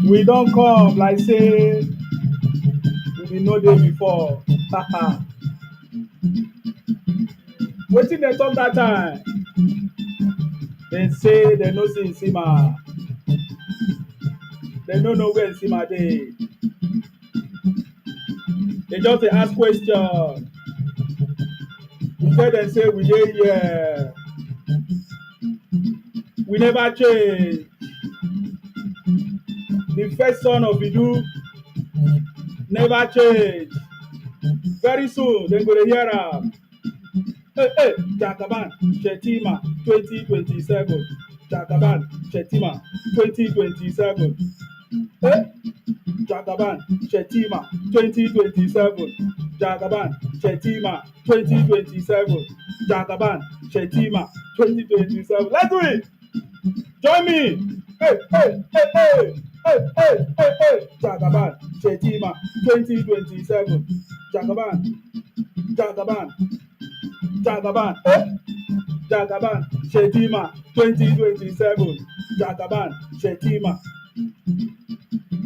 We don't come like say we been know dey before. Wetin dem talk that time? Dem say dem no see Nsima. Dem no know where Nsima dey. They just dey ask question. We tell dem say we dey here. We never change. The first son of Idu never change. Very soon dem go dey hear am. Hey, hey, Jagaban, Settima, 2027. Jagaban, Settima, 2027. Hey, Jagaban, Settima, 2027. Jagaban, Settima, 2027. Jagaban, Settima, 2027. Let's do it. Join me. Hey, hey, hey, hey. Hey, hey, hey, hey. Jagaban, Settima, 2027. Jagaban, Jagaban, Jagaban, Jagaban, Settima, 2027. Jagaban, Settima,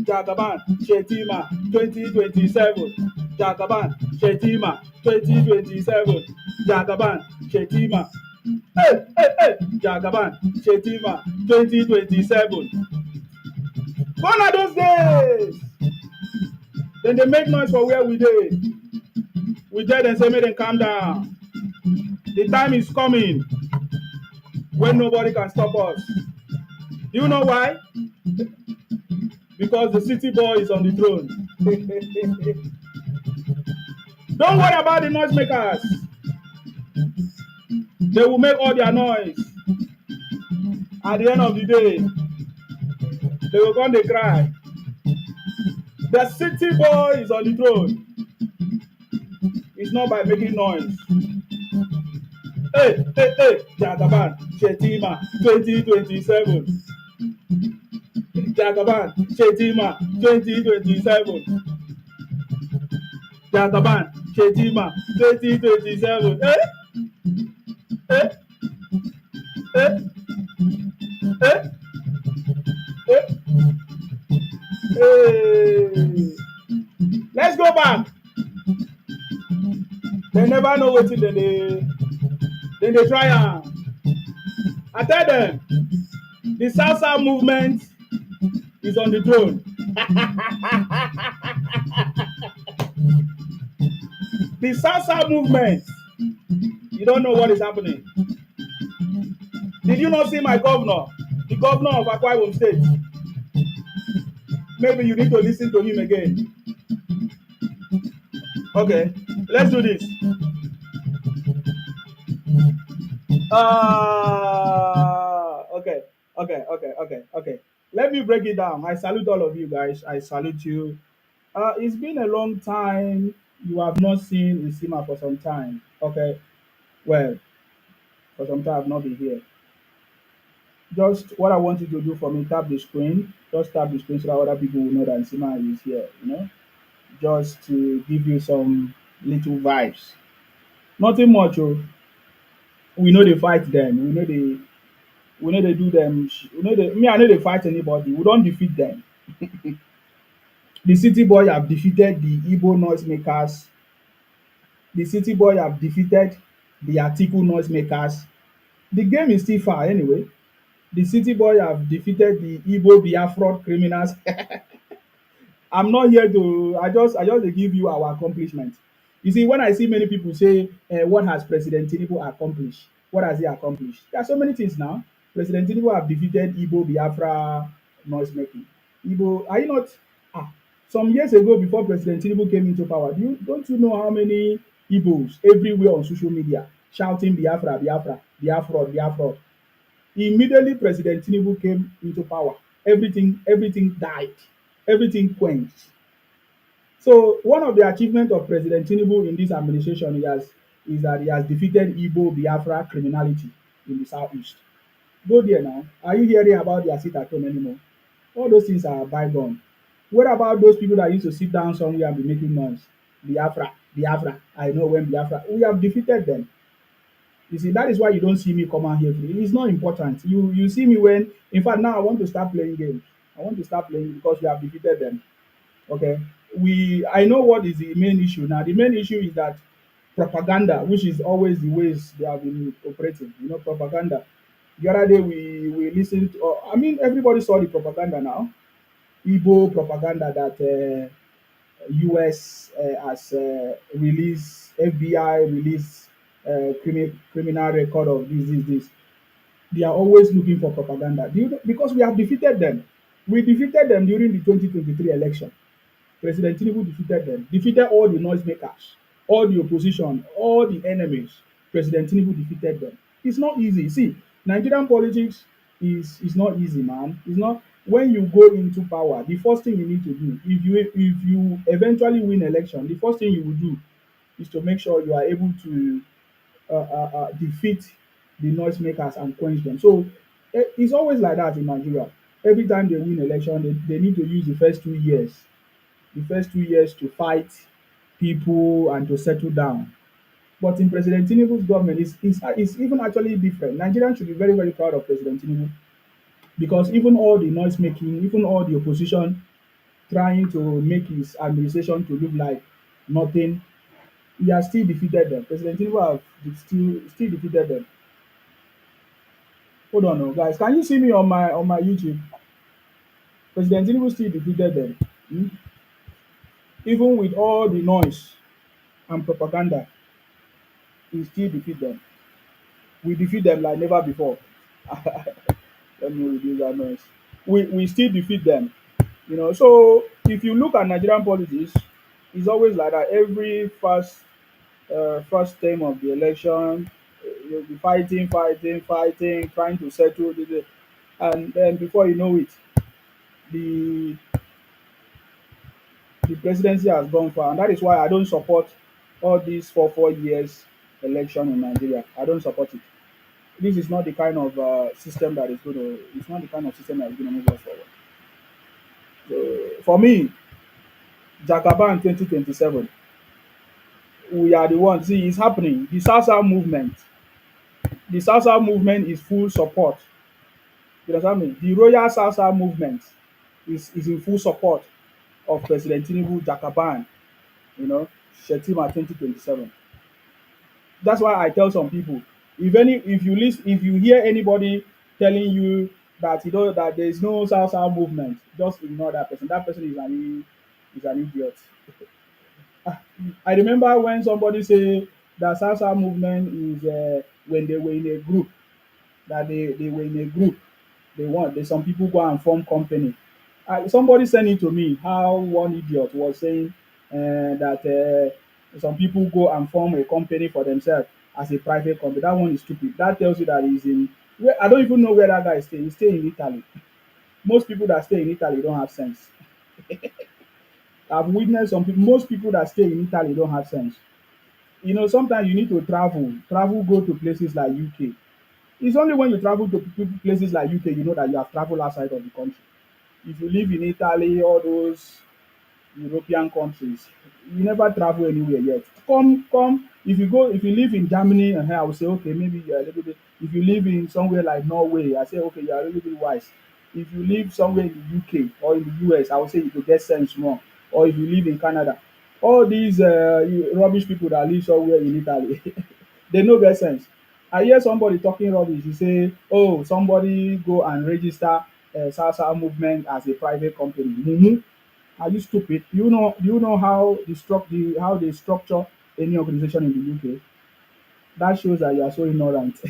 Jagaban, Settima, 2027. Jagaban, Settima, 2027. Jagaban, Settima. Hey, hey, hey, Jagaban, Settima, 2027. Gone are those days. Then they make noise for where we dey. We tell them say make them calm down. The time is coming when nobody can stop us. Do you know why? Because the city boy is on the throne. Don't worry about the noisemakers. They will make all their noise. At the end of the day, they will come dey cry. The city boy is on the throne. It's not by making noise. Hey, hey, hey, Jagaban, Settima, 2027. Jagaban, Settima, 2027. Jagaban, Settima, 2027. Eh? Eh? Eh? Eh? Eh? Hey. Let's go back. They never know wetin dem dey try am. I tell them, the South movement is on the throne. The South movement, you don't know what is happening. Did you not see my governor, the governor of Akwa Ibom State? Maybe you need to listen to him again. Okay, let's do this. Okay, okay. Let me break it down. I salute all of you guys. I salute you. It's been a long time. You have not seen Isima for some time. Okay, well, for some time I've not been here. Just what I want you to do for me, tap the screen. Just tap the screen so that other people will know that Isima is here. Just to give you some little vibes. Nothing much. Oh. We know they fight them. We know they do them. Me, I know they fight anybody. We don't defeat them. The city boy have defeated the Igbo noisemakers. The city boy have defeated the Atiku noisemakers. The game is still far anyway. The city boy have defeated the Igbo Biafra criminals. I'm not here to. I just dey give you our accomplishment. You see, when I see many people say, "What has President Tinubu accomplished? What has he accomplished?" There are so many things now. President Tinubu have defeated Igbo Biafra noise making. Igbo, are you not? Some years ago, before President Tinubu came into power, don't you know how many Igbos everywhere on social media shouting Biafra, Biafra, Biafra, Biafra? Immediately President Tinubu came into power, everything died, everything quenched. So one of the achievements of President Tinubu in this administration is that he has defeated Igbo Biafra criminality in the southeast. Go there now. Are you hearing about their sit at home anymore? All those things are bygone. What about those people that used to sit down somewhere and be making noise? Biafra, Biafra. I know when Biafra. We have defeated them. You see, that is why you don't see me come out here. It's not important. You see me when, in fact, now I want to start playing games. I want to start playing because we have defeated them. Okay. I know what is the main issue now. The main issue is that propaganda, which is always the ways they have been operating. Propaganda. The other day we listened to, everybody saw the propaganda now. Igbo propaganda that US has released, FBI released criminal record of this. They are always looking for propaganda. Because we have defeated them. We defeated them during the 2023 election. President Tinubu defeated them, defeated all the noisemakers, all the opposition, all the enemies. President Tinubu defeated them. It's not easy. See, Nigerian politics is not easy, man. It's not. When you go into power, the first thing you need to do, if you eventually win election, the first thing you will do is to make sure you are able to defeat the noisemakers and quench them. So it's always like that in Nigeria. Every time they win election, they need to use the first 2 years to fight people and to settle down. But in President Tinubu's government, it's even actually different. Nigerians should be very, very proud of President Tinubu because even all the noise making, even all the opposition trying to make his administration to look like nothing, he has still defeated them. President Tinubu have still defeated them. Hold on, oh, guys. Can you see me on my YouTube? President Tinubu still defeated them. Hmm? Even with all the noise and propaganda, he still defeat them. We defeat them like never before. Let me reduce that noise. We still defeat them. So if you look at Nigerian politics, it's always like that. Every first term of the election, you'll be fighting, fighting, fighting, trying to settle and then before you know it, the the presidency has gone far, and that is why I don't support all these 4 years election in Nigeria. I don't support it. This is not the kind of system that is going to. It's not the kind of system that is going to move us forward. So for me, Jagaban 2027, we are the ones. See, it's happening. The Salsa movement is full support. You understand me? The Royal Salsa movement is in full support of President Tinubu Jagaban. You know, Settima 2027. That's why I tell some people, if you hear anybody telling you that that there is no Salsa movement, just ignore that person. That person is an idiot. I remember when somebody say that Salsa movement is when they were in a group, that they were in a group. Some people go and form company. Somebody sent it to me how one idiot was saying that some people go and form a company for themselves as a private company. That one is stupid. That tells you that he's in. I don't even know where that guy stay. He stay in Italy. Most people that stay in Italy don't have sense. I've witnessed most people that stay in Italy don't have sense. Sometimes you need to travel, go to places like UK. It's only when you travel to places like UK you know that you have traveled outside of the country. If you live in Italy, all those European countries, you never travel anywhere yet. Come. If you live in Germany, and I will say, okay, maybe you're a little bit. If you live in somewhere like Norway, I say, okay, you're a little bit wise. If you live somewhere in the UK or in the US, I would say you could get sense more. Or if you live in Canada, all these rubbish people that live somewhere in Italy, they no get sense. I hear somebody talking rubbish. He say, "Oh, somebody go and register Salsa movement as a private company." Mumu, are you stupid? Do you know how they structure any organization in the UK? That shows that you are so ignorant.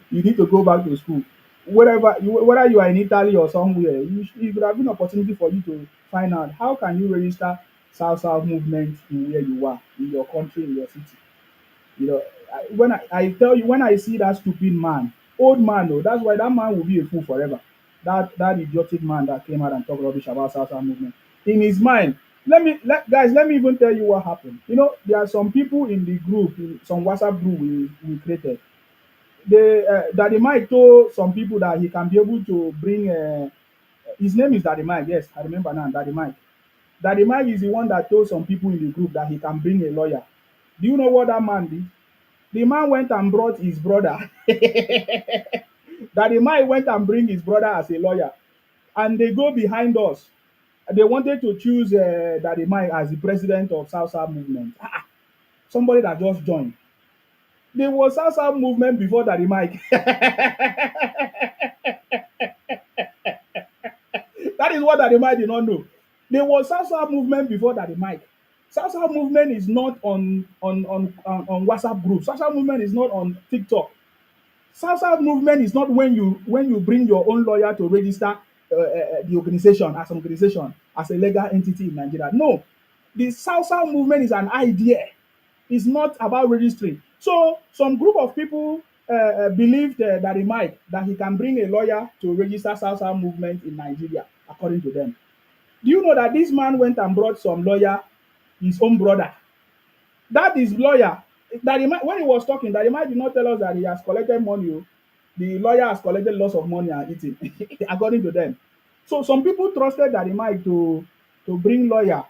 You need to go back to school. Whether you are in Italy or somewhere, it would have been an opportunity for you to find out how can you register Salsa movement in where you are, in your country, in your city. You know, when I tell you, when I see that stupid man, old man, though, that's why that man will be a fool forever. That idiotic man that came out and talked rubbish about Salsa movement. In his mind, let me even tell you what happened. There are some people in the group, in some WhatsApp group we created. Daddy Mike told some people that he can be able to bring. His name is Daddy Mike. Yes, I remember now. Daddy Mike. Daddy Mike is the one that told some people in the group that he can bring a lawyer. Do you know what that man did? The man went and brought his brother. That the man went and bring his brother as a lawyer. and they go behind us. They wanted to choose Daddy Mike as the president of South South movement. Somebody that just joined. There was South South movement before Daddy Mike. That is what Daddy Mike did not know. There was South South movement before Daddy Mike. South South movement is not on WhatsApp groups. South South movement is not on TikTok. South South movement is not when you bring your own lawyer to register the organization as a legal entity in Nigeria. No, the South South movement is an idea. It's not about registering. So some group of people believed that he can bring a lawyer to register South South movement in Nigeria, according to them. Do you know that this man went and brought some lawyer, his own brother? That is lawyer. When he was talking, that did not tell us that he has collected money. Oh. The lawyer has collected lots of money and eating, according to them. So some people trusted that to bring lawyer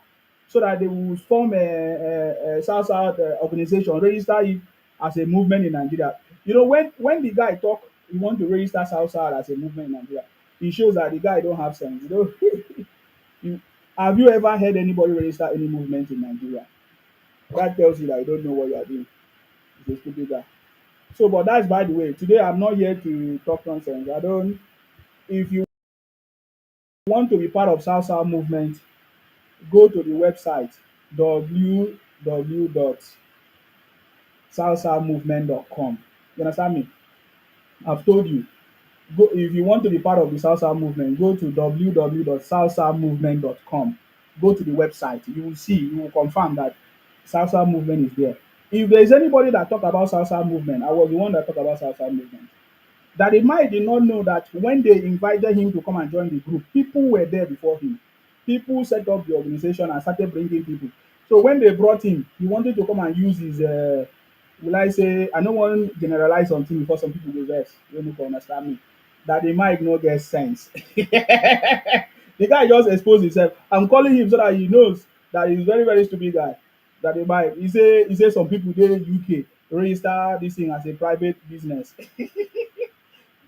so that they will form a South South organization, register it as a movement in Nigeria. You know, when the guy talk, he want to register South South as a movement in Nigeria. It shows that the guy don't have sense. You know, you, have you ever heard anybody register any movement in Nigeria? That tells you that you don't know what you are doing. It's a stupid guy. So, but that's by the way. Today, I'm not here to talk nonsense. I don't. If you want to be part of South South movement, go to the website www.southsouthmovement.com. You understand me? I've told you. Go if you want to be part of the South South movement. Go to www.southsouthmovement.com. Go to the website. You will see. You will confirm that South South movement is there. If there is anybody that talk about South South movement, I was the one that talk about South South movement. That Mike did not know that when they invited him to come and join the group, people were there before him. People set up the organization and started bringing people. So when they brought him, he wanted to come and use his, will I say, I don't want to generalize something before some people go vex. You don't understand me. That Mike no get sense. The guy just exposed himself. I'm calling him so that he knows that he's very, very stupid guy. That Mike, he say some people there in UK register this thing as a private business.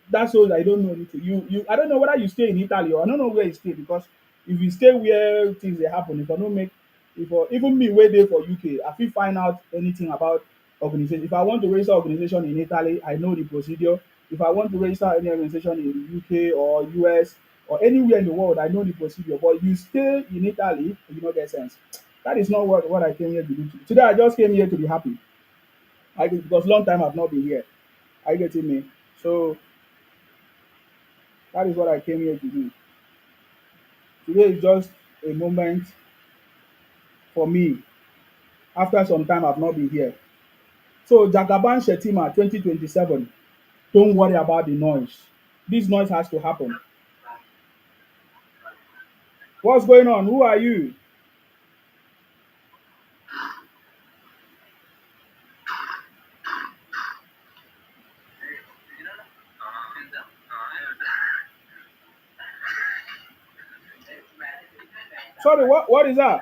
That shows I don't know anything. I don't know whether you stay in Italy or I don't know where you stay because if you stay where things dey happen, if I no make if I, even me wey dey for UK, I fit find out anything about organization. If I want to register organization in Italy, I know the procedure. If I want to register any organization in the UK or US or anywhere in the world, I know the procedure. But you stay in Italy, you no get sense. That is not what I came here to do. Today I just came here to be happy. Because long time I've not been here. Are you getting me? So that is what I came here to do. Today is just a moment for me after some time I've not been here. So Jagaban Settima 2027, don't worry about the noise. This noise has to happen. What's going on? Who are you? Sorry, what is that?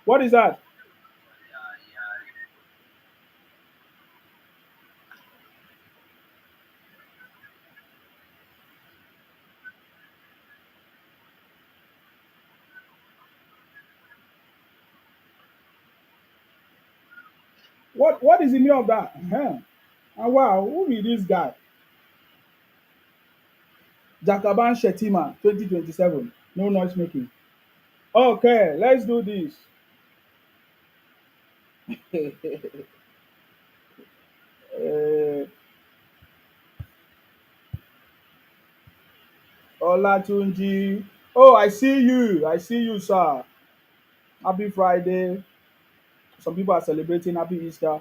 What is that? What is the meaning of that? And wow, who is this guy? Jagaban Shetima 2027. No noise making. Okay, let's do this. uh, Olatunji. Oh, I see you. I see you, sir. Happy Friday. Some people are celebrating Happy Easter.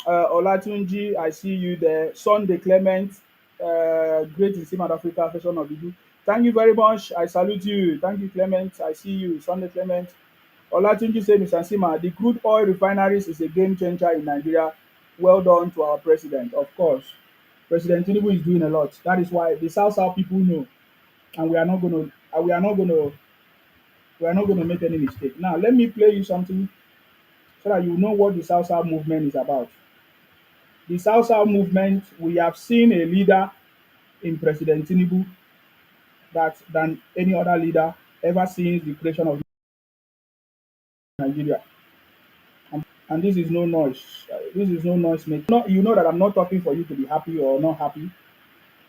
Olatunji, I see you there. Sunday Clement, great in South Africa, version of you. Thank you very much. I salute you. Thank you, Clement. I see you. Sunday Clement. Olatunji say, Mr. Sima, the crude oil refineries is a game changer in Nigeria. Well done to our president. Of course, President Tinubu is doing a lot. That is why the South South people know, and we are not going to make any mistake. Now, let me play you something so that you know what the South South movement is about. The South South movement, we have seen a leader in President Tinubu that than any other leader ever since the creation of Nigeria. And this is no noise. This is no noise making. No, you know that I'm not talking for you to be happy or not happy.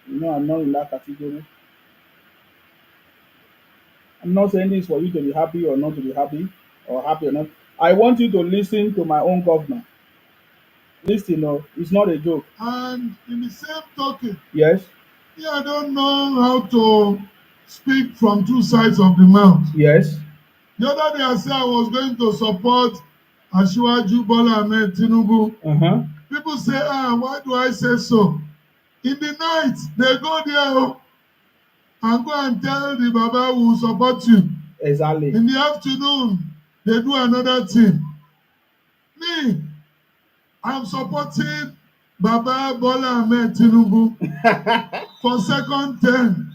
You know I'm not in that category. I'm not saying this for you to be happy or not to be happy or happy or not. I want you to listen to my own governor. Listen, no, it's not a joke. And in the same token, Yes, yeah, I don't know how to speak from two sides of the mouth. yes, The other day I said I was going to support Asiwaju Bola Ahmed Tinubu. uh-huh, People say, why do I say so? In the night, they go there and go and tell the Baba who will support you. exactly. In the afternoon, they do another thing. Me, I'm supporting Baba Bola Ahmed Tinubu for second term.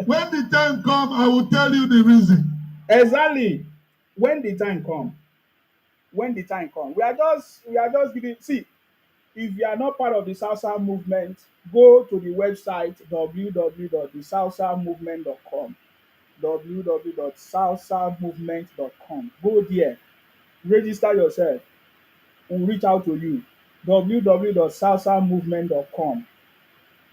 When the time come, I will tell you the reason. Exactly. When the time come, when the time come, we are just giving. See, if you are not part of the Salsa movement, go to the website www.thesalsamovement.com. www.salsamovement.com. Go there, register yourself. We'll reach out to you. www.salsamovement.com.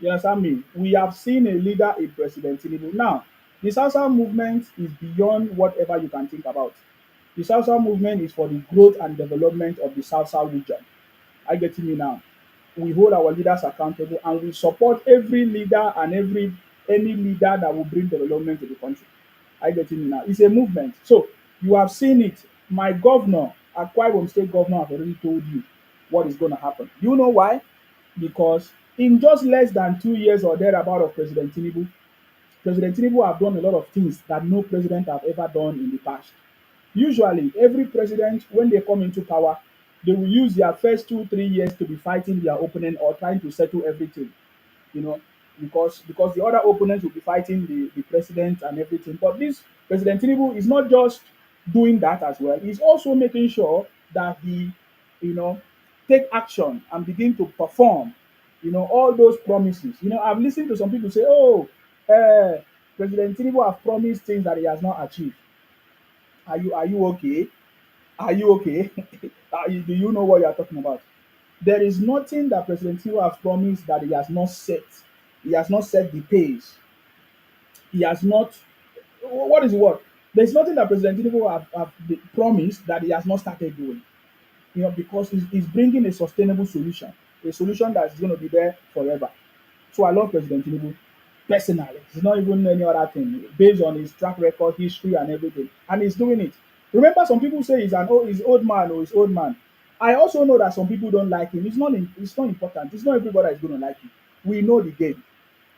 You understand me? We have seen a leader in President Tinubu. Now, the Salsa movement is beyond whatever you can think about. The Salsa movement is for the growth and development of the Salsa region. I get me now. We hold our leaders accountable and we support every leader and any leader that will bring development to the country. I get me now. It's a movement. So you have seen it. My governor, Akwa Ibom State Governor, have already told you what is going to happen. Do you know why? Because in just less than 2 years or thereabout of President Tinubu have done a lot of things that no president have ever done in the past. Usually, every president, when they come into power, they will use their first 2, 3 years to be fighting their opponent or trying to settle everything, you know, because the other opponents will be fighting the president and everything. But this President Tinubu is not just doing that as well. He's also making sure that he, you know, take action and begin to perform, all those promises. I've listened to some people say, "Oh, uh, President Tinubu have promised things that he has not achieved." Are you okay? Are you okay? Do you know what you are talking about? There is nothing that President Tinubu has promised that he has not set. He has not set the pace. He has not. What is the word? There's nothing that President Tinubu have promised that he has not started doing. Because he's bringing a sustainable solution, a solution that is going to be there forever. So I love President Tinubu personally. It's not even any other thing based on his track record, history, and everything, and he's doing it. Remember, some people say he's old man or he's old man. I also know that some people don't like him. It's not important. It's not everybody that's going to like him. We know the game.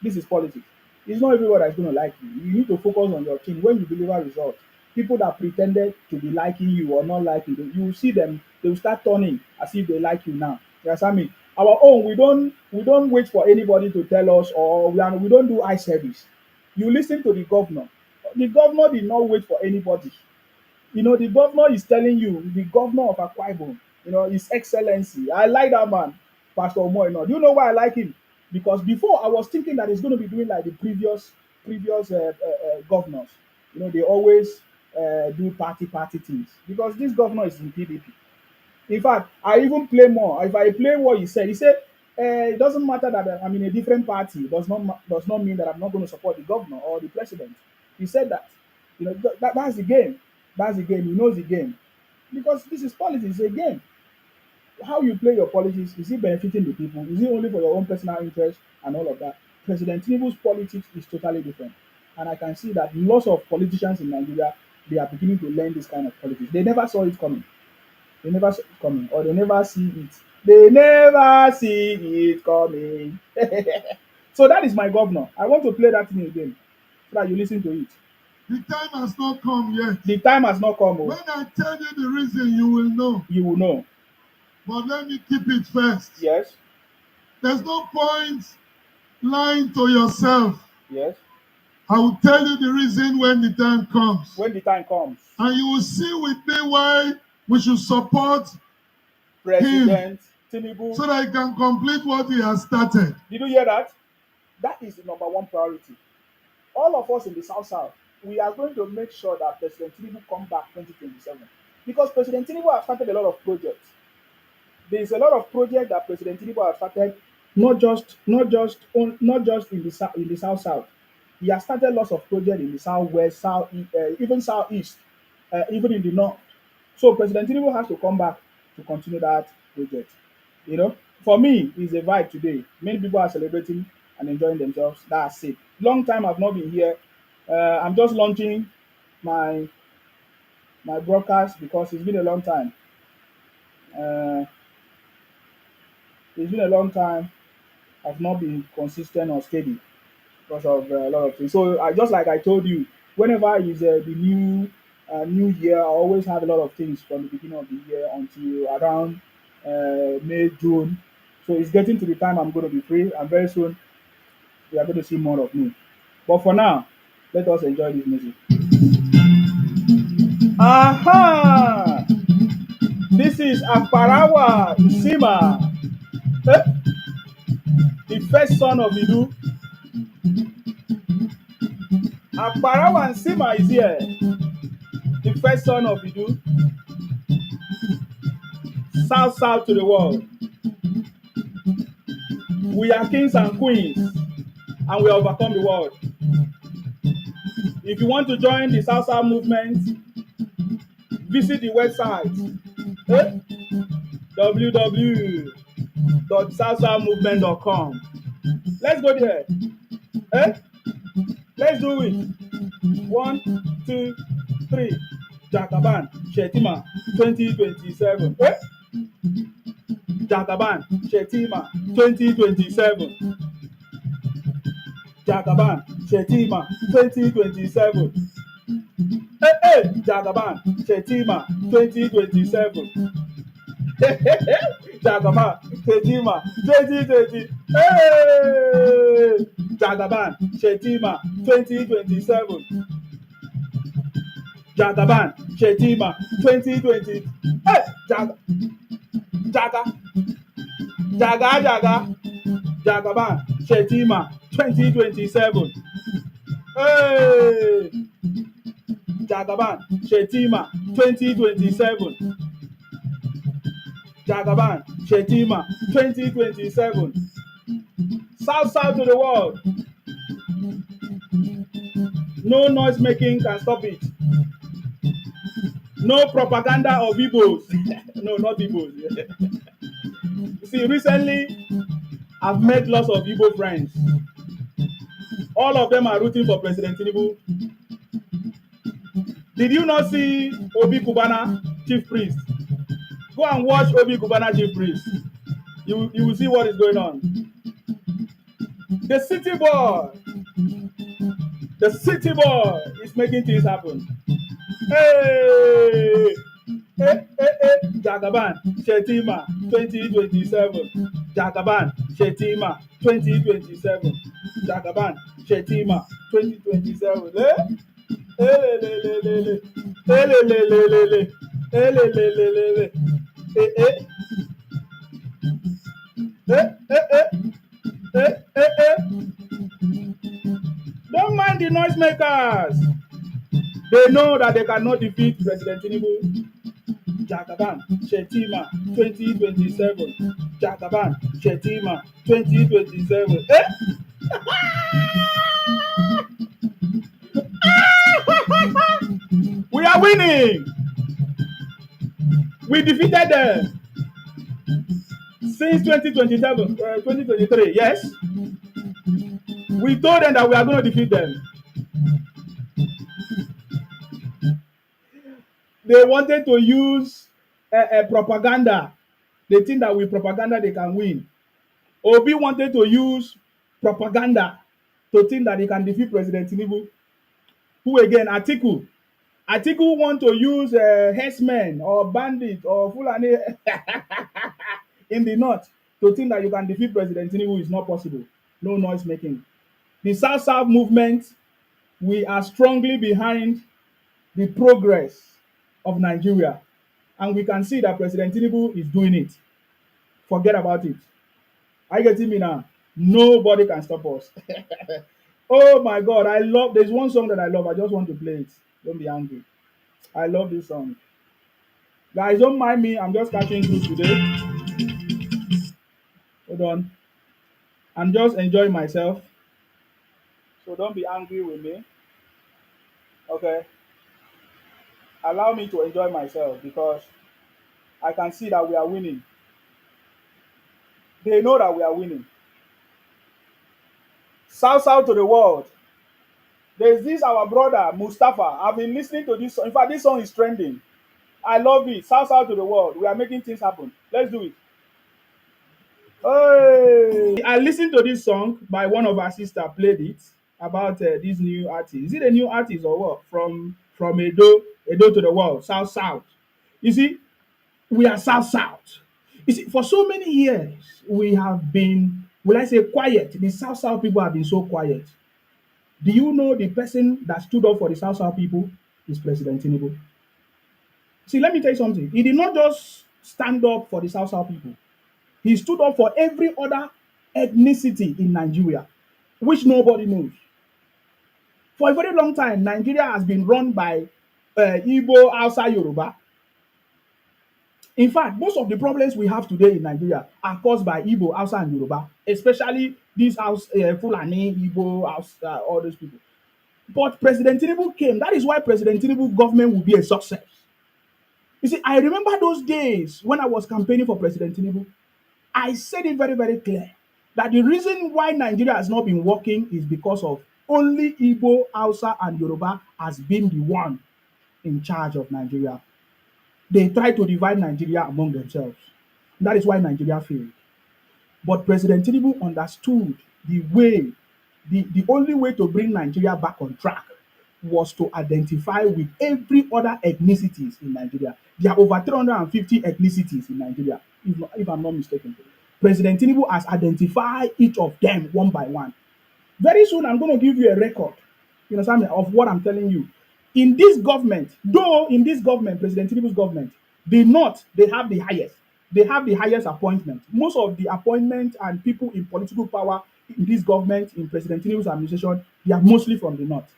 This is politics. It's not everybody that's going to like you. You need to focus on your team when you deliver results. People that pretended to be liking you or not liking you, you will see them. They will start turning as if they like you now. You understand me? Our own, we don't wait for anybody to tell us, or we don't do eye service. You listen to the governor. The governor did not wait for anybody. The governor is telling you, the governor of Akwa Ibom, His Excellency. I like that man, Pastor Omoyeno. Do you know why I like him? Because before I was thinking that he's going to be doing like the previous governors. They always do party things. Because this governor is in PDP. In fact, I even play more. If I play what he said, it doesn't matter that I'm in a different party. Does not mean that I'm not going to support the governor or the president. He said that. That's the game. That's the game. He knows the game. Because this is politics, it's a game. How you play your politics, is it benefiting the people? Is it only for your own personal interest and all of that? President Tinubu's politics is totally different. And I can see that lots of politicians in Nigeria, they are beginning to learn this kind of politics. They never saw it coming. They never saw it coming, or they never see it. They never see it coming. So that is my governor. I want to play that thing again so that you listen to it. The time has not come yet. The time has not come. When I tell you the reason, you will know. You will know. But let me keep it first. Yes. There's no point lying to yourself. Yes. I will tell you the reason when the time comes. when the time comes. And you will see with me why we should support him President Tinubu. so that he can complete what he has started. Did you hear that? That is the number one priority. All of us in the South South, we are going to make sure that President Tinubu come back 2027 because President Tinubu has started a lot of projects. There is a lot of projects that President Tinubu has started, not just in the South South. He has started lots of projects in the South West, South even Southeast, even in the North. So President Tinubu has to come back to continue that project. You know, for me, it's a vibe today. Many people are celebrating and enjoying themselves. That's it. Long time I've not been here. I'm just launching my broadcast because it's been a long time. Uh, it's been a long time. I've not been consistent or steady because of a lot of things. So I just like I told you, whenever is the new year, I always have a lot of things from the beginning of the year until around May, June. So it's getting to the time I'm going to be free, and very soon we are going to see more of me. But for now, let us enjoy this music. Aha! This is Akparawa Isima, eh? The first son of Idu. Akparawa Isima is here, the first son of Idu. South South to the world. We are kings and queens, and we overcome the world. If you want to join the South South movement, visit the website eh? www.southsouthmovement.com. Let's go there. Eh? Let's do it. One, two, three. Jagaban, Settima, 2027. Eh? Jagaban, Settima, 2027. Jagaban, Settima, 2027. Hey, hey, Jagaban, Settima, 2027. Jagaban, Settima, 2020. Hey! Jagaban, Settima, 2027. Jagaban, Settima, 2020. Hey! Jaga, Jaga. Jagaban, Settima, 2027. Hey! Jagaban, Settima, 2027. Jagaban, Settima, 2027. South South to the world. No noise making can stop it. No propaganda of Igbos. No, not Igbos. You see, recently I've made lots of Igbo friends. All of them are rooting for President Tinubu. Did you not see Obi Kubana, chief priest? Go and watch Obi Kubana, chief priest. You will see what is going on. The city boy is making things happen. Hey! Jagaban, Settima, 2027. Jagaban, Settima, 2027. Jagaban, Settima, 2027. Eh? Elelelelele. Elelelelele. Elelelelele. Eh, eh. Eh, eh, eh. Eh, eh, eh. Don't mind the noisemakers. They know that they cannot defeat President Tinubu. Jagaban, Settima, 2027. Jagaban, Settima, 2027. Eh? We are winning. We defeated them since 2023. Yes, we told them that we are going to defeat them. They wanted to use propaganda. They think that with propaganda they can win. Obi wanted to use propaganda to think that they can defeat President Tinubu. Who again? Atiku. Atiku want to use herdsmen or bandits or Fulani in the north to think that you can defeat President Tinubu is not possible. No noise making. The South South movement We are strongly behind the progress of Nigeria. And we can see that President Tinubu is doing it. Forget about it. Are you getting me now? Nobody can stop us. Oh my God, I love. There's one song that I love. I just want to play it. Don't be angry. I love this song. Guys, don't mind me. I'm just catching through today. Hold on. I'm just enjoying myself. So don't be angry with me. Okay. Allow me to enjoy myself because I can see that we are winning. They know that we are winning. South South to the world. There's this our brother Mustafa. I've been listening to this song. In fact, this song is trending. I love it. South South to the world. We are making things happen. Let's do it. Hey, I listened to this song by one of our sister. Played it about this new artist. Is it a new artist or what? From Edo to the world, South South. You see, we are South South. You see, for so many years we have been, will I say, quiet. The South South people have been so quiet. Do you know the person that stood up for the South South people is President Tinubu? See, let me tell you something. He did not just stand up for the South South people. He stood up for every other ethnicity in Nigeria, which nobody knows. For a very long time, Nigeria has been run by Igbo, Hausa, Yoruba. In fact, most of the problems we have today in Nigeria are caused by Igbo, Hausa, and Yoruba, especially these House, Fulani, Igbo, Hausa, all those people. But President Tinubu came. That is why President Tinubu government will be a success. You see, I remember those days when I was campaigning for President Tinubu. I said it very, very clear that the reason why Nigeria has not been working is because of only Igbo, Hausa, and Yoruba has been the one in charge of Nigeria. They try to divide Nigeria among themselves. That is why Nigeria failed. But President Tinubu understood the way, the only way to bring Nigeria back on track was to identify with every other ethnicities in Nigeria. There are over 350 ethnicities in Nigeria, if I'm not mistaken. President Tinubu has identified each of them one by one. Very soon, I'm going to give you a record, you know, of what I'm telling you. In this government, though in this government, President Tinubu's government, the North, they have the highest. They have the highest appointment. Most of the appointment and people in political power in this government, in President Tinubu's administration, they are mostly from the North.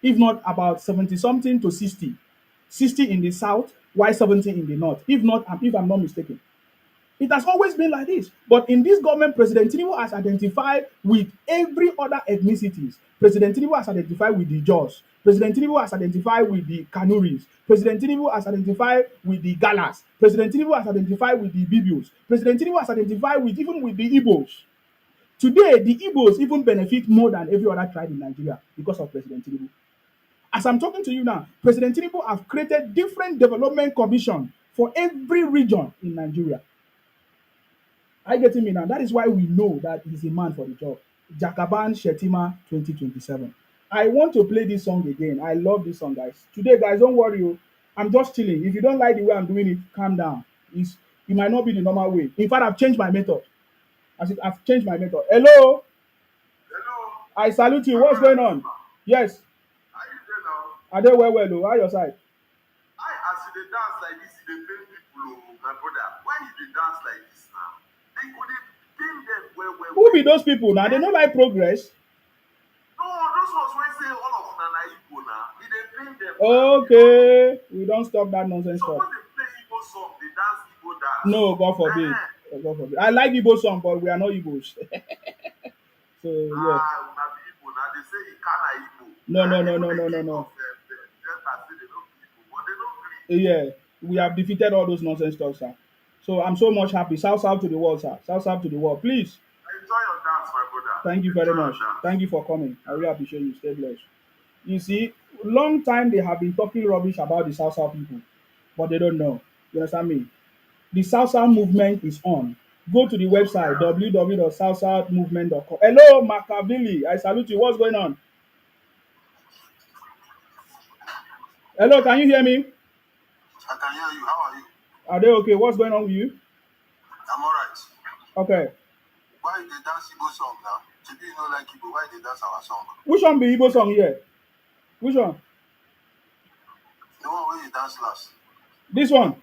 If not about 70 something to 60. 60 in the South, while 70 in the North. If I'm not mistaken. It has always been like this. But in this government, President Tinubu has identified with every other ethnicities. President Tinubu has identified with the Jaws. President Tinubu has identified with the Kanuris. President Tinubu has identified with the Galas. President Tinubu has identified with the Bibios. President Tinubu has identified with even with the Igbos. Today, the Igbos even benefit more than every other tribe in Nigeria because of President Tinubu. As I'm talking to you now, President Tinubu have created different development commission for every region in Nigeria. Are you getting me now? That is why we know that he's a man for the job. Jagaban Settima 2027. I want to play this song again. I love this song, guys. Today, guys, don't worry. I'm just chilling. If you don't like the way I'm doing it, calm down. It might not be the normal way. In fact, I've changed my method. I've changed my method. Hello? Hello. I salute you. What's going on? Yes. How you dey now? I do well. How your side? I as you dey dance like this, you dey pain people, oh, my brother. Why you dey dance like this now? They go dey pain them well. Who be those people now? They don't like progress. No, those ones wey say all of una na Igbo na. E dey pain them. Okay. We don't stop that nonsense Suppose talk. dey play Igbo song, dey dance Igbo dance. No, God forbid. God forbid. I like Igbo song, but we are not Igbos. So yeah. Una be Igbo na. They say Ikana Igbo. No. Delta say they no be Igbo, but they no gree. Yeah. We have defeated all those nonsense talk, sir. So I'm so much happy. South to the world, sir. South to the world. Please. Enjoy your dance, my brother. Thank you very Enjoy your much. dance. Thank you for coming. I really appreciate you. Stay blessed. You see, long time they have been talking rubbish about the South people, but they don't know. You understand me? The South movement is on. Go to the website www.southsouthmovement.com. Hello, Machiavelli. I salute you. What's going on? Hello, can you hear me? I can hear you. How are you? Are they okay? What's going on with you? I'm alright. Okay. Why you dey dance Igbo song now? Shebi you no like Igbo, why you dey dance our song? Which one be Igbo song here? Which one? The one where you dance last. This one.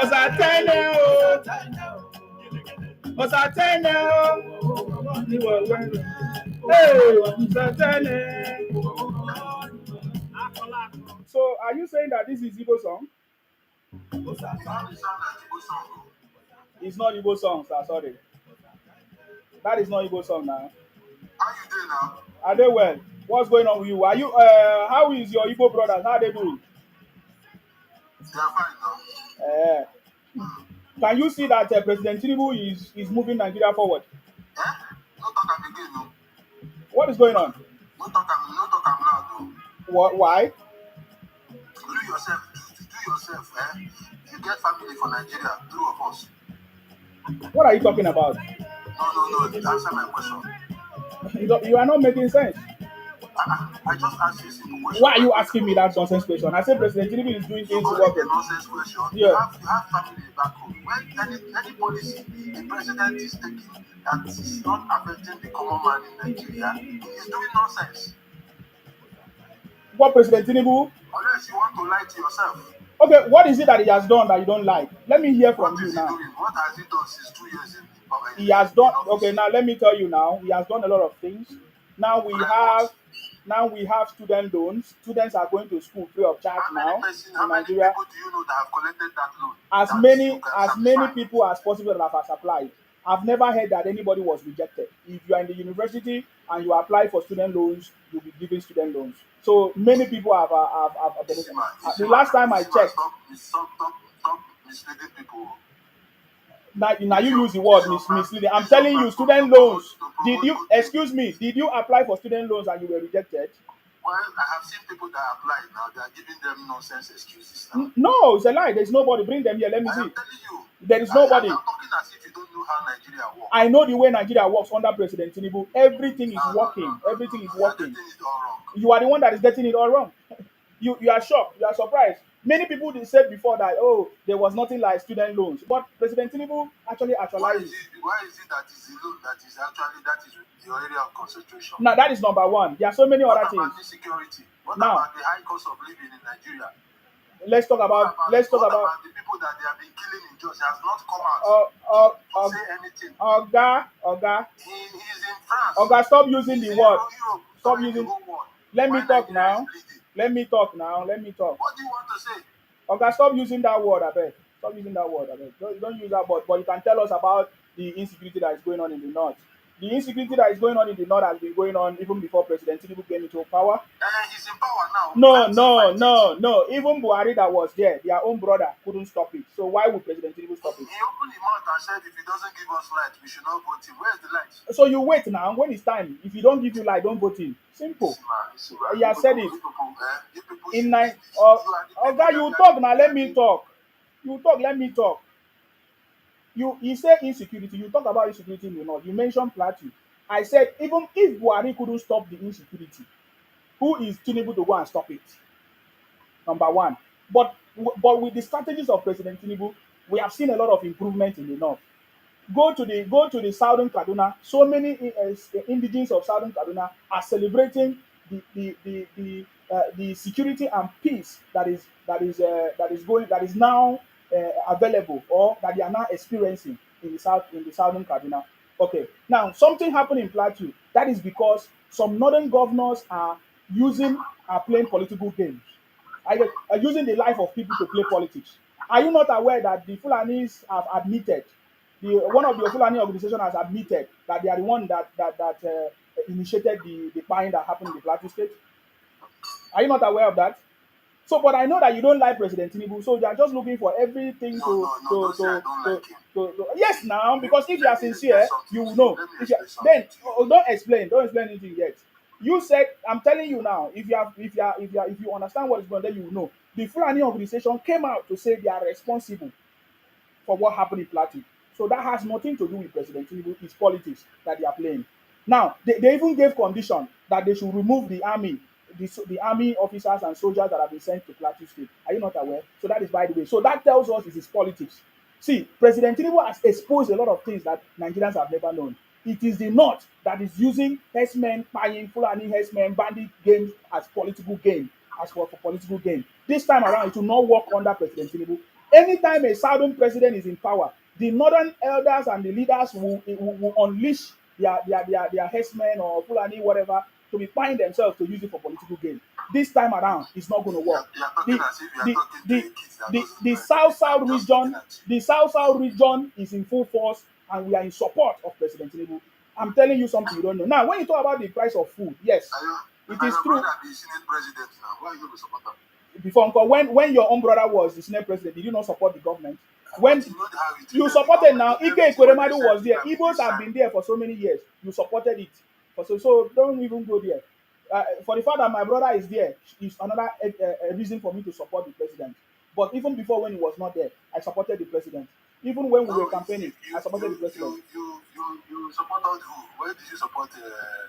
Ọ̀sàtẹ́lẹ̀ o, ọ̀sàtẹ́lẹ̀ o, ọ̀sàtẹ́lẹ̀. So, are you saying that this is Igbo song? Sound is sound like Igbo song. It's not Igbo song, sir. Sorry, that is not Igbo song now. How you doing now? Are they well? What's going on with you? Are you? How is your Igbo brothers? How they doing? They are fine now. Uh, can you see that President Tinubu is moving Nigeria forward? Eh? No talk am again, no. What is going on? No talk am loud, no. Why? Do yourself, do yourself, eh? You get family for Nigeria, two of us. What are you talking about? No, answer my question. You are not making sense. I just asked you a simple question. Why are you asking me that nonsense question? I said President Tinubu is doing You things got a working. nonsense question. Yeah. You have family back home. When any policy the president is taking that is not affecting the common man in Nigeria, he is doing nonsense. What President Tinubu? Unless you want to lie to yourself. Okay, what is it that he has done that you don't like? Let me hear from What you is he now. doing? What has he done since 2 years in power? He has done okay. Now let me tell you. Now he has done a lot of things. Now we have, now we have student loans. Students are going to school free of charge now How in many Nigeria. people do you know that have collected that loan? As That many you can as many satisfy? people as possible that have applied. I've never heard that anybody was rejected. If you are in the university and you apply for student loans, you'll be given student loans. So many people have benefited. The last time I checked, Stop misleading people. now you use the word misleading. I'm telling you, student loans. Did you, excuse me, did you apply for student loans and you were rejected? Well, I have seen people that apply now. They are giving them nonsense excuses now. No, it's a lie. There's nobody. Bring them here. Let me I see. am telling you. There is nobody. I'm talking as if you don't know how Nigeria works. I know the way Nigeria works under President Tinubu. Everything is working. Everything is You are working. getting it all wrong. You are the one that is getting it all wrong. You are shocked. You are surprised. Many people they said before that, oh, there was nothing like student loans, but President Tinubu actually actualized it. Why is it that is the loan that is actually that is your area of concentration? Now that is number one. There are so many What other about things. insecurity? What Now, about the high cost of living in Nigeria? let's talk about What about the people that they have been killing in Jos? He has not come out to say anything. Oga. He is in France. Oga, stop using the He's in word. Europe, Stop sorry, using. the whole world. Let me Why talk Nigeria now. is bleeding? Let me talk now. Let me talk. What do you want to say? Okay, stop using that word, I beg. Stop using that word, I beg. Don't use that word, but you can tell us about the insecurity that is going on in the north. The insecurity that is going on in the north has been going on even before President Tinubu came into power. He's in power now. No. Even Buhari that was there, their own brother couldn't stop it. So why would President Tinubu stop it? He opened his mouth and said if he doesn't give us light, we should not vote him. Where's the light? So you wait now. When it's time, if you don't give you light, don't vote him. Simple. He has said it. In nine, Oga, you talk now. Let me talk. You talk. Let me talk. You say insecurity. You talk about insecurity in the north. You mentioned plateau. I said even if Buhari couldn't stop the insecurity, who is Tinubu to go and stop it? Number one. But with the strategies of President Tinubu, we have seen a lot of improvement in the north. Go to the southern Kaduna. So many indigenes of southern Kaduna are celebrating the security and peace that is now available, or that they are now experiencing in the southern Kaduna. Okay, now something happened in Plateau. That is because some northern governors are playing political games. Are using the life of people to play politics. Are you not aware that the Fulanis have admitted, one of the Fulani organization has admitted that they are the one that initiated the buying that happened in the Plateau state? Are you not aware of that? So, but I know that you don't like President Tinubu, so they are just looking for everything yes, now, because if you are sincere, you will know. Then don't explain anything yet. You said, I'm telling you now, if you understand what is going on, then you will know. The Fulani organization came out to say they are responsible for what happened in Plateau. So that has nothing to do with President Tinubu. It's politics that they are playing. Now, they even gave condition that they should remove the army, the army officers and soldiers that have been sent to Plateau State. Are you not aware? So that is by the way. So that tells us it is politics. See, President Tinubu has exposed a lot of things that Nigerians have never known. It is the North that is using herdsmen, buying Fulani herdsmen, bandit games as political gain, as for political gain. This time around, it will not work under President Tinubu. Anytime a southern president is in power, the northern elders and the leaders will unleash their herdsmen or Fulani, whatever, to be buying themselves to use it for political gain. This time around, it's not going to work. You are talking The as if you are the talking to the a kid that the, doesn't the know south anything. south I'm just looking region, at you. the south region is in full force, and we are in support of President Tinubu. I'm telling you something you don't know. Now, when you talk about the price of food, yes, it is Your true. brother be Senate president now. Why you going to support him? Before Uncle, when your own brother was the Senate president, did you not support the government? But When you know how he you treated the supported government. now, He gave Ike it to him Ekweremadu was recently there. that Igbos this have time. been there for so many years. You supported it. So don't even go there. For the fact that my brother is there is another reason for me to support the president. But even before when he was not there, I supported the president. Even when we No, were campaigning, I supported the president. you supported who? Where did you support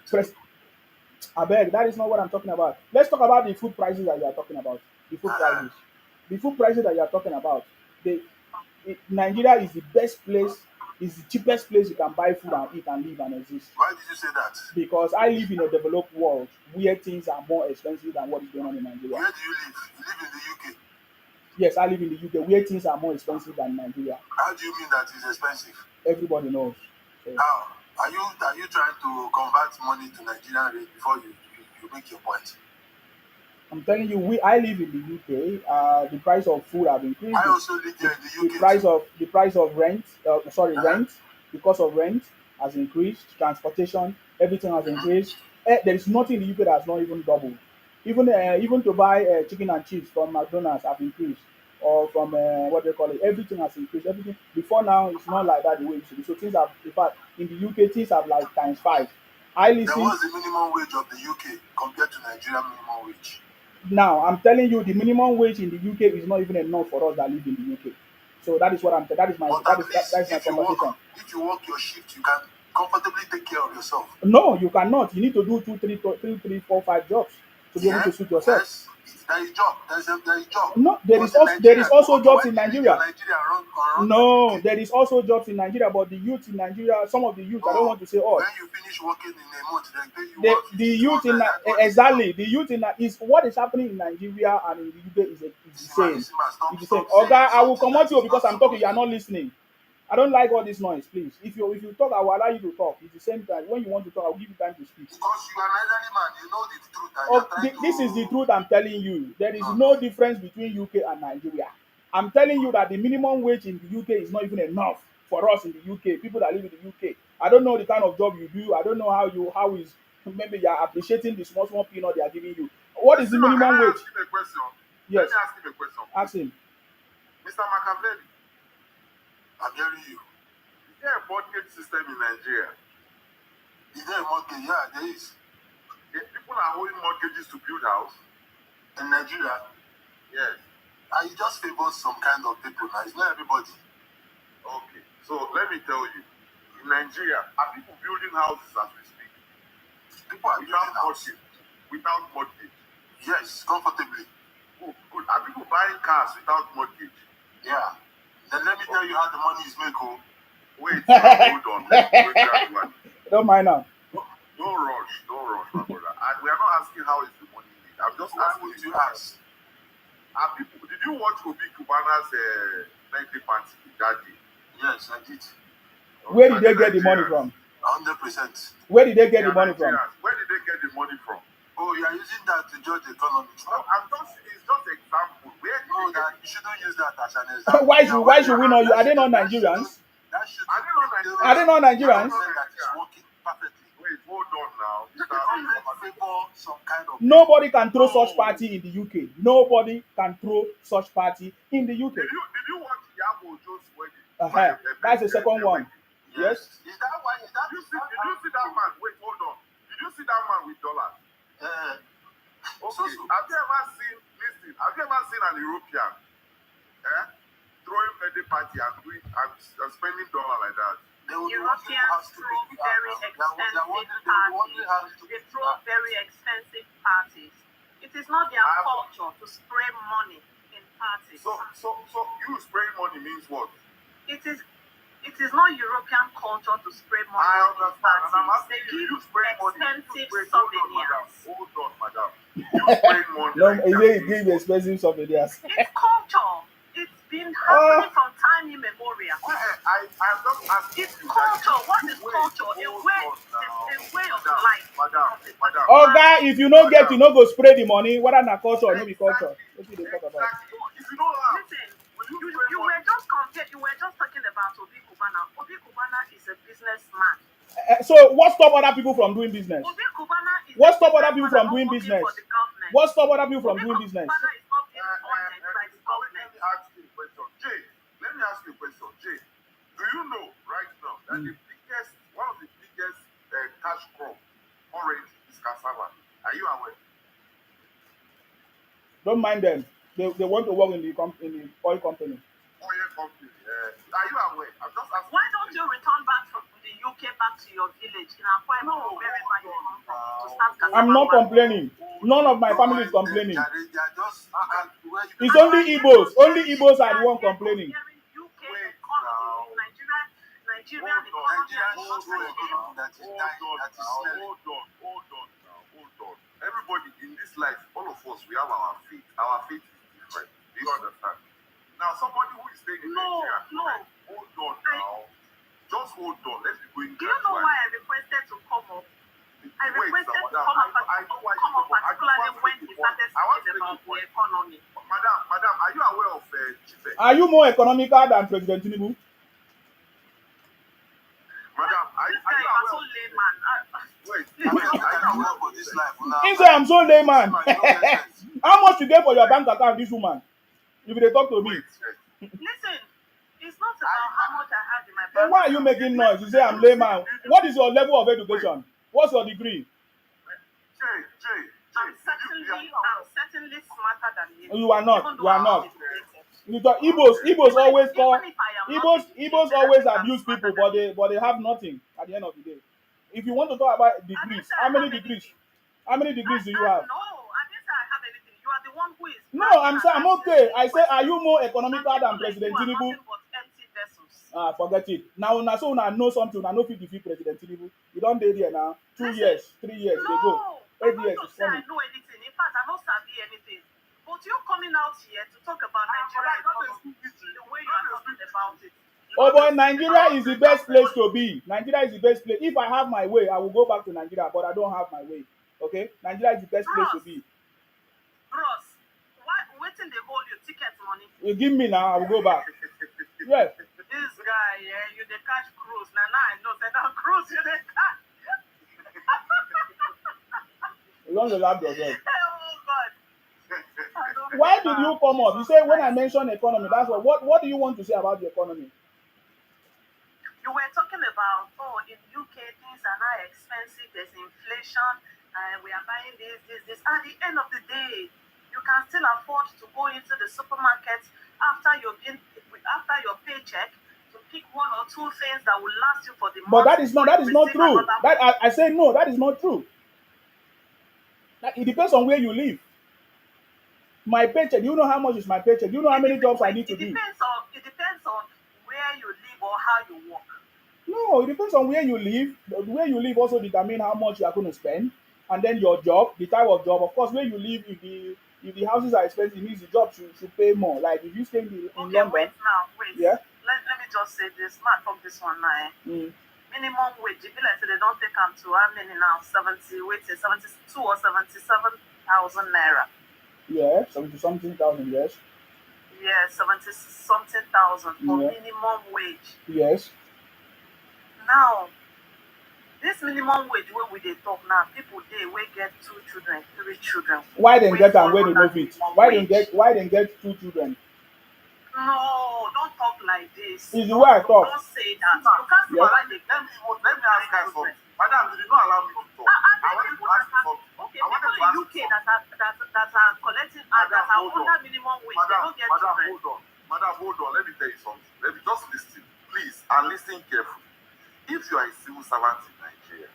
Pres- Tinubu? I beg, that is not what I'm talking about. Let's talk about the food prices that you are talking about. The food Uh-huh. prices. The food prices that you are talking about. The Nigeria is the best place, is the cheapest place you can buy food and eat and live and exist. Why did you say that? Because I live in a developed world where things are more expensive than what is going on in Nigeria. Where do you live? You live in the UK. Yes, I live in the UK where things are more expensive than Nigeria. How do you mean that it's expensive? Everybody knows. So, How? Are you trying to convert money to Nigerian rate before you make your point? I'm telling you, I live in the UK. The price of food have increased. I also live The, here in the the UK price too. of rent, Uh-huh. rent, because of rent has increased. Transportation, everything has increased. There is nothing in the UK that's not even doubled. Even to buy chicken and chips from McDonald's have increased, or from what they call it, everything has increased. Everything before now it's not like that the way it should be. So things have, in fact, in the UK things have like times five. I There listen. was the minimum wage of the UK compared to Nigerian minimum wage. Now, I'm telling you, the minimum wage in the UK is not even enough for us that live in the UK. So that is what I'm. That is my. But That at is least that is my conversation. if you work your shift, you can comfortably take care of yourself. No, you cannot. You need to do three, four, five jobs to be able Yeah, to suit yourself. yes, there is job. There is job. No, But in there is Nigeria, also okay, jobs why in do you leave your Nigeria. Nigeria and run to the No, UK? there is also jobs in Nigeria, but the youth in Nigeria, some of the youth, I don't Oh, want to say all. when you finish working in a month, they pay you The 150, youth 200. in That's what they say now. exactly the youth in is what is happening in Nigeria and in the UK is the Sima, same. stop, It's the same. stop saying Oga, I will something come at that you is because not I'm talking. supposed You are to. not listening. I don't like all this noise, please. If you talk, I will allow you to talk. It's the same time. When you want to talk, I will give you time to speak. Because you are an elderly man, you know the truth, and you are trying This is the to. truth I'm telling you. There is No, no. no difference between UK and Nigeria. I'm telling you that the minimum wage in the UK is not even enough for us in the UK, people that live in the UK. I don't know the kind of job you do. I don't know how is maybe you are appreciating the small peanut they are giving you. What is the Settima, can minimum I wage? ask him a question? Let Yes, me ask him a question, ask please. him. Mr. Machiavelli, I'm hearing you. Is there a mortgage system in Nigeria? Is there a mortgage? Yeah, there is. People are holding mortgages to build house. In Nigeria? Yes. And you just favor some kind of people now. It's not everybody. Okay. So let me tell you. In Nigeria, are people building houses as we speak? People are without mortgage. Without mortgage. Yes, comfortably. Good, good. Are people buying cars without mortgage? Yeah. Then let me tell you how the money is made. Oh. Wait, hold on. Let's do it gradually. Don't mind now. Don't rush, my brother. We are not asking how is the money made. I'm just asking you to ask. Are people? Did you watch Obi Kubana's birthday party that day? Yes, I did. Where did they get the money from? 100%. Where did they get the money from? Where did they get the money from? Oh, you are using that to judge the economy. No, it's just example. Where no, that you shouldn't use that as an example. Why should we not? Are they not Nigerians? That should are Are they not Nigerians? that is working perfectly. Wait, hold on now. Favor some kind of Nobody can throw such party in the UK. Nobody can throw such party in the UK. Did you watch Yabo Joe's wedding? That's the second one. Yes. Is that why? Did you see that man? Wait, hold on. Did you see that man with dollars? Okay. Have you ever seen an European throwing birthday party and spending dollar like that? Europeans throw very expensive parties. They throw very expensive parties. It is not their culture to spray money in parties. So you spray money means what? It is it is not European culture to spray money I in understand, and I'm parties. asking They you, give you spray money. expensive Wait, hold on, madam. souvenirs. Hold on, madam. You spray money. No, Like he that say he means give what? expensive souvenirs. It's culture. It's been Ah, happening from time immemorial. I'm just asking It's you. culture. What is Wait, culture? hold A on now. way of Madam, life. madam, Of a madam. Oga, if you no get, you Madam. no go spray the money. Whether na culture or no be culture. What you dey talk about? Exactly. If you don't have, Listen, will you you spray were money? just compared. You were just talking about Obi Kubana. Obi Kubana is a businessman. So what stop other people from doing business? Obi Kubana is What a stop other people businessman from not doing working business? for the government. What stop other people from Obi doing business? Kubana is not being funded by the Let government. me ask you a question. Jay, let me ask you a question. Jay, do you know right now that one of the biggest cash crop orange is cassava? Are you aware? Don't mind them. They want to work in the in the oil company. Oil company. Are you aware? I'm just asking. Why don't you return back from the UK back to your village in Akwa Ibom No, or wherever you come from to no. start cassava I'm not farming? complaining. None of my family is complaining. They are just It's only Igbos. Only Igbos are the one complaining. UK economy, Nigerian economy, Hold on. Everybody in this life, all of us, we have our faith. Our faith is different. Do you understand? Now, somebody who is staying in Nigeria, hold on now. Just hold on. Let's be going. Do you know why I requested to come up? I requested to come up, particularly when he started speaking about the economy. Madam, are you aware of Chipe? Are you more economical than President Tinubu? Madam, This guy is so layman. Wait, are you aware of this life? He say I'm so layman. How much you get for your bank account, this woman? If they talk to me. Listen, it's not about how much I have in my bank. Then why are you making noise? You say I'm layman. What is your level of education? What's your degree? Jay. I'm certainly smarter than you. You are not. Even though You are I'm not. educated. You talk, Igbos always call Even if I am not Igbos educated, I always think I'm abuse smarter people, than you. but they have nothing at the end of the day. If you want to talk about I didn't degrees, say I how many have degrees? anything. How many degrees do you have? No, I didn't say I have anything. You are the one who is. No, I'm saying I'm okay. I say, are you more economical than President You are Tinubu? nothing but empty vessels. Forget it. Now, so una know something. Una know fit defeat President Tinubu. You don't dey there now. 2 years, 3 years, they go. No, 8 I'm years not is to say I coming. know anything. In fact, I don't sabi anything. But you coming out here to talk about Nigeria economy, the way you are talking about it. Oh boy, Nigeria is the best place to be. Nigeria is the best place. If I have my way, I will go back to Nigeria, but I don't have my way. Okay? Nigeria is the best place to be. Bros, why waiting they hold you ticket money? You give me now, I will go back. Yes. This guy, you the cash cruise. Now I know that now cruise you the cash. You don't laugh yourself. Oh God. Why did you come up? You say when I mention economy, that's what do you want to say about the economy? You were talking about, in UK things are now expensive, there's inflation, and we are buying this. At the end of the day, you can still afford to go into the supermarket after your paycheck to pick one or two things that will last you for the month. But that is not true. I say no, that is not true. It depends on where you live. My paycheck, you know how much is my paycheck? You know how many jobs I need to do? It depends on where you live or how you work. No, it depends on where you live. Where you live also determine how much you are going to spend, and then your job, the type of job. Of course, where you live, if the houses are expensive, it means the job should pay more. Like if you stay in London. Wait. Yeah. Let me just say this. Mark talk this one now. Minimum wage. If like they don't take them to how many now? 72 or 77,000 naira. Yeah, 70-something thousand. Yes. Yeah, 70-something thousand for minimum wage. Yes. Now, this minimum wage where we dey talk now, people dey wey get 2 children, 3 children. Why dem get am wey dey no fit? Why dem get 2 children? No, don't talk like this. It's the way I talk. Don't say that. You can't say why they Let me ask guys something. Madam, you did not allow me to talk. I wanted to ask you something. Okay, people in UK that are collecting that are under minimum wage, they don't get children. Madam, hold on. Let me tell you something. Let me just listen, please, and listen carefully. If you are a civil servant in Nigeria,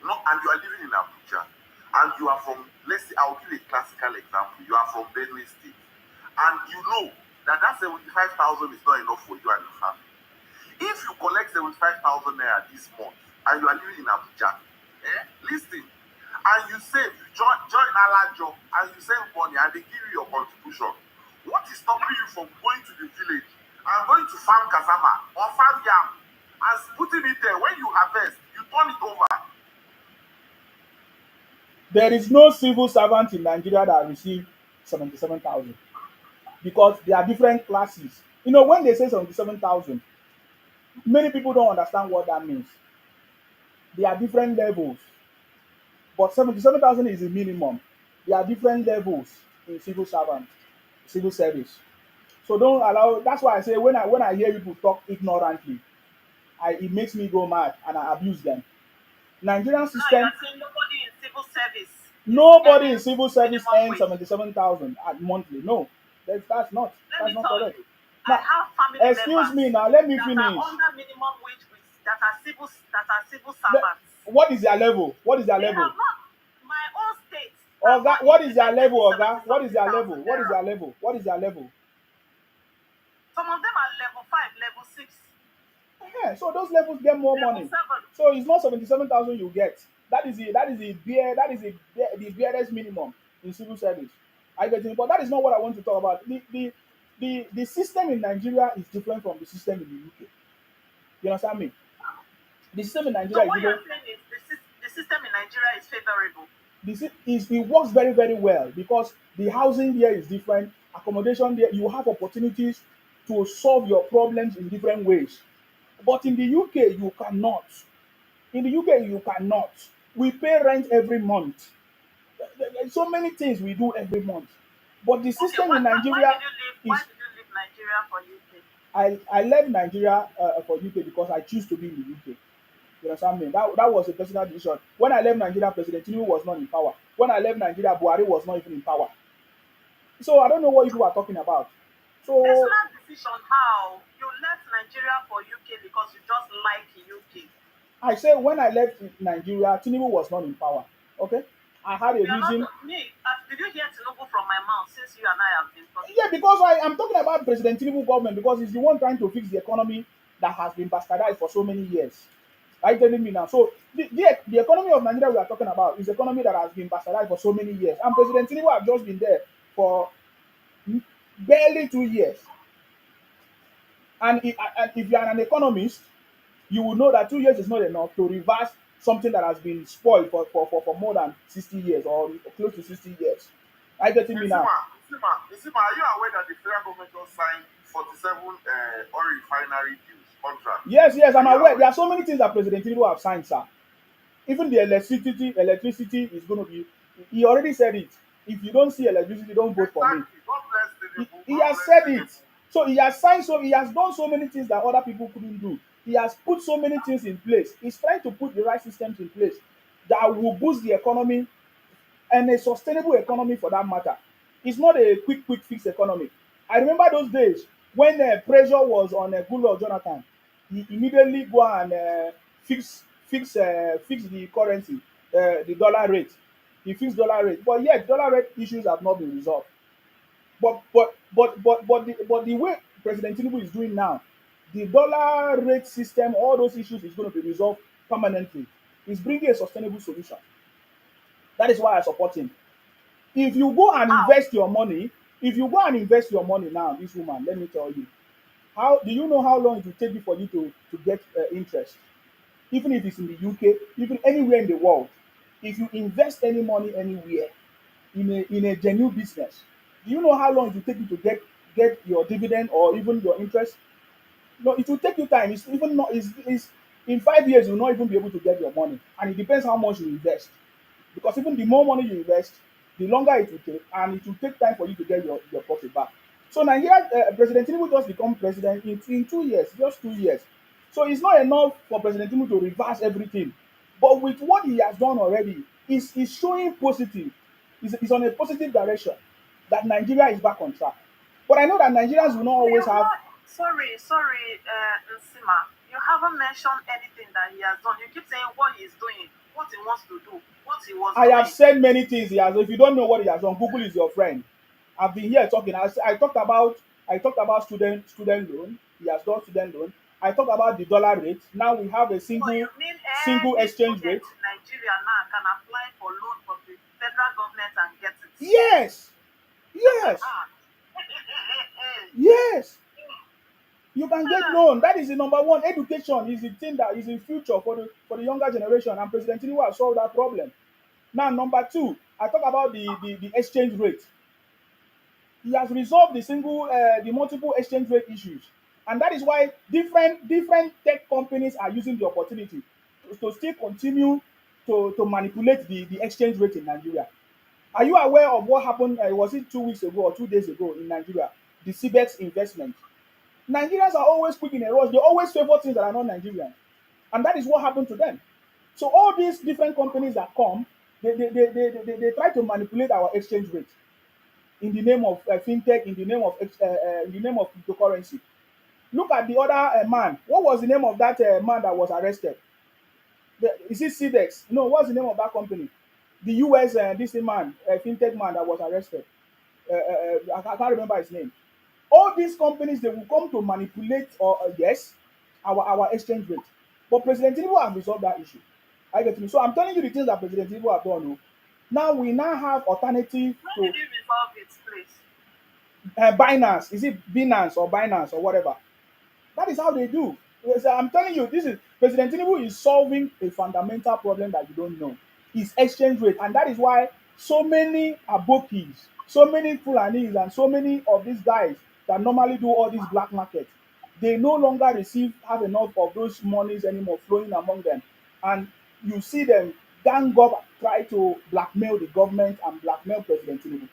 no, and you are living in Abuja, and you are from, let's say, I'll give a classical example. You are from Benue State, and you know that 75,000 is not enough for you and your family. If you collect 75,000 naira this month and you are living in Abuja, listen, and you save, you join Alajo and you save money and they give you your contribution, what is stopping you from going to the village and going to farm cassava or farm yam and putting it there? When you harvest, you turn it over. There is no civil servant in Nigeria that receive 77,000 because there are different classes. You know, when they say 77,000, many people don't understand what that means. There are different levels, but 77,000 is the minimum. There are different levels in civil service. So don't allow. That's why I say when I hear people talk ignorantly, it makes me go mad and I abuse them. Nigerian Now you system. are saying nobody in civil service is Nobody in earning civil service minimum earns wage. 77,000 at monthly. No, Let that's me not tell correct. you, I Now, have family excuse members me now. Let me that are finish. under minimum wage that are civil Le- servants. What is their level? What is their They level? have not, my own state has Oga, not what is their implemented level, the Oga? 70 What is something their level? thousand What is naira. their level? What is their level? Some of them are level 5, level 6, Yeah, so those levels get more level money. 7. So it's not 77,000 you get. That is the barest minimum in civil service. I get it, but that is not what I want to talk about. The system in Nigeria is different from the system in the UK. You understand me? The system in So Nigeria is what different. you're saying is the system in Nigeria is favorable. It works very very well because the housing there is different, accommodation there, you have opportunities to solve your problems in different ways. But in the UK you cannot. In the UK you cannot. We pay rent every month. There's so many things we do every month. But the Okay, system in why Nigeria did you leave? Why is. did you leave Nigeria for UK? I left Nigeria for UK because I choose to be in the UK. You understand me? That was a personal decision. When I left Nigeria, President Tinubu was not in power. When I left Nigeria, Buhari was not even in power. So I don't know what you are talking about. So Personal decision how you left Nigeria for UK because you just like UK. I say when I left Nigeria, Tinubu was not in power. Okay, I had a You are not reason. me. Did you hear Tinubu from my mouth since you and I have been talking? Yeah, because I am talking about President Tinubu government because he's the one trying to fix the economy that has been bastardized for so many years. Are you telling me now? So the economy of Nigeria we are talking about is the economy that has been bastardized for so many years, and President Tinubu have just been there for barely 2 years. And if you are an economist, you will know that 2 years is not enough to reverse something that has been spoiled for more than 60 years or close to 60 years. Are you getting me now? Are you aware that the federal government just signed 47 oil refinery deals contract? Yes, yes, Are I'm you aware. There aware? are so many things that President Tinubu have signed, sir. Even the electricity is going to be. He already said it. If you don't see electricity, don't vote for me. Exactly. God bless Tinubu. He God has bless said it. Tinubu. So he has signed. So he has done so many things that other people couldn't do. He has put so many things in place. He's trying to put the right systems in place that will boost the economy and a sustainable economy for that matter. It's not a quick fix economy. I remember those days when pressure was on Goodluck Jonathan. He immediately go and fix the currency, the dollar rate. He fixed dollar rate, but yet dollar rate issues have not been resolved. But the way President Tinubu is doing now, the dollar rate system, all those issues is going to be resolved permanently. He's bringing a sustainable solution. That is why I support him. If you go and How? invest your money, if you go and invest your money now, this woman, let me tell you, how do you know how long it will take you for you to get interest? Even if it's in the UK, even anywhere in the world, if you invest any money anywhere in a genuine business, do you know how long it will take you to get your dividend or even your interest? No, it will take you time. It's even not. Is in 5 years you will not even be able to get your money, and it depends how much you invest. Because even the more money you invest, the longer it will take, and it will take time for you to get your profit back. So Nigeria, President Tinubu just become president in 2 years, just 2 years. So it's not enough for President Tinubu to reverse everything. But with what he has done already, is showing positive. Is on a positive direction that Nigeria is back on track. But I know that Nigerians will not We always have have. not. Sorry, Nsima. You haven't mentioned anything that he has done. You keep saying what he's doing, what he wants to do, what he was I have doing. said many things he has. If you don't know what he has done, Google is your friend. I've been here talking. I talked about student loan. He has done student loan. I talked about the dollar rate. Now we have a So you mean single any exchange rate. student in Nigeria now can apply for loan from the federal government and get it? Yes, yes, yes. You can get loan. That is the number one. Education is the thing that is the future for the younger generation, and President Tinubu has solved that problem. Now, number two, I talk about the exchange rate. He has resolved the multiple exchange rate issues, and that is why different tech companies are using the opportunity to still continue to manipulate the exchange rate in Nigeria. Are you aware of what happened? Was it 2 weeks ago or 2 days ago in Nigeria? The CBEX investment. Nigerians are always quick in a rush. They always favor things that are not Nigerian, and that is what happened to them. So all these different companies that come, they try to manipulate our exchange rate in the name of fintech, in the name of cryptocurrency. Look at the other man. What was the name of that man that was arrested? Is it CDEX? No, what's the name of that company? The US this man, fintech man that was arrested. I can't remember his name. All these companies, they will come to manipulate or yes, our exchange rate. But President Tinubu has resolved that issue. I get me. So I'm telling you the things that President Tinubu have done. Oh. Now we now have alternative When to did he resolve its place? Binance. Is it Binance or whatever? That is how they do. Yes, I'm telling you, this is President Tinubu is solving a fundamental problem that you don't know. Is exchange rate, and that is why so many abokis, so many Fulanis, and so many of these guys that normally do all these black market, they no longer have enough of those monies anymore flowing among them, and you see them gang up, try to blackmail the government and blackmail President Tinubu.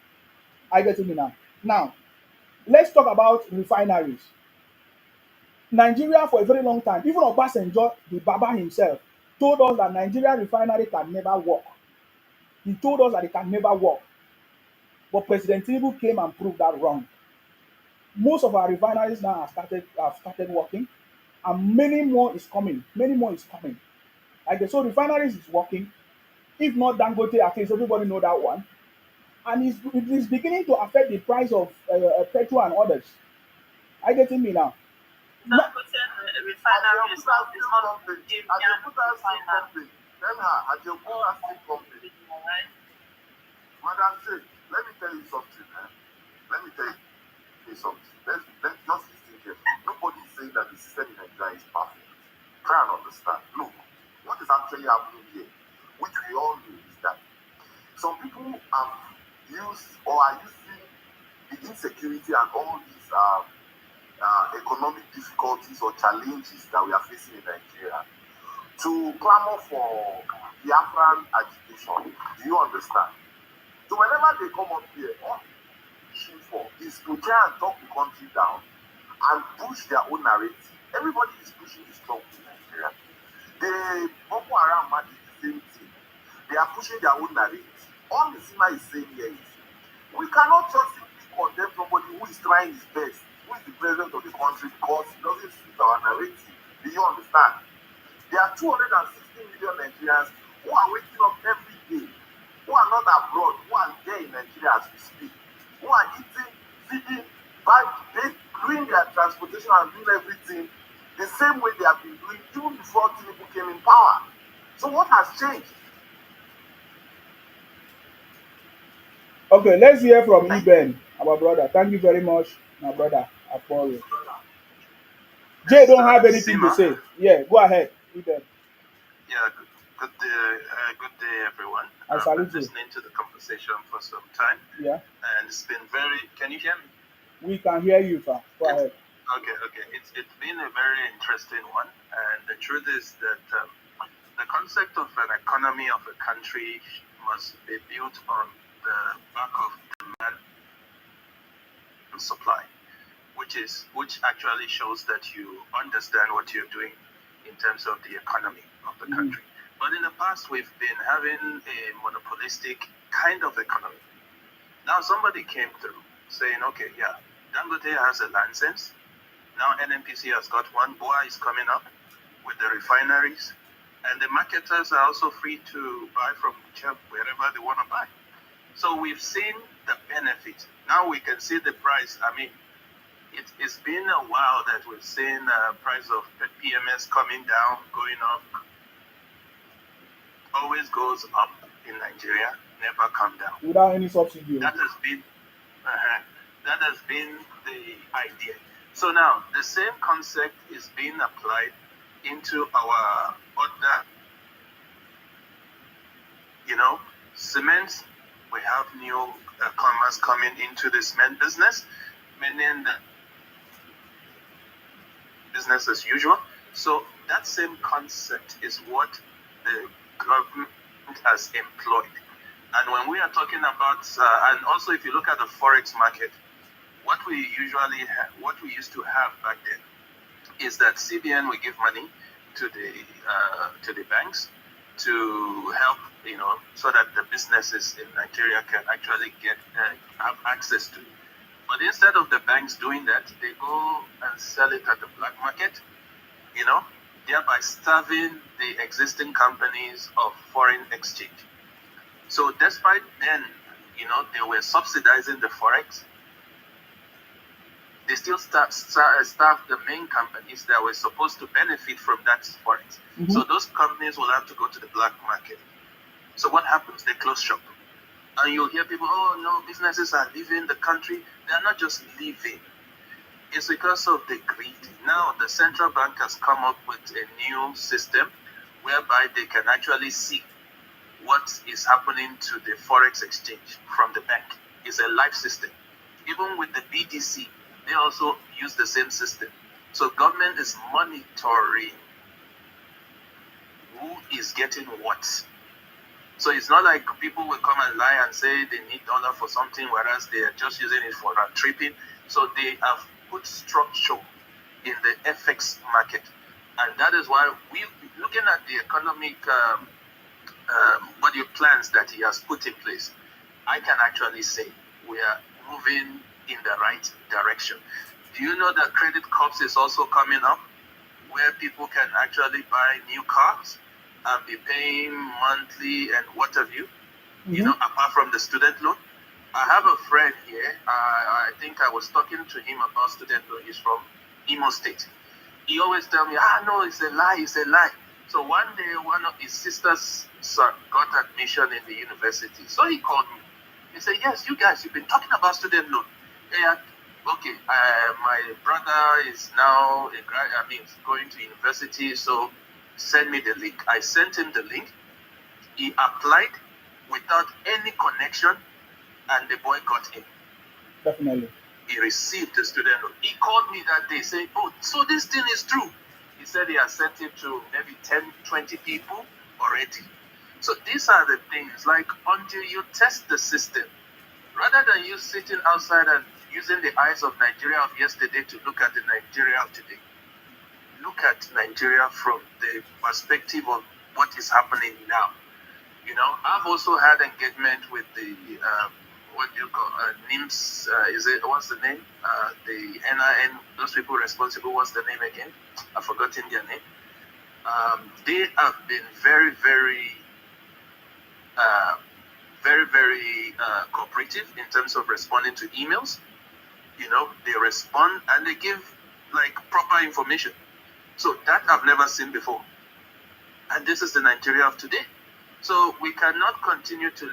I get me now. Now let's talk about refineries. Nigeria for a very long time, even Obasanjo, the Baba himself, told us that Nigeria refinery can never work. He told us that it can never work. But President Tinubu came and proved that wrong. Most of our refineries now have started working, and many more is coming. Many more is coming. Like so, refineries is working. If not Dangote, at least everybody know that one. And it is beginning to affect the price of petrol and others. Are you getting me now? Na- Dangote refinery is not company. Tell her, I just put her still company. right? Madam say, let me tell you something. Let me tell you something. Let's just listen carefully. Nobody is saying that the system in Nigeria is perfect. Try and understand. Look, what is actually happening here, which we all know, is that some people have used or are using the insecurity and all these economic difficulties or challenges that we are facing in Nigeria to clamor for Biafran agitation. Do you understand? So whenever they come up here, all they're pushing for is to try and talk the country down and push their own narrative. Everybody is pushing this talk in Nigeria. The Boko Haram man is the same thing. They are pushing their own narrative. All the Sima is saying here is we cannot just simply condemn somebody who is trying his best, who is the president of the country, because he doesn't suit our narrative. Do you understand? There are 260 million Nigerians who are waking up every day, who are not abroad, who are there in Nigeria as we speak, who are eating, feeding, doing their transportation and doing everything the same way they have been doing even before Tinubu came in power. So what has changed? Okay, let's hear from Iben, our brother. Thank you very much, my brother. Apollo. Jay Yes, don't have anything to Sima. say. Yeah, go ahead, Iben. Yeah, good day, everyone. I I've been salute you. listening to the conversation for some time, Yeah, and it's been very. Can you hear me? we can hear you, sir. Go It's ahead. okay. It's been a very interesting one, and the truth is that the concept of an economy of a country must be built on the back of demand and supply, which actually shows that you understand what you're doing in terms of the economy of the Mhm. country. But in the past, we've been having a monopolistic kind of economy. Now somebody came through saying, okay, yeah, Dangote has a license. Now NNPC has got one. BOA is coming up. with the refineries, and the marketers are also free to buy from wherever they want to buy. So we've seen the benefit. Now we can see the price. I mean, it's been a while that we've seen price of the PMS coming down, going up. Always goes up in Nigeria, never come down. without any subsidy. That has been that has been the idea. So now the same concept is being applied into our other, cement. We have new commerce coming into the cement business, meaning that business as usual. So that same concept is what the government has employed. And when we are talking about, and also if you look at the forex market, what we used to have back then is that CBN will give money to the banks to help, so that the businesses in Nigeria can actually have access to it. But instead of the banks doing that, they go and sell it at the black market, thereby starving the existing companies of foreign exchange. So despite then, they were subsidizing the forex, they still starve the main companies that were supposed to benefit from that forex. Mm-hmm. So those companies will have to go to the black market. So what happens? They close shop. And you'll hear people, oh no, businesses are leaving the country. They are not just leaving. It's because of the greed. Now the central bank has come up with a new system whereby they can actually see what is happening to the forex exchange from the bank. It's a live system. Even with the BDC, they also use the same system. So government is monitoring who is getting what. So it's not like people will come and lie and say they need dollar for something, whereas they are just using it for tripping. So they have put structure in the FX market. And that is why we looking at the economic budget plans that he has put in place, I can actually say we are moving in the right direction. Do you know that credit corps is also coming up, where people can actually buy new cars and be paying monthly and what have you, Mm-hmm. apart from the student loan? I have a friend here. I think I was talking to him about student loan. He's from Imo State. He always tell me, no, it's a lie, it's a lie. So one day, one of his sister's son got admission in the university. So he called me. He said, yes, you guys, you've been talking about student loan. Yeah, okay, my brother is now going to university, so send me the link. I sent him the link. He applied without any connection, and the boy got in. Definitely. He received the student loan. He called me that day saying, oh, so this thing is true. He said he has sent it to maybe 10, 20 people already. So these are the things, like until you test the system, rather than you sitting outside and using the eyes of Nigeria of yesterday to look at the Nigeria of today, look at Nigeria from the perspective of what is happening now. I've also had engagement with the what do you call NIMS? What's the name? The NIN. Those people responsible. What's the name again? I've forgotten their name. They have been very, very, very cooperative in terms of responding to emails. They respond and they give like proper information. So that I've never seen before. And this is the Nigeria of today. So we cannot continue to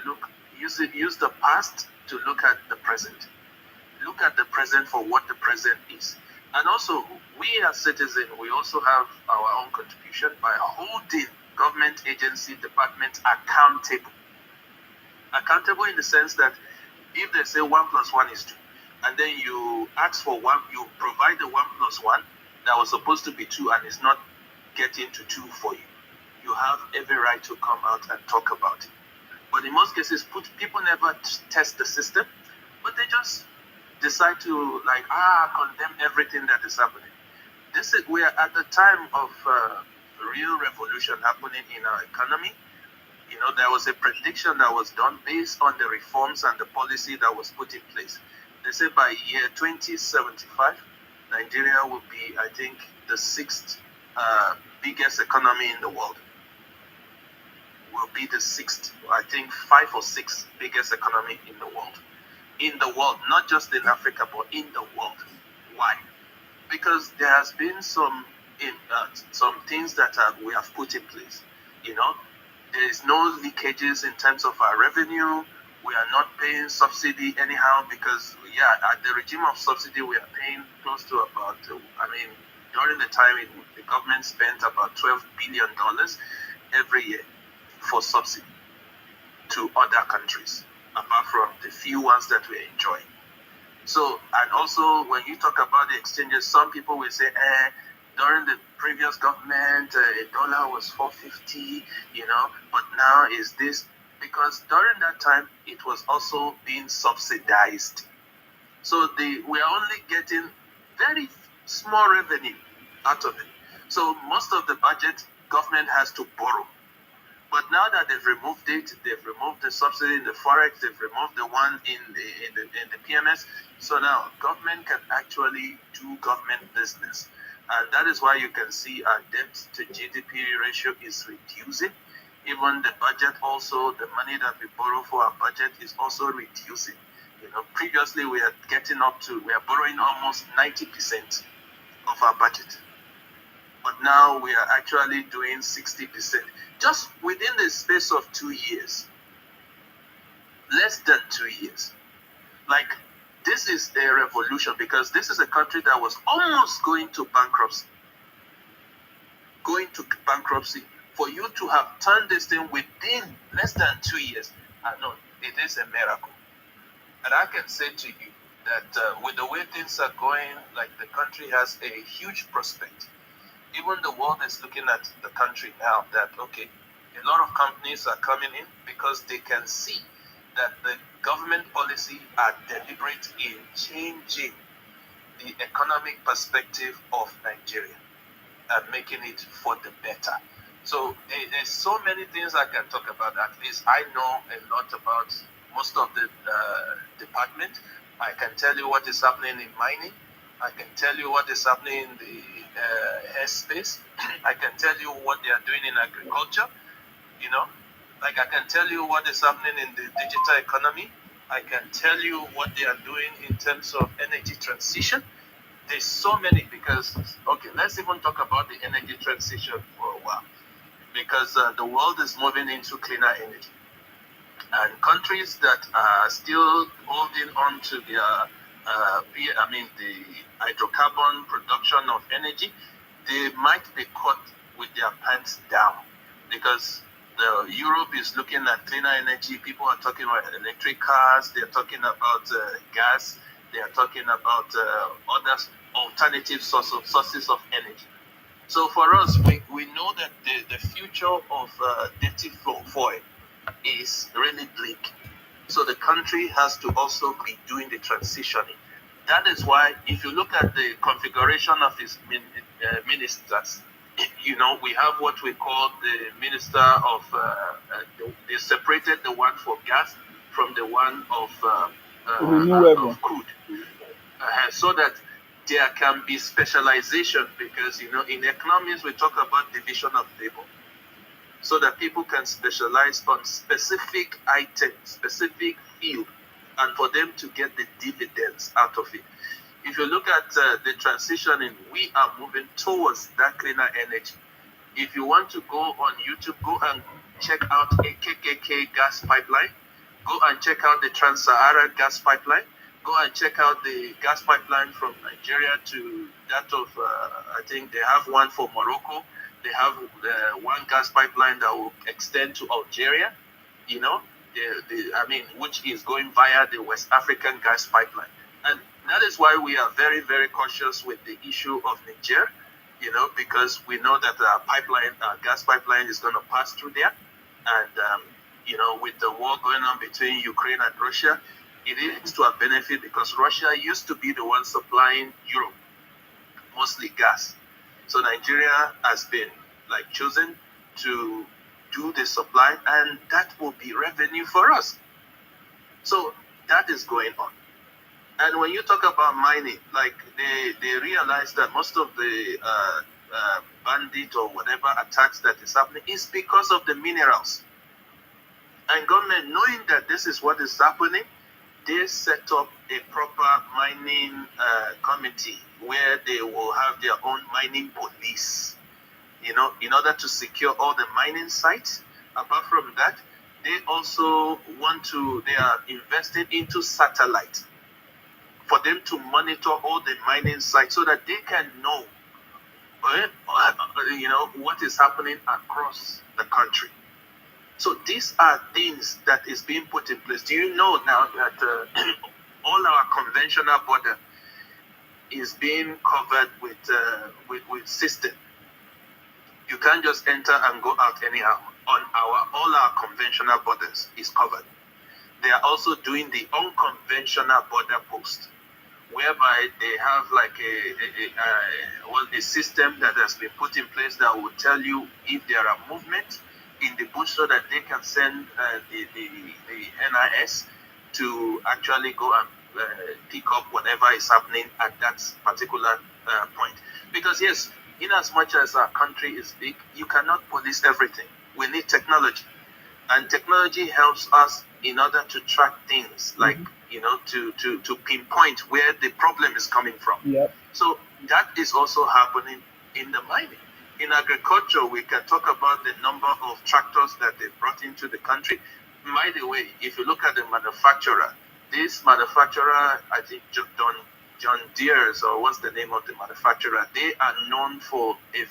use the past to look at the present. Look at the present for what the present is. And also, we as citizens, we also have our own contribution by holding government agency departments accountable. Accountable in the sense that if they say 1 + 1 is 2, and then you ask for 1, you provide the 1 + 1 that was supposed to be 2 and is not getting to 2 for you, you have every right to come out and talk about it. But in most cases, people never test the system, but they just decide to condemn everything that is happening. We are at the time of real revolution happening in our economy. There was a prediction that was done based on the reforms and the policy that was put in place. They said by year 2075, Nigeria will be, I think, the 6th biggest economy in the world. Will be the sixth, I think, 5 or 6 biggest economy in the world. In the world, not just in Africa, but in the world. Why? Because there has been some things that we have put in place. You know, there is no leakages in terms of our revenue. We are not paying subsidy anyhow because, at the regime of subsidy, we are paying close to about, during the time the government spent about $12 billion every year for subsidy to other countries, apart from the few ones that we enjoy. So, and also when you talk about the exchanges, some people will say, during the previous government, a dollar was 450, but now is this, because during that time, it was also being subsidized. So we are only getting very small revenue out of it. So most of the budget, government has to borrow. But now that they've removed it, they've removed the subsidy in the forex, they've removed the one in the PMS. So now government can actually do government business, and that is why you can see our debt to GDP ratio is reducing. Even the budget, also the money that we borrow for our budget is also reducing. Previously we are borrowing almost 90% of our budget. But now we are actually doing 60%, just within the space of 2 years, less than 2 years. Like, this is a revolution, because this is a country that was almost going to bankruptcy. For you to have turned this thing within less than 2 years, I know it is a miracle. And I can say to you that with the way things are going, like, the country has a huge prospect. Even the world is looking at the country now that, okay, a lot of companies are coming in because they can see that the government policy are deliberate in changing the economic perspective of Nigeria and making it for the better. So there's so many things I can talk about. At least I know a lot about most of the department. I can tell you what is happening in mining. I can tell you what is happening in the airspace. I can tell you what they are doing in agriculture. Like, I can tell you what is happening in the digital economy. I can tell you what they are doing in terms of energy transition. There's so many, because, okay, let's even talk about the energy transition for a while, because the world is moving into cleaner energy. And countries that are still holding on to their the hydrocarbon production of energy, they might be caught with their pants down, because Europe is looking at cleaner energy. People are talking about electric cars. They're talking about gas. They are talking about other alternative sources of energy. So for us, we know that the future of dirty foil is really bleak. So the country has to also be doing the transitioning. That is why, if you look at the configuration of his ministers, we have what we call the minister of, they separated the one for gas from the one of crude, so that there can be specialization, because, in economics, we talk about division of labor, so that people can specialize on specific items, specific field, and for them to get the dividends out of it. If you look at the transitioning, we are moving towards that cleaner energy. If you want to go on YouTube, go and check out a KKK gas pipeline. Go and check out the Trans-Saharan gas pipeline. Go and check out the gas pipeline from Nigeria to that of, I think they have one for Morocco. They have one gas pipeline that will extend to Algeria, which is going via the West African gas pipeline. And that is why we are very, very cautious with the issue of Niger, because we know that our gas pipeline is going to pass through there. And, with the war going on between Ukraine and Russia, it is to our benefit, because Russia used to be the one supplying Europe, mostly gas. So Nigeria has been chosen to do the supply, and that will be revenue for us. So that is going on. And when you talk about mining, they realize that most of the bandit or whatever attacks that is happening is because of the minerals. And government, knowing that this is what is happening, they set up a proper mining committee where they will have their own mining police, in order to secure all the mining sites. Apart from that, they also they are investing into satellite for them to monitor all the mining sites so that they can know, what is happening across the country. So these are things that is being put in place. Do you know now that all our conventional border is being covered with system? You can't just enter and go out anyhow. All our conventional borders is covered. They are also doing the unconventional border post, whereby they have like a system that has been put in place that will tell you if there are movement in the bush, so that they can send the NIS to actually go and pick up whatever is happening at that particular point. Because yes, in as much as our country is big, you cannot police everything. We need technology, and technology helps us in order to track things like to pinpoint where the problem is coming from. Yep. So that is also happening in the mining. In agriculture, we can talk about the number of tractors that they brought into the country. By the way, if you look at the manufacturer, this manufacturer, I think John Deere's, or what's the name of the manufacturer, they are known for a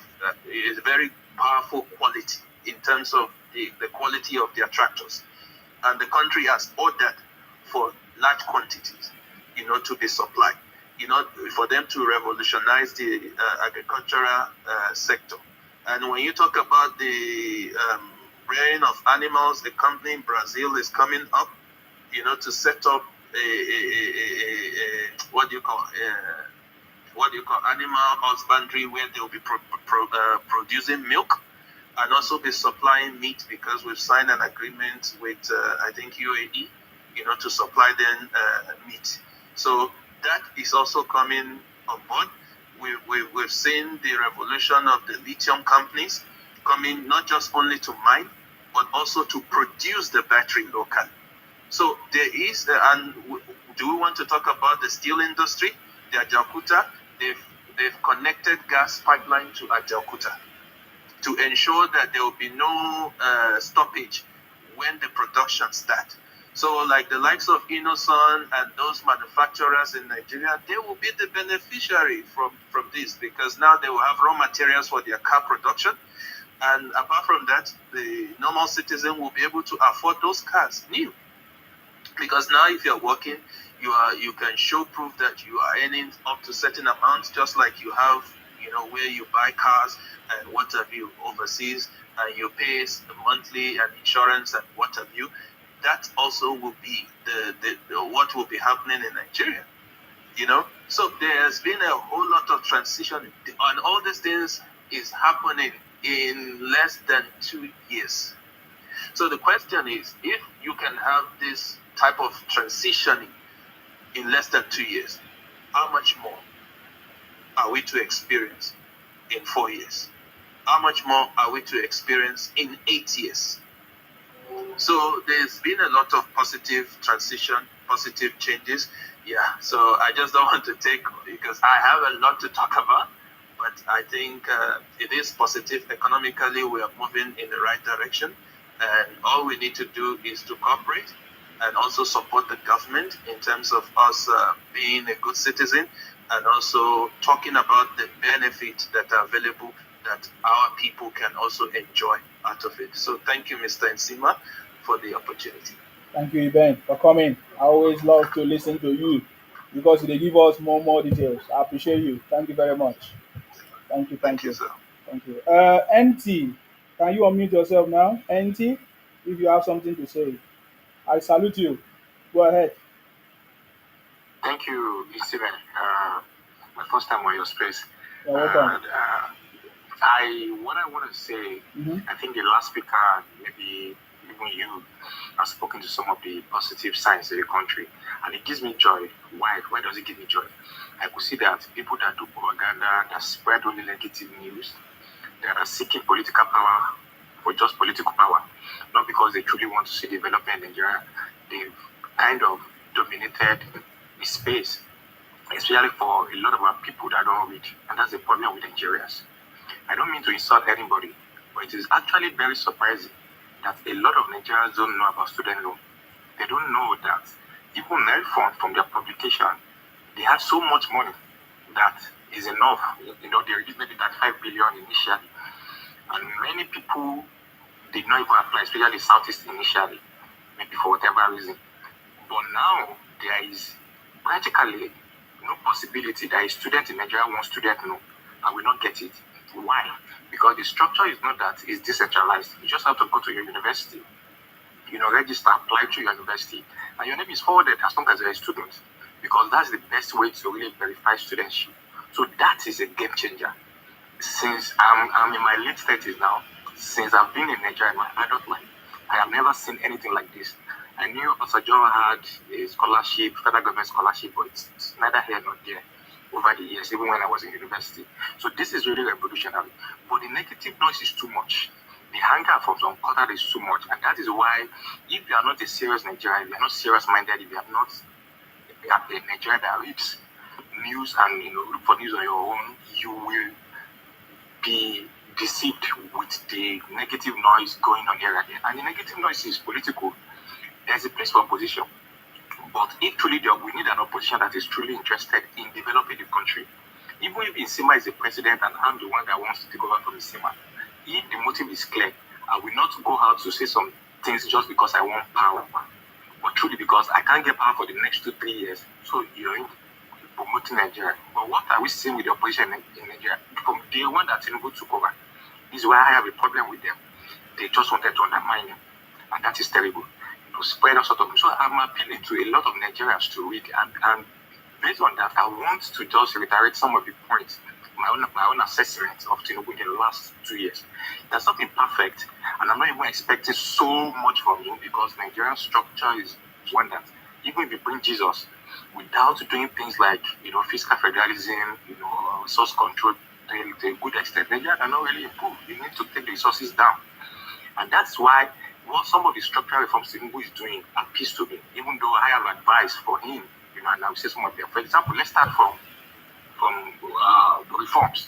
very powerful quality in terms of the quality of their tractors. And the country has ordered for large quantities, to be supplied, for them to revolutionize the agricultural sector. And when you talk about the rearing of animals, a company in Brazil is coming up, to set up what do you call animal husbandry, where they will be producing milk and also be supplying meat, because we've signed an agreement with I think UAE, to supply them meat. So that is also coming on board. We've seen the revolution of the lithium companies coming, not just only to mine, but also to produce the battery locally. So there is, and do we want to talk about the steel industry? The Ajaokuta, they've connected gas pipeline to Ajaokuta to ensure that there will be no stoppage when the production starts. So like the likes of Innoson and those manufacturers in Nigeria, they will be the beneficiary from this, because now they will have raw materials for their car production. And apart from that, the normal citizen will be able to afford those cars new. Because now if you're working, you can show proof that you are earning up to certain amounts, just like you have, where you buy cars and what have you overseas, and you pay monthly and insurance and what have you. That also will be the what will be happening in Nigeria, So there has been a whole lot of transition, and all these things is happening in less than 2 years. So the question is, if you can have this type of transitioning in less than 2 years, how much more are we to experience in 4 years? How much more are we to experience in 8 years? So there's been a lot of positive transition, positive changes. Yeah, so I just don't want to take, because I have a lot to talk about, but I think it is positive. Economically, we are moving in the right direction, and all we need to do is to cooperate and also support the government in terms of us being a good citizen, and also talking about the benefits that are available that our people can also enjoy out of it. So thank you, Mr. Nsima, for the opportunity. Thank you, Ben, for coming. I always love to listen to you because they give us more details. I appreciate you. Thank you very much. Thank you, Thank thank you, you, sir. thank you. NT, can you unmute yourself now? NT, if you have something to say, I salute you. Go ahead. Thank you, Steven. My first time on your space. You're welcome. And what I want to say, Mm-hmm. I think the last speaker maybe even you have spoken to some of the positive signs in the country, and it gives me joy. Why? Why does it give me joy? I could see that people that do propaganda, that spread only negative news, that are seeking political power for just political power, not because they truly want to see development in Nigeria. They've kind of dominated the space, especially for a lot of our people that don't read, and that's the problem with Nigerians. I don't mean to insult anybody, but it is actually very surprising that a lot of Nigerians don't know about student loan. They don't know that even net fund from their publication, they have so much money that is enough. They released maybe that 5 billion initially, and many people did not even apply, especially Southeast initially, maybe for whatever reason. But now there is practically no possibility that a student in Nigeria wants student loan and will not get it. Why? Because the structure is not that it's decentralized. You just have to go to your university, register, apply to your university, and your name is forwarded as long as you're a student. Because that's the best way to really verify studentship. So that is a game changer. Since I'm in my late 30s now, since I've been in Nigeria in my adult life, I have never seen anything like this. I knew Osajo had a scholarship, federal government scholarship, but it's neither here nor there over the years, even when I was in university. So this is really revolutionary. But the negative noise is too much. The anger from some quarter is too much. And that is why, if you are not a serious Nigerian, if you are not serious-minded, if you are not a Nigerian that reads news and look for news on your own, you will be deceived with the negative noise going on here and there. And the negative noise is political. There's a place for opposition. But if truly we need an opposition that is truly interested in developing the country. Even if Nsima is the president and I'm the one that wants to take over from Nsima, if the motive is clear, I will not go out to say some things just because I want power, but truly because I can't get power for the next 2-3 years. So you're promoting Nigeria. But what are we seeing with the opposition in Nigeria? From day one that Tinubu took over, this is why I have a problem with them. They just wanted to undermine him, and that is terrible. To spread all sort of. So I'm appealing to a lot of Nigerians to read, and based on that, I want to just reiterate some of the points, my own assessment of Tinubu in the last 2 years. There's nothing perfect, and I'm not even expecting so much from him because Nigerian structure is one that even if you bring Jesus without doing things like fiscal federalism, resource control to a good extent, Nigeria cannot really improve. You need to take the resources down, and that's why what some of the structural reforms Tinubu is doing appeals to me, even though I have advice for him, and I will say some of them. For example, let's start from reforms.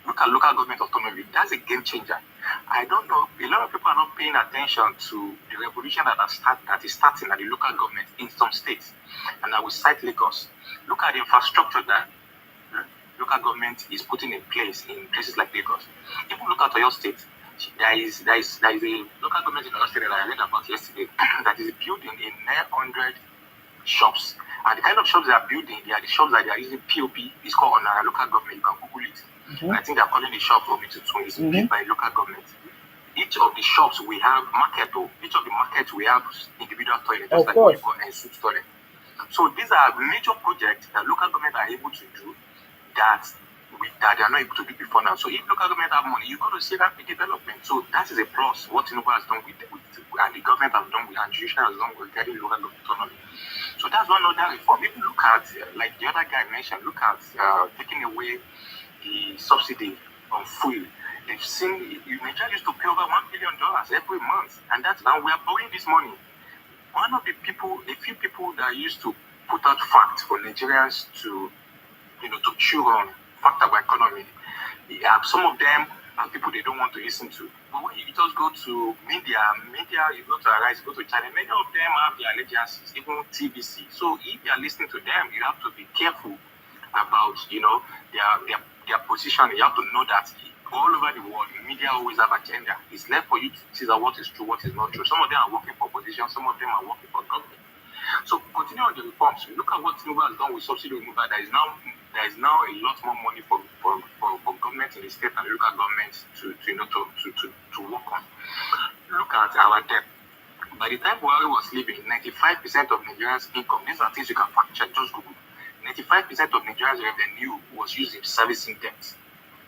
Look at local government autonomy. That's a game changer. I don't know. A lot of people are not paying attention to the revolution that is starting at the local government in some states. And I will cite Lagos. Look at the infrastructure that local government is putting in place in places like Lagos. Even look at Oyo State. There is a local government in Oyo State that I read about yesterday that is building a 900 shops. And the kind of shops they are building, they are the shops that they are using POP. It's called on our local government. You can Google it. Mm-hmm. I think they are calling the shop from to It's built by local government. Each of the shops we have market. Each of the markets we have individual toilets, just like what you call a soup toilet. So these are major projects that local government are able to do that they are not able to do before now. So if local government have money, you got to see rapid development. So that is a plus. What Tinubu has done with and the government has done with and judicial has done with getting local government autonomy. So that's one other reform. If you look at, like the other guy mentioned, look at taking away the subsidy on fuel. They've seen Nigeria used to pay over $1 billion every month, and we are borrowing this money. One of the people, a few people that used to put out facts for Nigerians to chew on, fact about economy. Some of them are people they don't want to listen to. But when you just go to media, you go to Arise, go to China, many of them have their allegiances, even TVC. So if you are listening to them, you have to be careful about their position. You have to know that all over the world, media always have agenda. It's left for you to see what is true, what is not true. Some of them are working for opposition, some of them are working for government. So continue on the reforms. Look at what Tinubu has done with subsidy removal. There is now a lot more money for government in the state and the local governments to work on. Look at our debt. By the time Buhari was leaving, 95% of Nigerians' income, these are things you can fact check, just Google. 95% of Nigerians' revenue was used in servicing debt.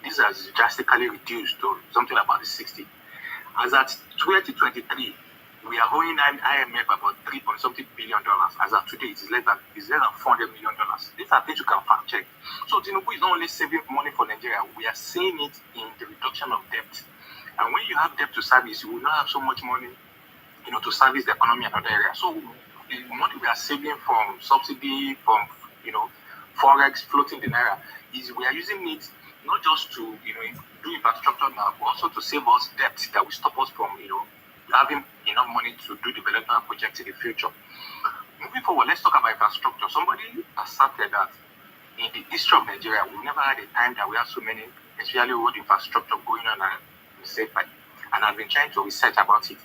This has drastically reduced to something about 60. As at 2023, We are owing an IMF about 3 point something billion dollars. As of today, it's less than $400 million. These are things you can fact check. So Tinubu is not only saving money for Nigeria, we are seeing it in the reduction of debt. And when you have debt to service, you will not have so much money, to service the economy and other areas. So the money we are saving from subsidy, from forex, floating the naira, is we are using it not just to do infrastructure now, but also to save us debt that will stop us from having enough money to do development projects in the future. Moving forward, let's talk about infrastructure. Somebody asserted that in the history of Nigeria, we never had a time that we have so many, especially road infrastructure going on and safe. And I've been trying to research about it.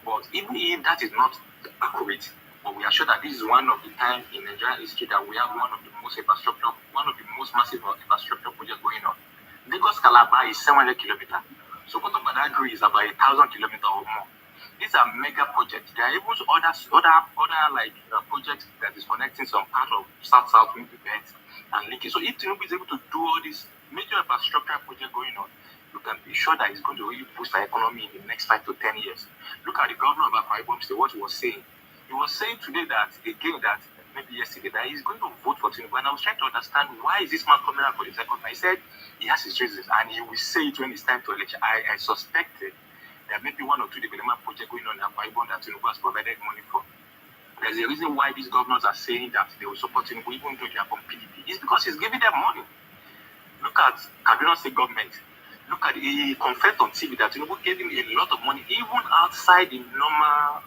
But even if that is not accurate, but we are sure that this is one of the times in Nigerian history that we have one of the most massive infrastructure projects going on. Lagos Calabar is 700 kilometers. Sokoto Badagry is about 1,000 kilometers or more. These are mega projects. There are even other like projects that is connecting some part of South Wind Belt and linking. So if Tinubu is able to do all these major infrastructure projects going on, you can be sure that it's going to really boost our economy in the next 5 to 10 years. Look at the governor of Akwa Ibom State, what he was saying. He was saying today that, again, that maybe yesterday, that he's going to vote for Tinubu. And I was trying to understand why is this man coming out for the second time. He said he has his reasons, and he will say it when it's time to election. I suspected there may be one or two development projects going on in Akwa Ibom that Tinubu has provided money for. There's a reason why these governors are saying that they will support Tinubu even though they are from PDP. It's because he's giving them money. Look at Kaduna State government. Look at he confessed on TV that Tinubu gave him a lot of money, even outside the normal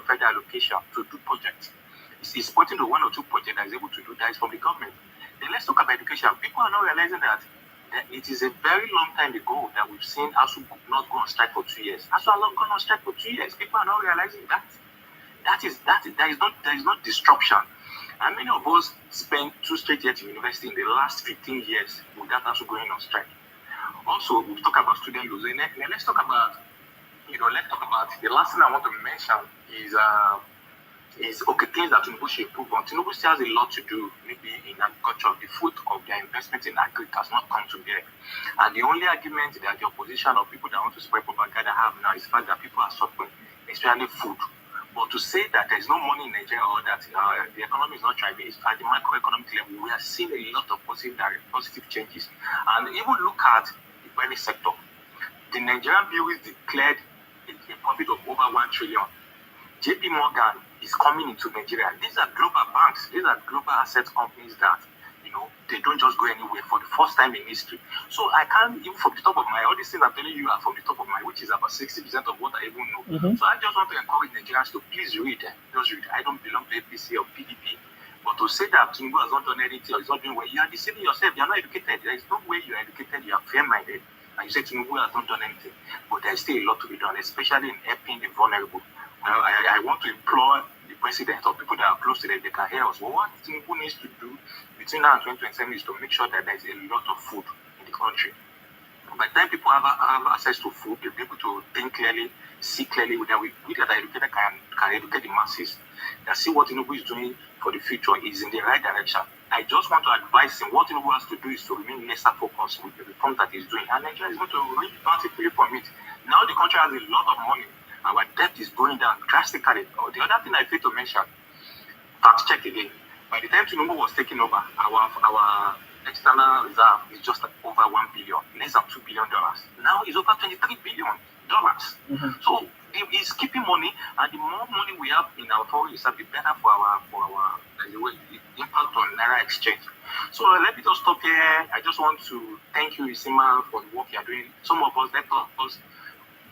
federal allocation to do projects. He's pointing to one or two projects that he's able to do that is from the government. Then let's talk about education. People are not realizing that it is a very long time ago that we've seen ASU not go on strike for 2 years. ASU are not gone on strike for 2 years. People are not realizing that. There is not disruption. And many of us spent 2 straight years in university in the last 15 years without ASU going on strike. Also, we've talked about student loans. And then let's talk about the last thing I want to mention is okay, things that Tinubu should improve on. Tinubu still has a lot to do, maybe in agriculture. The fruit of their investment in agriculture has not come to bear. And the only argument that the opposition or people that want to spread propaganda have now is the fact that people are suffering, especially food. But to say that there is no money in Nigeria or that the economy is not thriving, at the macroeconomic level, we are seeing a lot of positive changes. And even look at the private sector. The Nigerian Bureau declared a profit of over 1 trillion. JP Morgan is coming into Nigeria. These are global banks. These are global asset companies that, they don't just go anywhere for the first time in history. So I can't, even from the top of my, all these things I'm telling you are from the top of my, which is about 60% of what I even know. So I just want to encourage Nigerians to please read. Just read. I don't belong to APC or PDP. But to say that Tinubu has not done anything or is not doing well, you are deceiving yourself. You are not educated. There is no way you are educated. You are fair-minded. And you say Tinubu has not done anything. But there is still a lot to be done, especially in helping the vulnerable. I want to implore the president or people that are close to them, they can hear us. Well, what Tinubu needs to do between now and 2027 is to make sure that there is a lot of food in the country. By the time people have access to food, they'll be able to think clearly, see clearly. We that are educated can educate the masses. That see what Tinubu is doing for the future is in the right direction. I just want to advise him what Tinubu has to do is to remain lesser focused with the reform that he's doing. And Nigeria is going to really benefit from it. Now the country has a lot of money. Our debt is going down drastically. The other thing I failed to mention, fact check again. By the time Tinubu was taking over, our external reserve is just over $1 billion, less than $2 billion. Now it's over $23 billion. So he's keeping money, and the more money we have in our foreign reserve, the better for our impact on naira exchange. So let me just stop here. I just want to thank you, Isima, for the work you are doing. Some of us, let us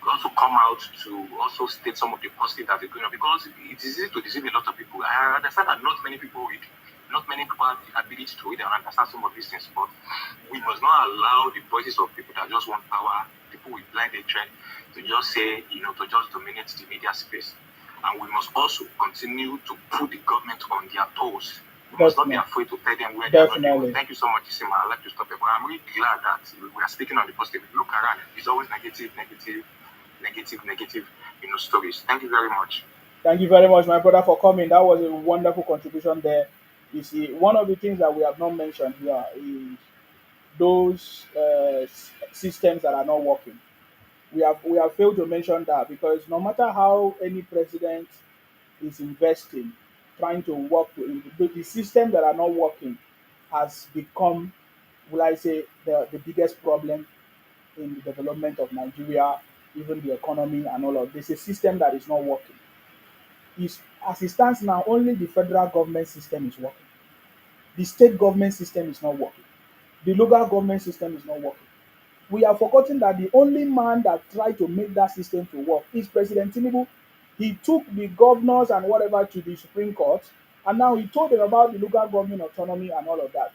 also come out to also state some of the positive that is going on, because it is easy to deceive a lot of people. I understand that not many people read, not many people have the ability to read and understand some of these things, but we must not allow the voices of people that just want power, people with blind hatred, to just say, to just dominate the media space. And we must also continue to put the government on their toes. We must not be afraid to tell them where they are not doing. Thank you so much, Isima. I'd like to stop here, but I'm really glad that we are speaking on the positive. Look around, it's always negative, stories. Thank you very much. Thank you very much, my brother, for coming. That was a wonderful contribution there. You see, one of the things that we have not mentioned here is those systems that are not working. We have failed to mention that because no matter how any president is investing, trying to work with the system that are not working has become, will I say, the biggest problem in the development of Nigeria, even the economy and all of this. A system that is not working. Is as it stands now, only the federal government system is working. The state government system is not working. The local government system is not working. We have forgotten that the only man that tried to make that system to work is President Tinubu. He took the governors and whatever to the Supreme Court, and now he told them about the local government autonomy and all of that.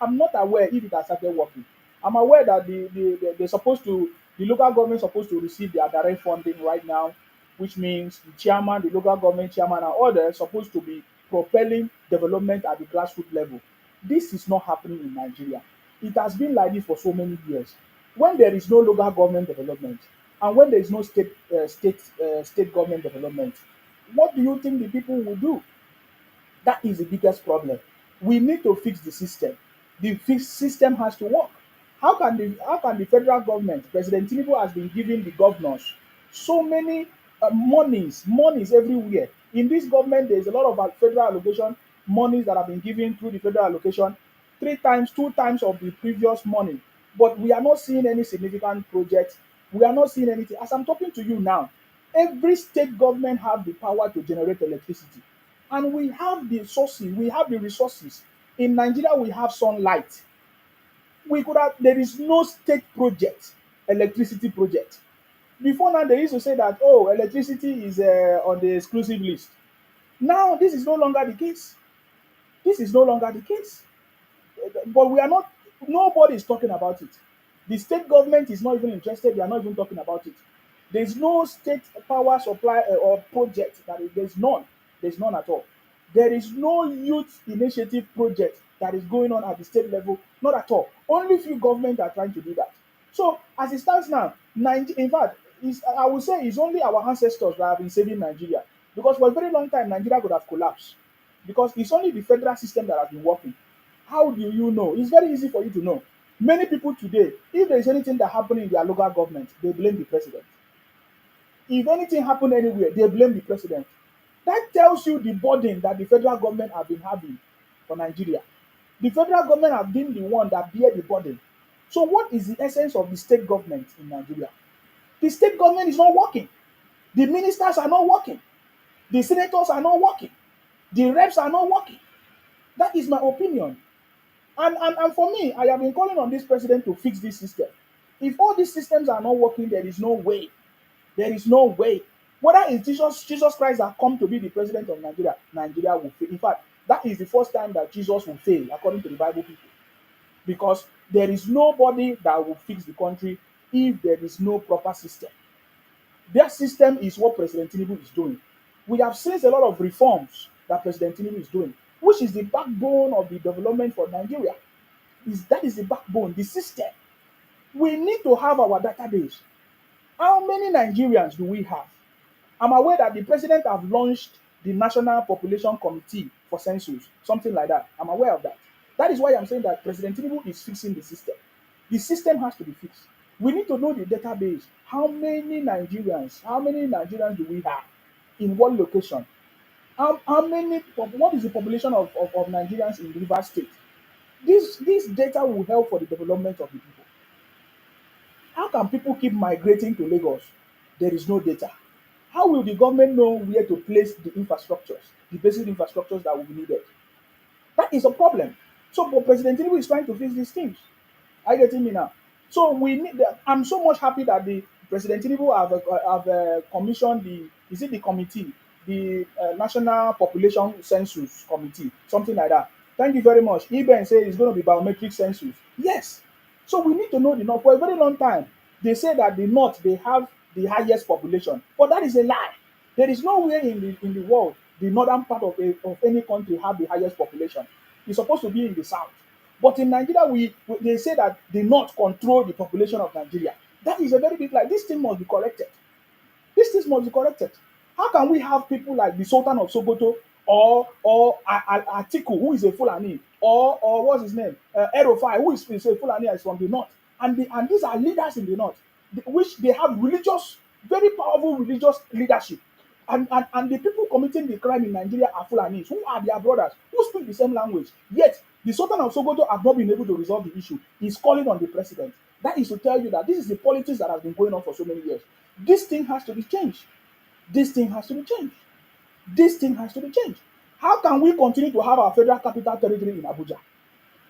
I'm not aware if it has started working. I'm aware that they're supposed to, the local government supposed to receive their direct funding right now, which means the chairman, the local government chairman, and others supposed to be propelling development at the grassroots level. This is not happening in Nigeria. It has been like this for so many years. When there is no local government development and when there is no state government development, what do you think the people will do? That is the biggest problem. We need to fix the system. The system has to work. How can the federal government, President Tinubu has been giving the governors so many monies everywhere. In this government, there is a lot of federal allocation monies that have been given through the federal allocation, three times, two times of the previous money. But we are not seeing any significant projects. We are not seeing anything. As I'm talking to you now, every state government have the power to generate electricity. And we have the sources, we have the resources. In Nigeria, we have sunlight. We could have, there is no state project, electricity project. Before now, they used to say that, oh, electricity is on the exclusive list. Now, this is no longer the case. This is no longer the case. But we are not, nobody is talking about it. The state government is not even interested, they are not even talking about it. There's no state power supply or project there's none. There's none at all. There is no youth initiative project that is going on at the state level, not at all. Only few governments are trying to do that. So as it stands now, in fact, I would say it's only our ancestors that have been saving Nigeria, because for a very long time Nigeria could have collapsed, because it's only the federal system that has been working. How do you know? It's very easy for you to know. Many people today, if there is anything that happen in their local government, they blame the president. If anything happen anywhere, they blame the president. That tells you the burden that the federal government have been having for Nigeria. The federal government have been the one that bear the burden. So what is the essence of the state government in Nigeria? The state government is not working. The ministers are not working. The senators are not working. The reps are not working. That is my opinion. And for me, I have been calling on this president to fix this system. If all these systems are not working, there is no way. There is no way. Whether it's Jesus Christ that come to be the president of Nigeria, Nigeria will fail. In fact, that is the first time that Jesus will fail, according to the Bible people. Because there is nobody that will fix the country if there is no proper system. Their system is what President Tinubu is doing. We have seen a lot of reforms that President Tinubu is doing, which is the backbone of the development for Nigeria. That is the backbone, the system. We need to have our database. How many Nigerians do we have? I'm aware that the president have launched the National Population Committee for Census, something like that. I'm aware of that. That is why I'm saying that President Tinubu is fixing the system. The system has to be fixed. We need to know the database. How many Nigerians do we have? In what location? What is the population of Nigerians in Rivers State? This data will help for the development of the people. How can people keep migrating to Lagos? There is no data. How will the government know where to place the infrastructures, the basic infrastructures that will be needed? That is a problem. So, but President Tinubu is trying to fix these things. Are you getting me now? So we need. I'm so much happy that the President Tinubu have commissioned the, is it the committee, the National Population Census Committee, something like that. Thank you very much. Eben said it's going to be biometric census. Yes. So we need to know the north. For a very long time, they say that the north they have the highest population, but that is a lie. There is nowhere in the world the northern part of any country have the highest population. It's supposed to be in the south. But in Nigeria, they say that the North control the population of Nigeria. That is a very big lie. This thing must be corrected. This thing must be corrected. How can we have people like the Sultan of Sokoto or Atiku, who is a Fulani, or what's his name, Erofai, who is a Fulani, is from the North, and these are leaders in the North. which they have religious, very powerful religious leadership. And the people committing the crime in Nigeria are Fulanis, who are their brothers, who speak the same language. Yet, the Sultan of Sokoto has not been able to resolve the issue. He's calling on the president. That is to tell you that this is the politics that has been going on for so many years. This thing has to be changed. This thing has to be changed. This thing has to be changed. How can we continue to have our federal capital territory in Abuja?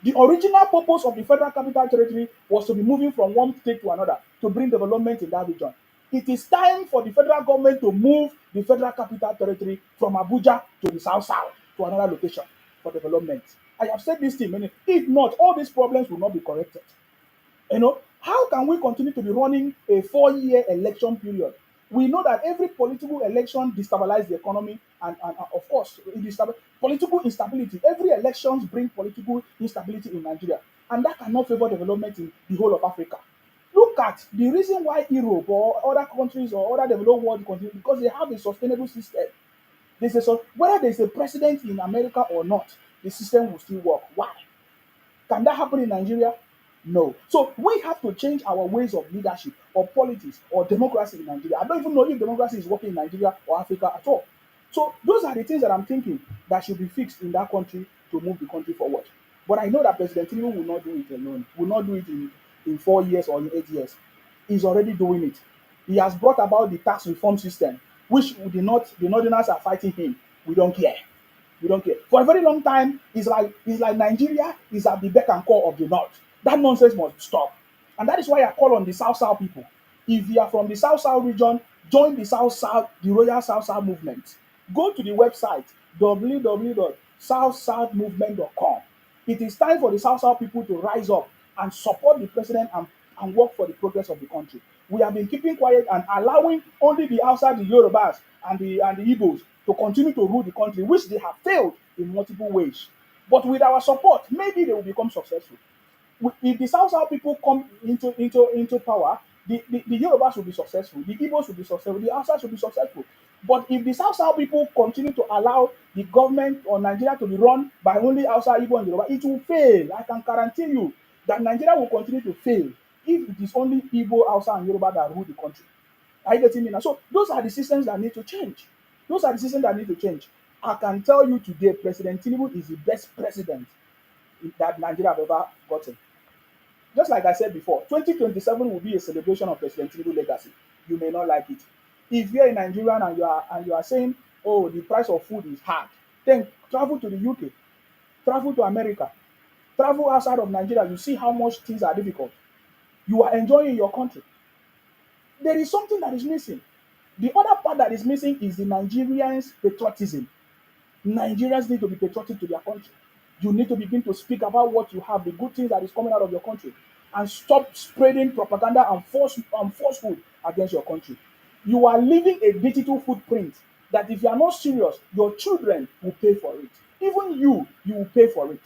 The original purpose of the Federal Capital Territory was to be moving from one state to another to bring development in that region. It is time for the federal government to move the Federal Capital Territory from Abuja to the south south to another location for development. I have said this thing many. If not, all these problems will not be corrected. How can we continue to be running a 4-year election period? We know that every political election destabilizes the economy, and of course, political instability. Every elections bring political instability in Nigeria, and that cannot favor development in the whole of Africa. Look at the reason why Europe or other countries or other developed world continue, because they have a sustainable system. Whether there's a president in America or not, the system will still work. Why? Can that happen in Nigeria? No. So we have to change our ways of leadership or politics or democracy in Nigeria. I don't even know if democracy is working in Nigeria or Africa at all. So those are the things that I'm thinking that should be fixed in that country to move the country forward. But I know that President Tinubu will not do it alone. Will not do it in 4 years or in 8 years. He's already doing it. He has brought about the tax reform system, which the Northerners are fighting him. We don't care. We don't care. For a very long time, it's like Nigeria is at the beck and call of the North. That nonsense must stop. And that is why I call on the South South people. If you are from the South South region, join the South South, the Royal South South movement. Go to the website www.southsouthmovement.com. It is time for the South South people to rise up and support the president and work for the progress of the country. We have been keeping quiet and allowing only the outside, the Yorubas and the Igbos, to continue to rule the country, which they have failed in multiple ways. But with our support, maybe they will become successful. If the South South people come into power, the Yorubas will be successful, the Igbos will be successful, the Hausas will be successful. But if the South South people continue to allow the government or Nigeria to be run by only Hausa, Igbo, and Yoruba, it will fail. I can guarantee you that Nigeria will continue to fail if it is only Igbo, Hausa, and Yoruba that rule the country. Are you getting me now? So those are the systems that need to change. Those are the systems that need to change. I can tell you today, President Tinubu is the best president that Nigeria have ever gotten. Just like I said before, 2027 will be a celebration of President Tinubu legacy. You may not like it. If you're a Nigerian and you are saying, oh, the price of food is hard, then travel to the UK, travel to America, travel outside of Nigeria. You see how much things are difficult. You are enjoying your country. There is something that is missing. The other part that is missing is the Nigerians' patriotism. Nigerians need to be patriotic to their country. You need to begin to speak about what you have, the good things that is coming out of your country, and stop spreading propaganda and falsehood against your country. You are leaving a digital footprint that if you are not serious, your children will pay for it. Even you will pay for it.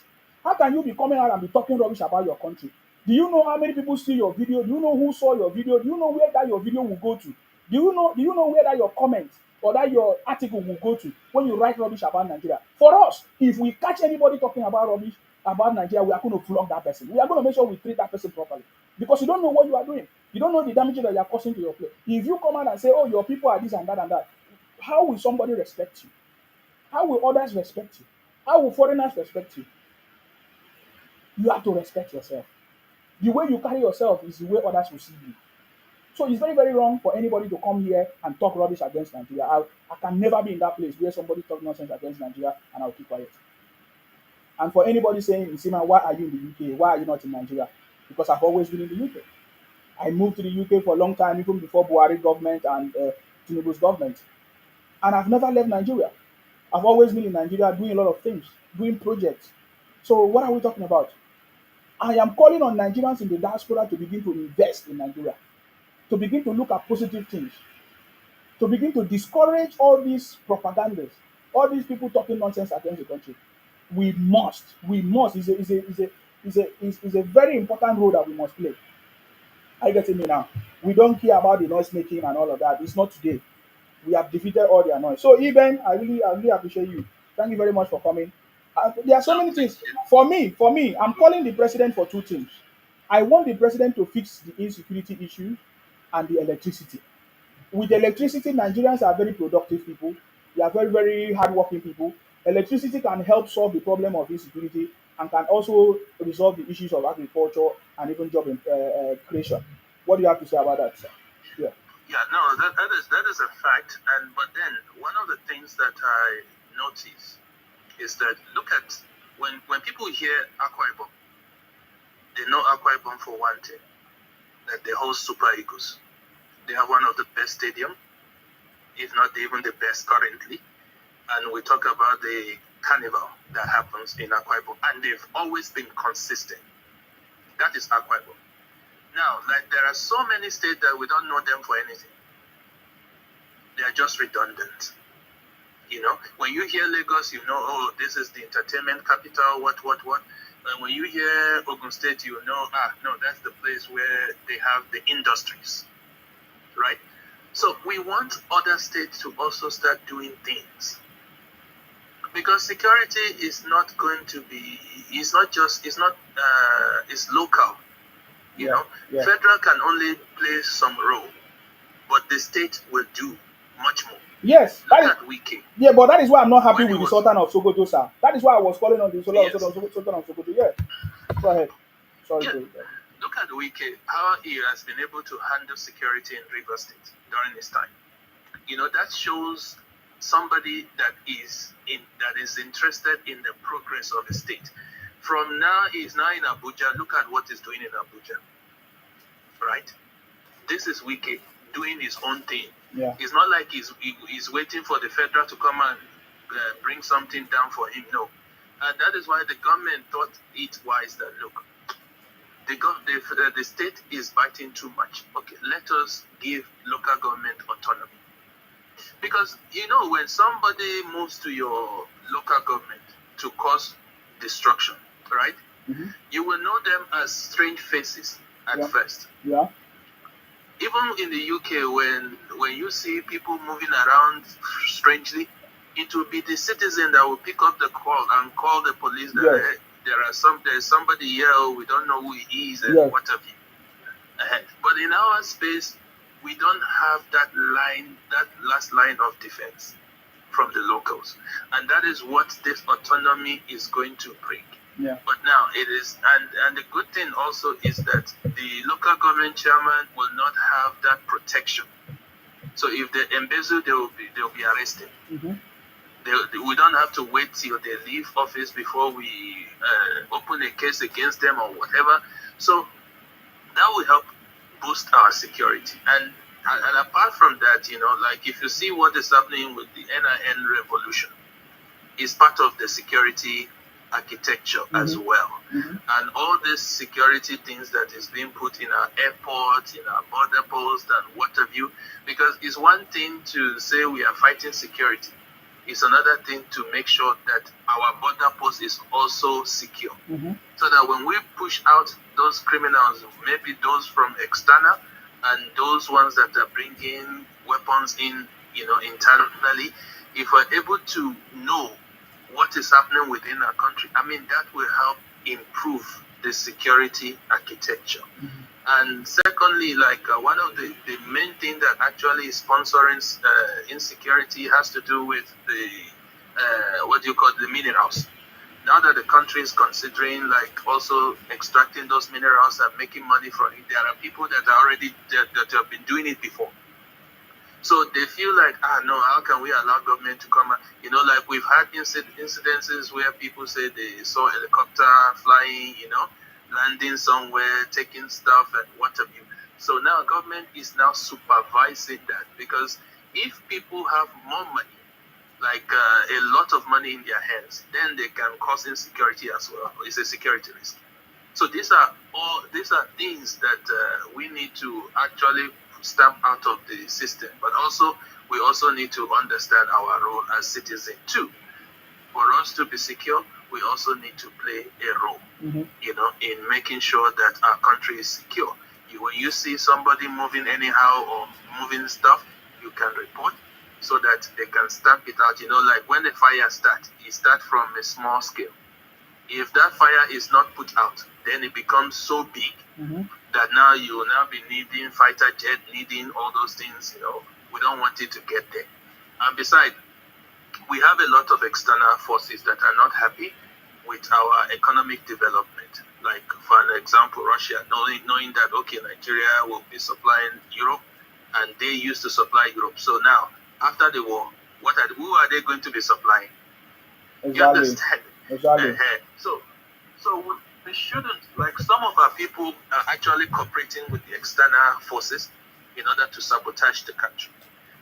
How can you be coming out and be talking rubbish about your country? Do you know how many people see your video? Do you know who saw your video? Do you know where that your video will go to? Do you know where that your comment or that your article will go to when you write rubbish about Nigeria? For us, if we catch anybody talking about rubbish about Nigeria, we are going to flog that person. We are going to make sure we treat that person properly because you don't know what you are doing. You don't know the damage that you are causing to your place. If you come out and say, "Oh, your people are this and that," how will somebody respect you? How will others respect you? How will foreigners respect you? You have to respect yourself. The way you carry yourself is the way others will see you. So it's very, very wrong for anybody to come here and talk rubbish against Nigeria. I can never be in that place where somebody talk nonsense against Nigeria and I'll keep quiet. And for anybody saying, Isima, why are you in the UK? Why are you not in Nigeria? Because I've always been in the UK. I moved to the UK for a long time, even before Buhari government and Tinubu's government. And I've never left Nigeria. I've always been in Nigeria doing a lot of things, doing projects. So what are we talking about? I am calling on Nigerians in the diaspora to begin to invest in Nigeria, to begin to look at positive things, to begin to discourage all these propagandas, all these people talking nonsense against the country. We must. It's a very important role that we must play. Are you getting me now? We don't care about the noise making and all of that. It's not today. We have defeated all their noise. So, Eben, I really appreciate you. Thank you very much for coming. There are so many things. I'm calling the president for two things. I want the president to fix the insecurity issue and the electricity. With electricity, Nigerians are very productive people. They are very, very hardworking people. Electricity can help solve the problem of insecurity and can also resolve the issues of agriculture and even job creation. What do you have to say about that, sir? Yeah. Yeah, no, that is a fact. And but then one of the things that I notice is that look at when people hear Akwa Ibom, they know Akwa Ibom for one thing, that they host Super Eagles. They have one of the best stadium, if not even the best currently. And we talk about the carnival that happens in Akwa Ibom, and they've always been consistent. That is Akwa Ibom. Now, like there are so many states that we don't know them for anything. They are just redundant. When you hear Lagos, oh, this is the entertainment capital, what. And when you hear Ogun State, no, that's the place where they have the industries, right? So we want other states to also start doing things. Because security is not going to be, it's local. Federal can only play some role, but the state will do much more. Yes, Look at Wiki. Yeah, but that is why I'm not happy When with he the was- Sultan of Sokoto, sir. That is why I was calling on the Sultan Yes. Sultan of Sokoto. Yeah, go ahead. Sorry. Yeah. Look at Wiki, how he has been able to handle security in River State during his time. That shows somebody that is interested in the progress of the state. From now, he's now in Abuja. Look at what he's doing in Abuja. Right? This is Wiki doing his own thing. Yeah. It's not like he's waiting for the federal to come and bring something down for him. No. And that is why the government thought it wise that, look, the state is biting too much. Okay, let us give local government autonomy. Because, when somebody moves to your local government to cause destruction, right? Mm-hmm. You will know them as strange faces at first. Yeah. Even in the UK, when you see people moving around strangely, it will be the citizen that will pick up the call and call the police that Yes. hey, there's somebody here, we don't know who he is and Yes. what have you. But in our space, we don't have that last line of defense from the locals. And that is what this autonomy is going to bring. Yeah. But now it is, and the good thing also is that the local government chairman will not have that protection. So if they embezzle, they'll be arrested. Mm-hmm. We don't have to wait till they leave office before we open a case against them or whatever. So that will help boost our security. And apart from that, like if you see what is happening with the NIN revolution, it's part of the security architecture as well. Mm-hmm. And all these security things that is being put in our airports, in our border posts and what have you, because it's one thing to say we are fighting security. It's another thing to make sure that our border post is also secure. Mm-hmm. So that when we push out those criminals, maybe those from external and those ones that are bringing weapons in, internally, if we're able to know what is happening within our country, that will help improve the security architecture. Mm-hmm. And secondly, like one of the main things that actually is sponsoring insecurity has to do with the minerals. Now that the country is considering like also extracting those minerals and making money from it, there are people that are already that have been doing it before. So they feel like, no, how can we allow government to come? Like we've had incidences where people say they saw a helicopter flying, landing somewhere, taking stuff and what have you. So now government is now supervising that, because if people have more money, like a lot of money in their hands, then they can cause insecurity as well. It's a security risk. So these are things that we need to actually stamp out of the system. But also, we also need to understand our role as citizens too. For us to be secure, we also need to play a role, in making sure that our country is secure. When you see somebody moving anyhow or moving stuff, you can report so that they can stamp it out. Like when the fire starts, it starts from a small scale. If that fire is not put out, then it becomes so big that now you will now be needing fighter jet, needing all those things. We don't want it to get there. And besides, we have a lot of external forces that are not happy with our economic development. Like, for an example, Russia, knowing that, okay, Nigeria will be supplying Europe, and they used to supply Europe. So now, after the war, who are they going to be supplying? Exactly. You understand? Exactly. So we shouldn't, like, some of our people are actually cooperating with the external forces in order to sabotage the country.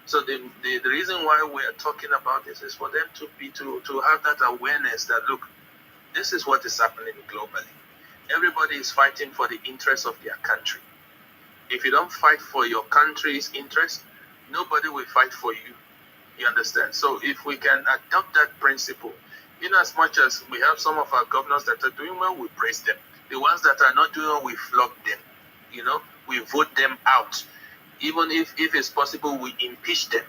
So the reason why we are talking about this is for them to have that awareness that, look, this is what is happening globally. Everybody is fighting for the interests of their country. If you don't fight for your country's interest, nobody will fight for you. You understand? So if we can adopt that principle, in as much as we have some of our governors that are doing well, we praise them. The ones that are not doing well, we flog them. We vote them out. Even if it's possible, we impeach them.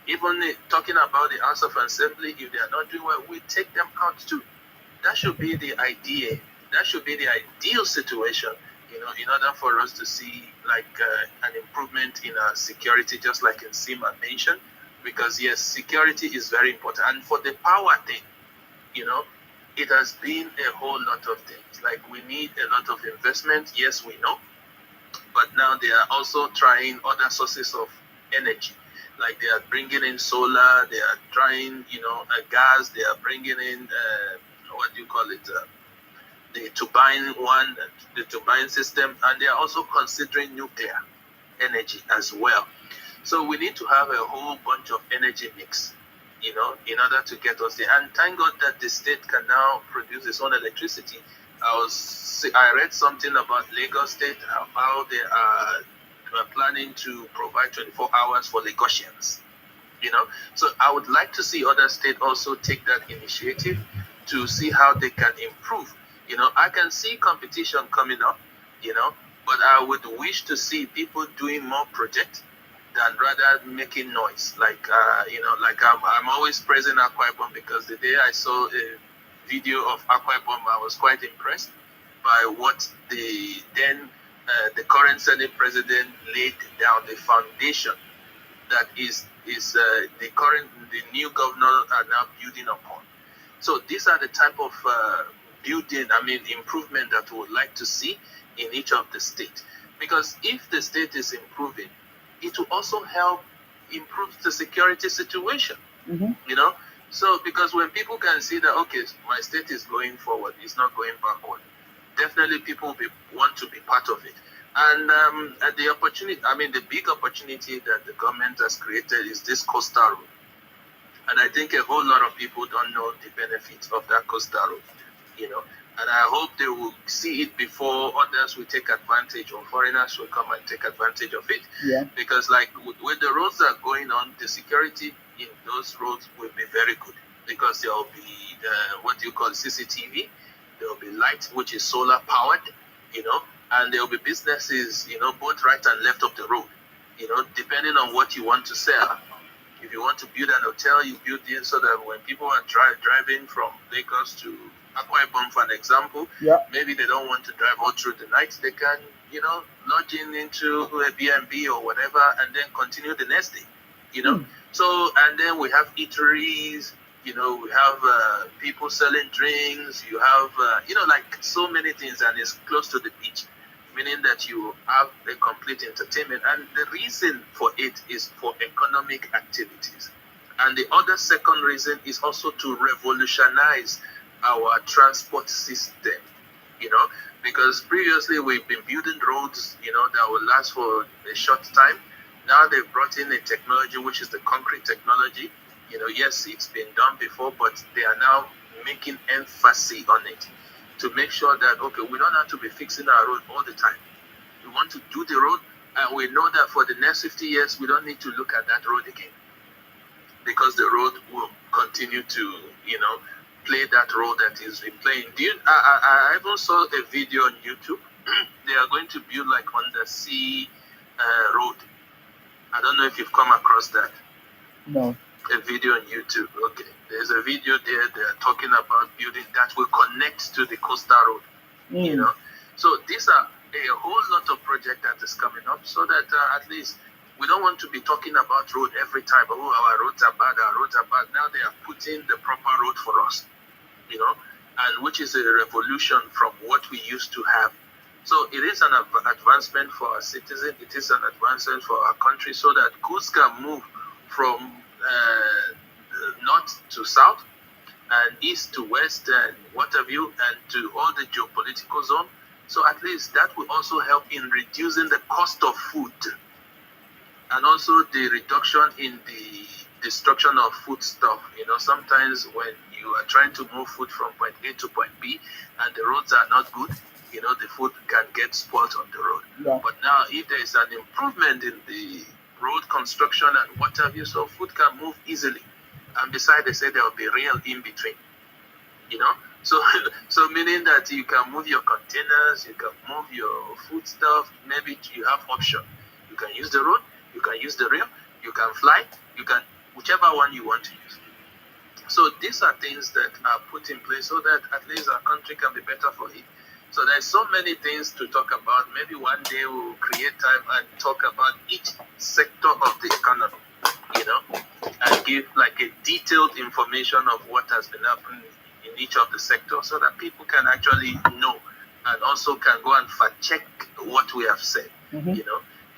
Even talking about the House of Assembly, if they are not doing well, we take them out too. That should be the idea. That should be the ideal situation, in order for us to see like an improvement in our security, just like in Sima mentioned. Because yes, security is very important. And for the power thing, it has been a whole lot of things. Like, we need a lot of investment. Yes, we know. But now they are also trying other sources of energy. Like, they are bringing in solar, they are trying, gas, they are bringing in, what do you call it, the turbine system, and they are also considering nuclear energy as well. So we need to have a whole bunch of energy mix, in order to get us there. And thank God that the state can now produce its own electricity. I read something about Lagos State, how they are planning to provide 24 hours for Lagosians. So I would like to see other states also take that initiative to see how they can improve. I can see competition coming up, but I would wish to see people doing more projects than rather making noise. Like, I'm always praising Akwa Ibom, because the day I saw a video of Akwa Ibom, I was quite impressed by what the current Senate president laid down, the foundation that the new governor are now building upon. So these are the type of improvement that we would like to see in each of the states. Because if the state is improving, it will also help improve the security situation. So, because when people can see that, okay, my state is going forward, it's not going backward, definitely people will want to be part of it. And the opportunity, the big opportunity that the government has created is this coastal road. And I think a whole lot of people don't know the benefits of that coastal road, And I hope they will see it before others will take advantage, or foreigners will come and take advantage of it. Yeah. Because like with the roads that are going on, the security in those roads will be very good. Because there will be what you call CCTV. There will be light, which is solar powered, and there will be businesses, both right and left of the road, depending on what you want to sell. If you want to build an hotel, you build it so that when people are driving from Lagos to Akwa Ibom, for an example, maybe they don't want to drive all through the night. They can, lodge into a B&B or whatever, and then continue the next day, So, and then we have eateries, we have people selling drinks, you have, like so many things, and it's close to the beach, meaning that you have a complete entertainment. And the reason for it is for economic activities. And the other second reason is also to revolutionize our transport system, because previously we've been building roads, that will last for a short time. Now they've brought in a technology, which is the concrete technology. Yes, it's been done before, but they are now making emphasis on it to make sure that, okay, we don't have to be fixing our road all the time. We want to do the road, and we know that for the next 50 years, we don't need to look at that road again, because the road will continue to, play that role that is been playing. I even saw a video on YouTube. They are going to build like undersea road. I don't know if you've come across that. No. A video on YouTube. Okay, there's a video there. They are talking about building that will connect to the coastal road. So these are a whole lot of project that is coming up, so that at least we don't want to be talking about road every time. Oh, our roads are bad, our roads are bad. Now they are putting the proper road for us, and which is a revolution from what we used to have. So it is an advancement for our citizens. It is an advancement for our country, so that goods can move from north to south and east to west and what have you, and to all the geopolitical zone. So at least that will also help in reducing the cost of food, and also the reduction in the destruction of food stuff. Sometimes when you are trying to move food from point A to point B and the roads are not good, the food can get spoiled on the road. Yeah. But now if there is an improvement in the road construction and what have you, so food can move easily. And besides, they say there will be rail in between. So so meaning that you can move your containers, you can move your food stuff. Maybe you have option. You can use the road, you can use the rail, you can fly, you can whichever one you want to use. So these are things that are put in place so that at least our country can be better for it. So there's so many things to talk about. Maybe one day we'll create time and talk about each sector of the economy, and give like a detailed information of what has been happening in each of the sectors, so that people can actually know and also can go and fact check what we have said,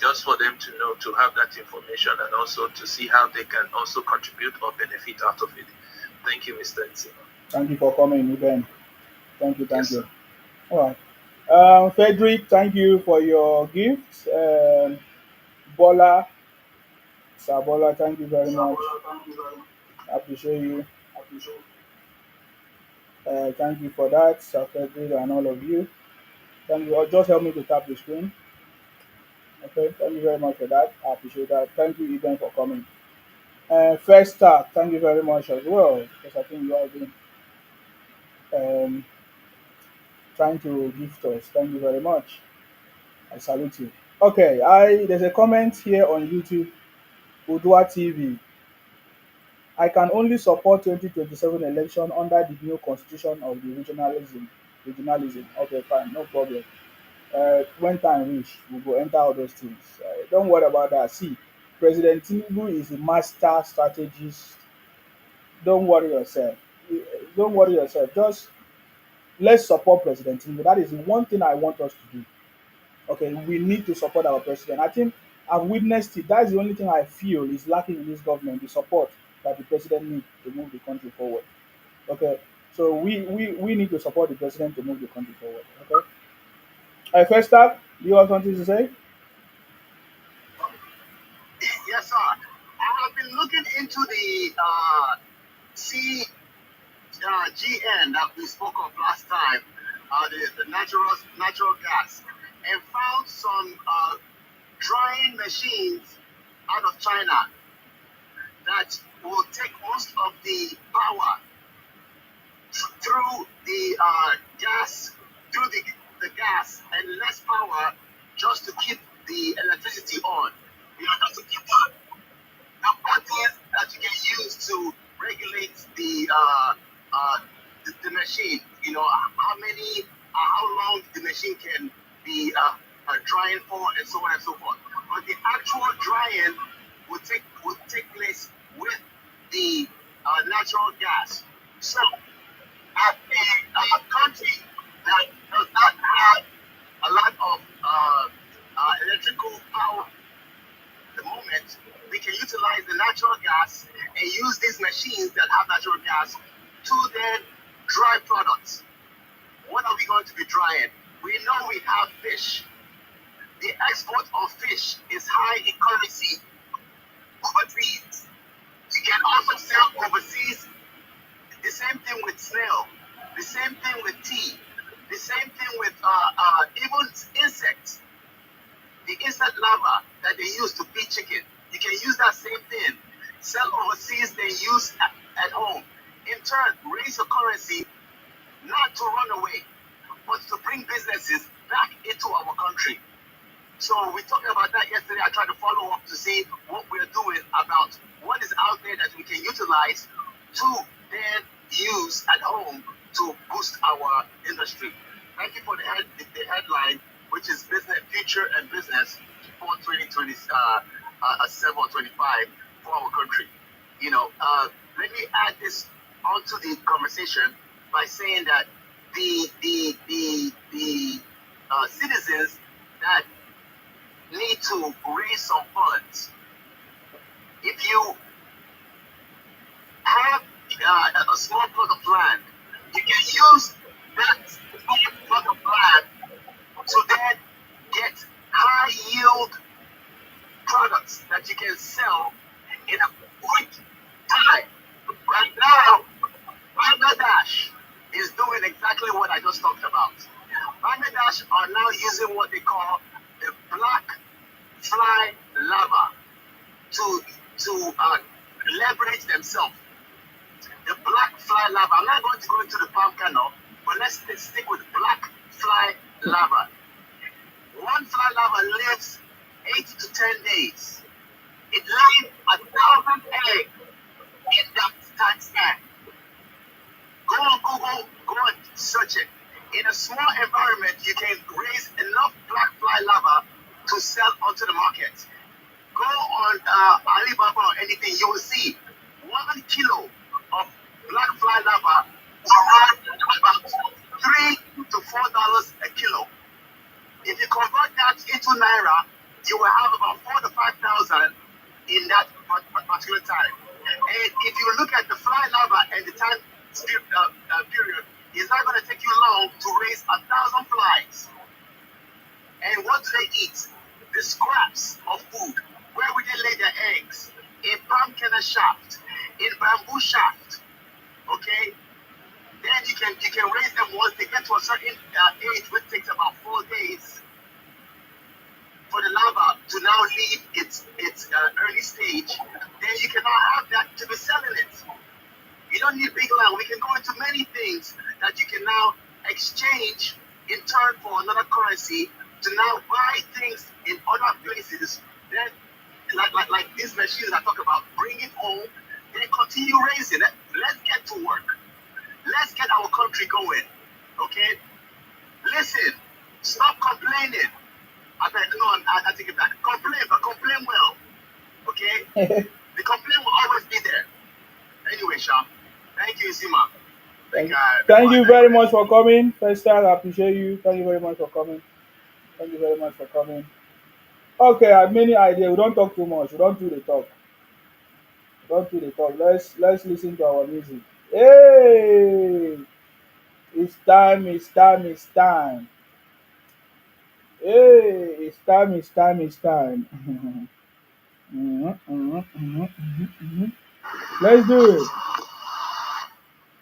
just for them to know, to have that information, and also to see how they can also contribute or benefit out of it. Thank you, Mr. Nsima. Thank you for coming, Ruben. Thank you, thank Yes, sir. you. All right. Frederick, thank you for your gift. Bola, Sir Bola, thank you very much. I appreciate you. Thank you for that, Sir Frederick, and all of you. Thank you. Or just help me to tap the screen. Okay, thank you very much for that. I appreciate that. Thank you, Eden, for coming. First start, thank you very much as well, because I think you all been um, trying to gift us. Thank you very much. I salute you. Okay, there's a comment here on YouTube, Udua TV. I can only support 2027 election under the new constitution of the regionalism. Regionalism. Okay, fine, no problem. When time reach, we go enter all those things. Don't worry about that. See, President Tinubu is a master strategist. Don't worry yourself. Don't worry yourself. Just let's support President Tinubu. That is the one thing I want us to do. Okay, we need to support our president. I think I've witnessed it. That's the only thing I feel is lacking in this government, the support that the president needs to move the country forward. Okay, so we need to support the president to move the country forward. Okay. First up, you have something to say? Yes, sir. I've been looking into the CGN that we spoke of last time, the natural gas, and found some drying machines out of China that will take most of the power through the gas, through the gas, and less power just to keep the electricity on. Just to keep the buttons that you can use to regulate the machine. How long the machine can be drying for, and so on and so forth. But the actual drying would take place with the natural gas. So, as a country that does not have a lot of electrical power at the moment, we can utilize the natural gas and use these machines that have natural gas to then dry products. What are we going to be drying? We know we have fish. The export of fish is high in currency overseas. You can also sell overseas. The same thing with snail. The same thing with tea. The same thing with even insects. The insect larva that they use to feed chicken. You can use that same thing. Sell overseas, then use at home. In turn, raise your currency, not to run away, but to bring businesses back into our country. So we talked about that yesterday. I tried to follow up to see what we're doing about what is out there that we can utilize to then use at home to boost our industry. Thank you for the headline. which is business, future and business for 2027 or 25 for our country. Let me add this onto the conversation by saying that the citizens that need to raise some funds, if you have a small plot of land, you can use that small plot of land to then get high yield products that you can sell in a quick time. Right now, Bangladesh is doing exactly what I just talked about. Bangladesh are now using what they call the black fly lava to leverage themselves. The black fly lava. I'm not going to go into the palm kernel, but let's stick with black fly lava. One fly lava lives 8 to 10 days. It lays 1,000 eggs in that time span. Go on Google, go and search it. In a small environment, you can raise enough black fly lava to sell onto the market. Go on Alibaba or anything, you will see 1 kilo of black fly lava will run about $3 to $4 a kilo. If you convert that into naira, you will have about 4,000 to 5,000 in that particular time. And if you look at the fly lava and the time period, it's not going to take you long to raise 1,000 flies. And what do they eat? The scraps of food. Where would they lay their eggs? In palm kernel shaft, in bamboo shaft. Okay? Then you can raise them once they get to a certain age, which takes about 4 days for the lava to now leave its early stage. Then you can now have that to be selling it. You don't need big land. We can go into many things that you can now exchange in turn for another currency to now buy things in other places. Then, like these machines I talk about, bring it home, then continue raising it. Let's get to work. Let's get our country going. Okay? Listen, stop complaining. I take it back. Complain, but complain well. Okay? The complaint will always be there. Anyway, Sha, thank you, Zima. Thank you very much for coming. First time, I appreciate you. Thank you very much for coming. Thank you very much for coming. Okay, I have many ideas. We don't talk too much. We don't do the talk. Don't do the talk. Let's listen to our music. Hey, it's time. It's time. It's time. Hey, it's time. It's time. It's time. Let's do it.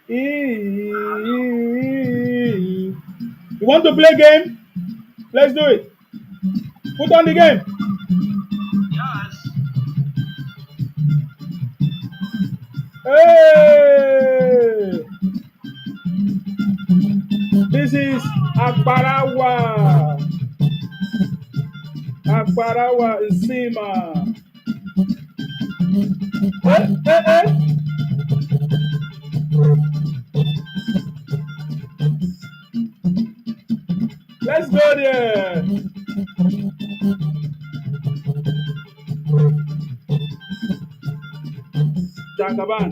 You want to play game? Let's do it. Put on the game. Yes. Hey! This is Akbarawa. Akbarawa Isima. Hey. Let's go there. Jagaban,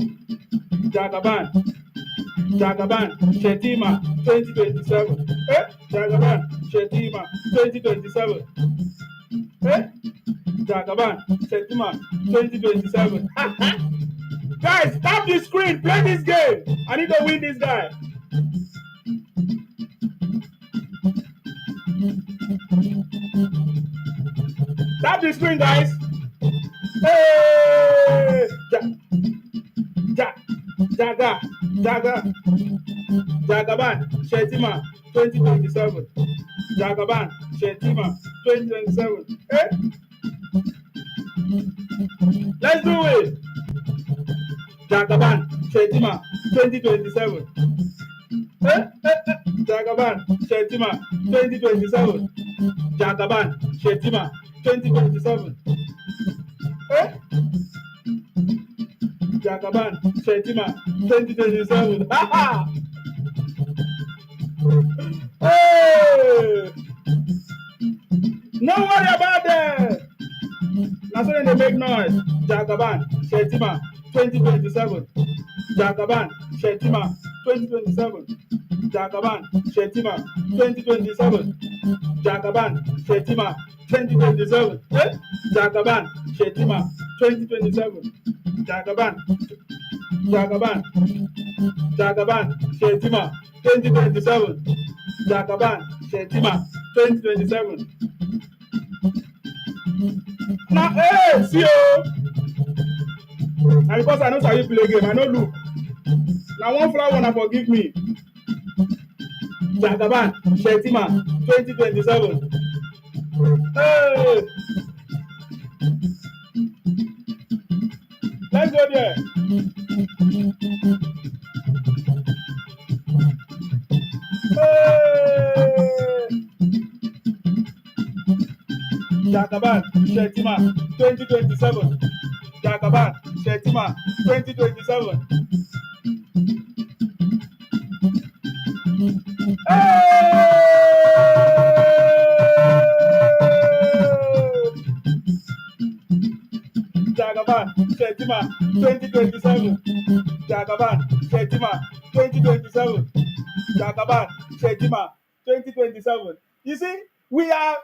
Settima, 2027. Jagaban, Settima, 2027. Jagaban, Settima, 2027. Guys, tap the screen, play this game. I need to win this guy. Tap the screen, guys. Hey! Jagaban, Settima, 2027. Jagaban, Settima, 2027. Let's do it. Jagaban, Settima, 2027. Jagaban, Settima, 2027. Jagaban, Settima, 2027. Jagaban, Settima, 2027. Hey! No worry about them. That's when they make noise. Jagaban, Settima, 2027. Jagaban, Settima, 2027. Jagaban, Settima, 2027. Jagaban, Settima, 2027. Eh? Jagaban, Settima, 2027. Jagaban, Jagaban, Jagaban, Settima, 2027. Jagaban, Settima, 2027. Now, hey, see you. And because I know how you play game, I know look. Now one flower wanna forgive me. Jagaban, Settima, 2027. Hey, let's go there. Hey, Jagaban, Settima, 2027. Jagaban, Settima, 2027. Hey! Jagaban, Settima, 2027. Jagaban, Settima, 2027. Jagaban, Settima, 2027. You see, we are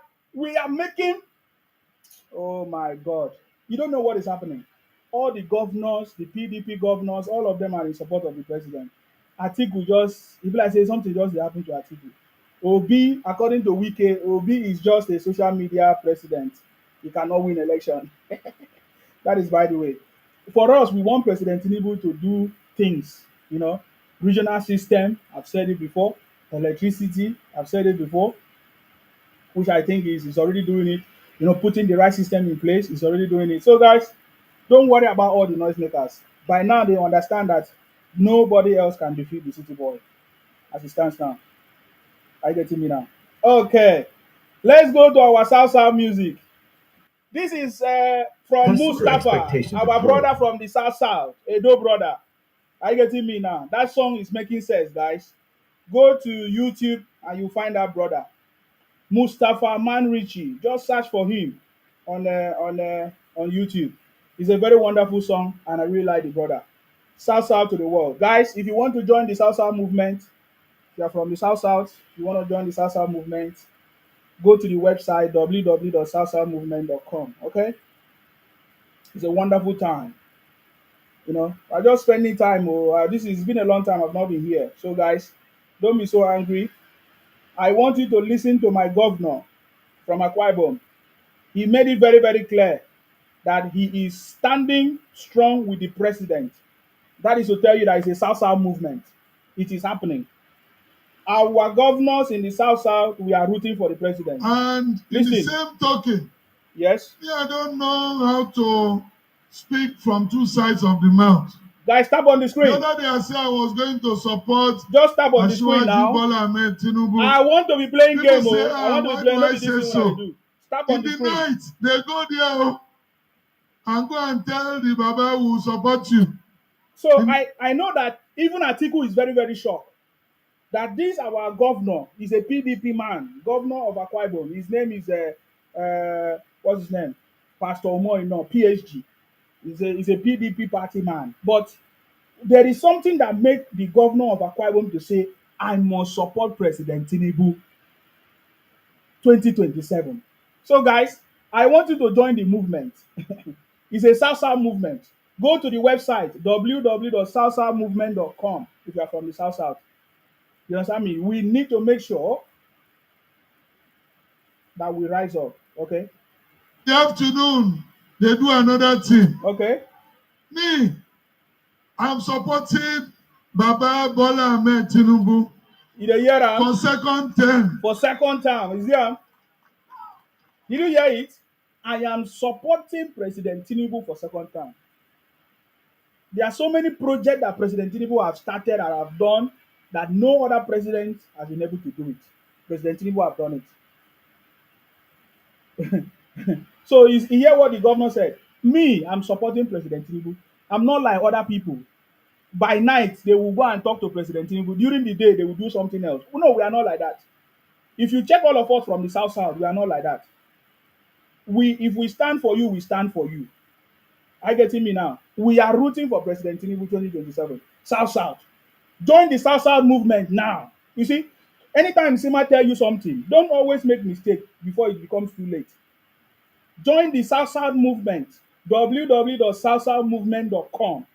making. Oh my God! You don't know what is happening. All the governors, the PDP governors, all of them are in support of the president. Atiku just, if I say something just happened to Atiku. Obi, according to Wike, Obi is just a social media president. He cannot win election. That is by the way. For us, we want President Tinubu to do things, regional system, I've said it before, electricity, I've said it before, which I think is already doing it, putting the right system in place, is already doing it. So guys, don't worry about all the noisemakers. By now they understand that nobody else can defeat the city boy as it stands now. Are you getting me now? Okay. Let's go to our South music. This is from Mustafa, our brother from the South, Edo brother. Are you getting me now? That song is making sense, guys. Go to YouTube and you find that brother, Mustafa Manrichi. Just search for him on YouTube. It's a very wonderful song, and I really like the brother. South to the world, guys. If you want to join the South movement, if you are from the South, you want to join the South movement, go to the website www.southmovement.com. Okay, it's a wonderful time. I just spending time. This has been a long time. I've not been here. So, guys, don't be so angry. I want you to listen to my governor from Akwa Ibom. He made it very, very clear that he is standing strong with the president. That is to tell you that it's a South movement. It is happening. Our governors in the South, we are rooting for the president. And in the same token, yes, I don't know how to speak from two sides of the mouth. Guys, tap on the screen. The other day I said I was going to support just tap on the screen now. Bola Ahmed Tinubu. I want to be playing game. Say, I want to be playing. Why do I say so? Tap on the screen. Night, they go there and go and tell the Baba who will support you. So I know that even Atiku is very, very shocked that this our governor is a PDP man, governor of Akwa Ibom. His name is what's his name? Pastor Omoino, PhD. He's a PDP party man. But there is something that makes the governor of Akwa Ibom to say, I must support President Tinubu 2027. So guys, I want you to join the movement. It's a South movement. Go to the website www.southmovement.com if you are from the South. You understand me? We need to make sure that we rise up. Okay. The afternoon, they do another thing. Okay. Me, I'm supporting Baba Bola Ahmed Tinubu for second term. For second term. Is there? Did you hear it? I am supporting President Tinubu for second term. There are so many projects that President Tinubu have started and have done that no other president has been able to do it. President Tinubu have done it. So you hear what the governor said. Me, I'm supporting President Tinubu. I'm not like other people. By night, they will go and talk to President Tinubu. During the day, they will do something else. No, we are not like that. If you check all of us from the South, we are not like that. We if we stand for you, we stand for you. Are you getting me now? We are rooting for President Tinubu 2027. South South. Join the South South movement now. You see, anytime Sima tell you something, don't always make mistake before it becomes too late. Join the South South movement. www.southsouthmovement.com.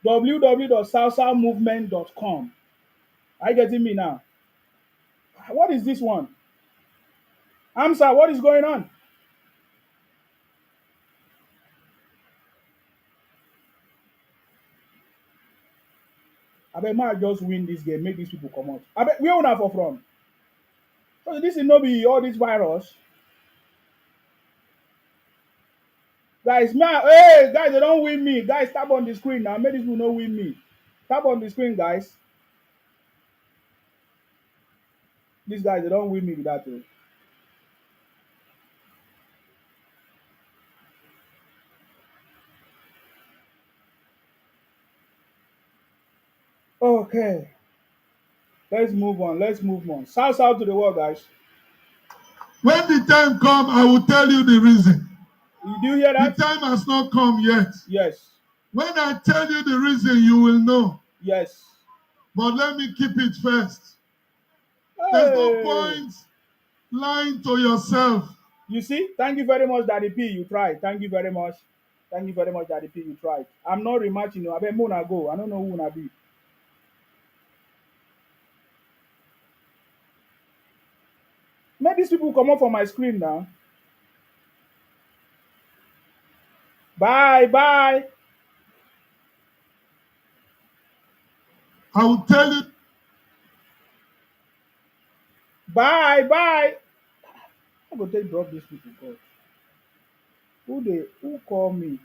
www.southsouthmovement.com. Are you getting me now? What is this one? Amsa, what is going on? I bet might just win this game, make these people come out. I bet where una for from? So this is no be all this virus. Guys, man, hey guys, they don't win me. Guys, tap on the screen now. Make these people not win me. Tap on the screen, guys. These guys, they don't win me with that. Okay, let's move on. Let's move on. South South to the world, guys. When the time come, I will tell you the reason. Do you hear The that? time has not come yet. Yes. When I tell you the reason, you will know. Yes. But let me keep it first. There's no Hey. point lying to yourself. You see? Thank you very much, Daddy P. You tried. Thank you very much. Thank you very much, Daddy P. You tried. I'm not rematching you. I bet Mona go. I don't know who wanna be. Make these people come up from my screen now. Bye, bye, I will tell you. bye, bye. I go take drop these people. God. Who call me?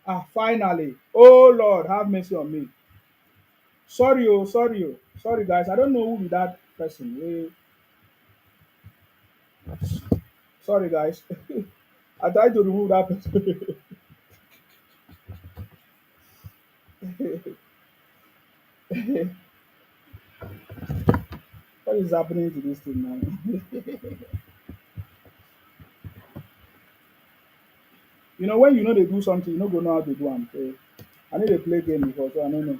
Ah, finally. Oh Lord, have mercy on me. Sorry, oh, sorry, oh. Sorry guys. I don't know who be that person. Sorry guys. I tried to remove that person. What is happening to this thing now? You know when you know they do something, you no go know how to do them. So I need to play game before, so I don't know.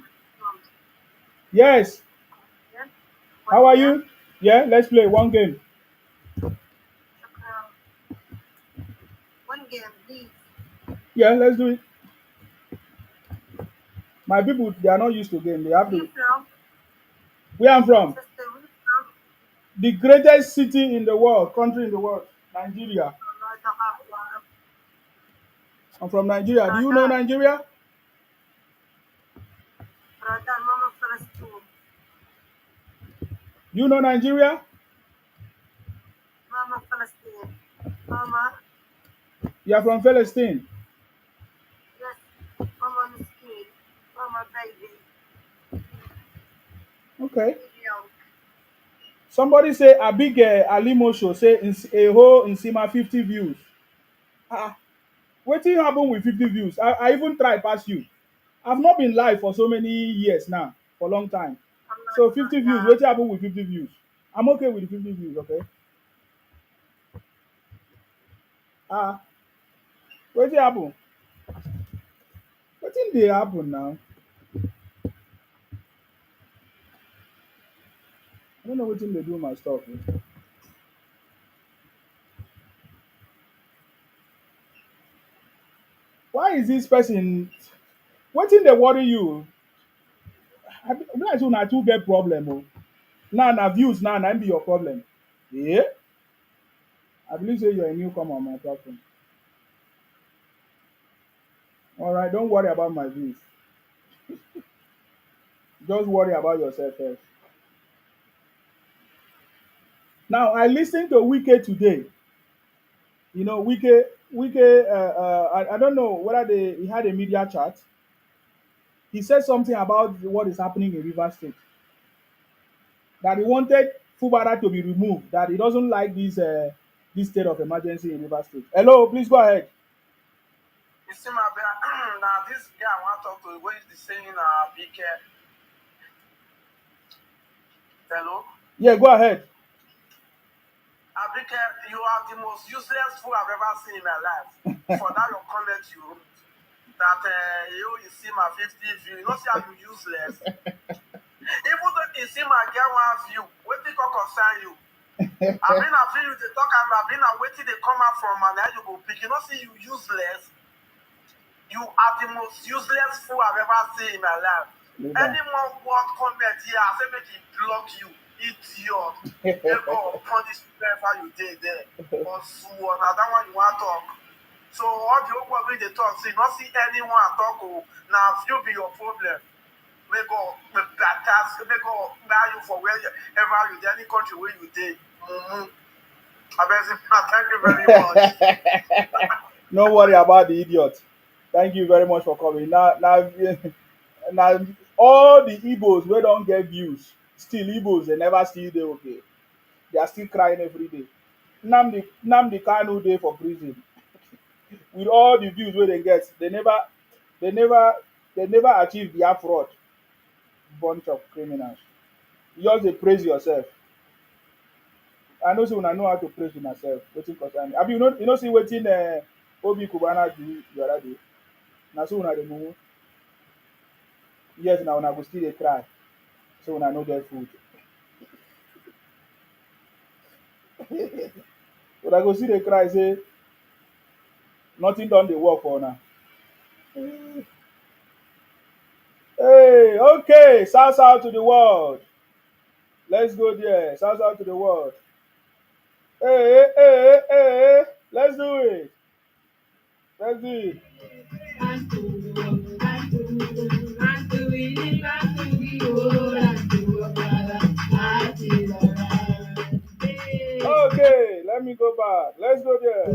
Yes. Yeah. How One are year. you? Yeah, let's play one game. One game, please. Yeah, let's do it. My people, they are not used to game. They have You to. from? Where I'm from, Sister, where you from? the greatest city in the world, country in the world, Nigeria. I'm from Nigeria. Do you know Brother, Nigeria? brother, Mama Palestine. You know Nigeria? Mama Palestine. Mama, You are from Palestine. yes, Mama Miskin. Mama baby. Okay. Video. Somebody say a big Alimo show say a whole in Sima 50 views. Ah, wetin happen with 50 views? I even try pass you. I've not been live for so many years now, for a long time. I'm not So 50 views, brother. wetin happen with 50 views? I'm okay with the 50 views, okay? Ah, wetin happen? Wetin dey happen now? I don't know wetin dey do my stuff. Why is this person? Wetin dey worry you? I be like say una two get problem o. Now na views now na im be your problem. Yeah? I believe say you're a newcomer on my platform. Alright, don't worry about my views. Just worry about yourself first. Now I listened to Wike today. You know, Wike, I don't know whether he had a media chat. He said something about what is happening in River State. That he wanted Fubara to be removed. That he doesn't like this state of emergency in River State. Hello, please go ahead. You see my now this guy I want to talk to, what is the saying big hello? Yeah, go ahead. Abike, you are the most useless fool I've ever seen in my life. For that your comment you wrote. That you see my 50 view, you know see how you useless. Even though you see my get one view, what they can concern you. I mean I feel you they talk and I mean I waiting they come out from and then you go pick. You know see you useless. You are the most useless fool I've ever seen in my life. Anyone want comment here, I say make it block you. Idiot. They go punish whoever you did there. Or so another one you want to talk. So all the old people they talk, see, not see anyone talk. Oh, now you be your problem. We go baptize, we go buy you for wherever you did, any country where you did. Thank you very much. No worry about the idiot. Thank you very much for coming. Now, all the Igbos wey don get views, still Igbos they never still dey okay. They are still crying every day. Nnamdi Kanu dey for prison. With all the views wey they get, they never, they never achieve their fraud. Bunch of criminals. You just dey praise yourself. I know say una know how to praise una sef. Wetin concern me? Abi you no see wetin Obi Kubana do the other day? Na so una dey mumu. Yes, na una go still dey cry. So una no get food. Una go still dey cry say nothing don dey work for una. Hey, okay, shout out to the world. Let's go there. Shout out to the world. Hey, hey, hey, hey. Let's do it. Let's do it. Okay, let me go back. Let's go there.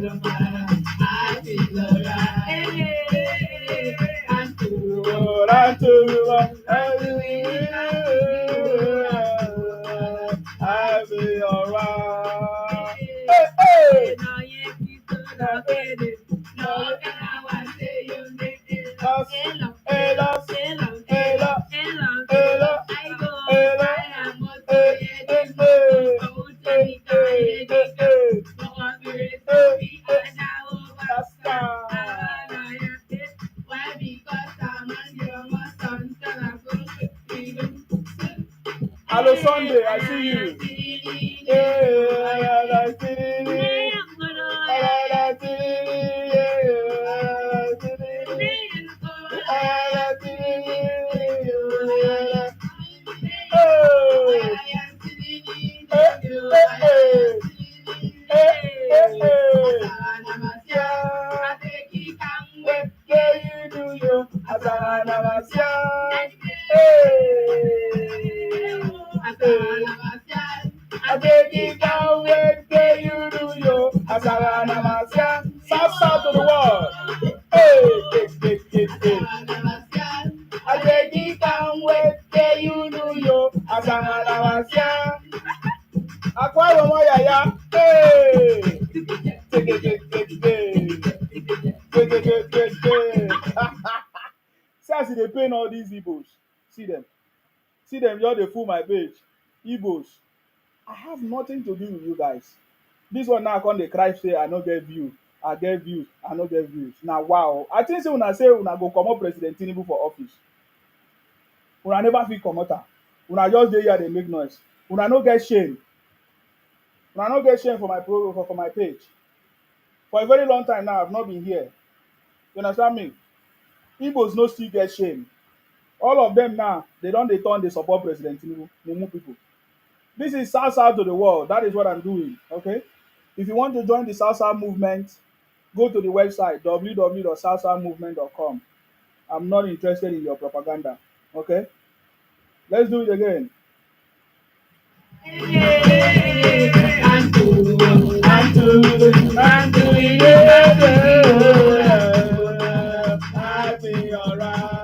I'll be alright. Hey, hey. Hello Sunday, I see you. South to the world. Akwaro mo yaya. Hey. See as they pain all these Igbos. See them. See them just dey full my page. Igbos. I have nothing to do with you guys. This one now come dey cry say I no get view. I get views. I no get views. Now wow. I think say una go comot President Tinubu for office. Una never fit comot am. Una just dey here dey make noise. Una no get shame. Una no get shame for my for my page. For a very long time now, I've not been here. You understand me? Igbos no still get shame. All of them now, they don dey turn dey support President Tinubu, mumu people. This is South to the world. That is what I'm doing. Okay? If you want to join the South movement, go to the website www.southmovement.com. I'm not interested in your propaganda. Okay? Let's do it again. I'll be alright.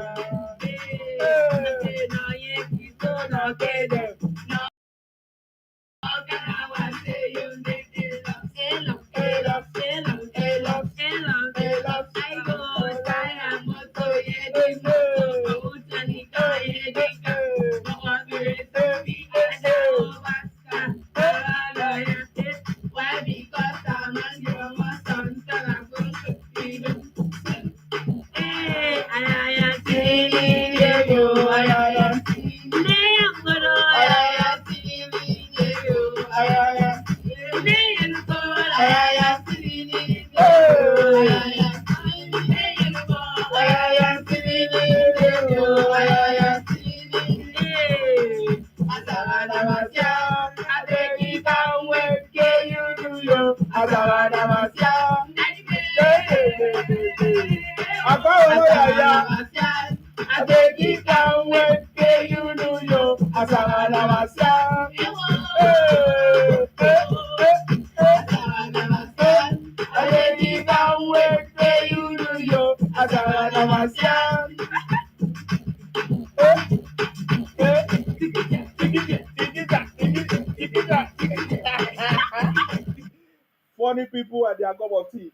Funny people and their cup of tea.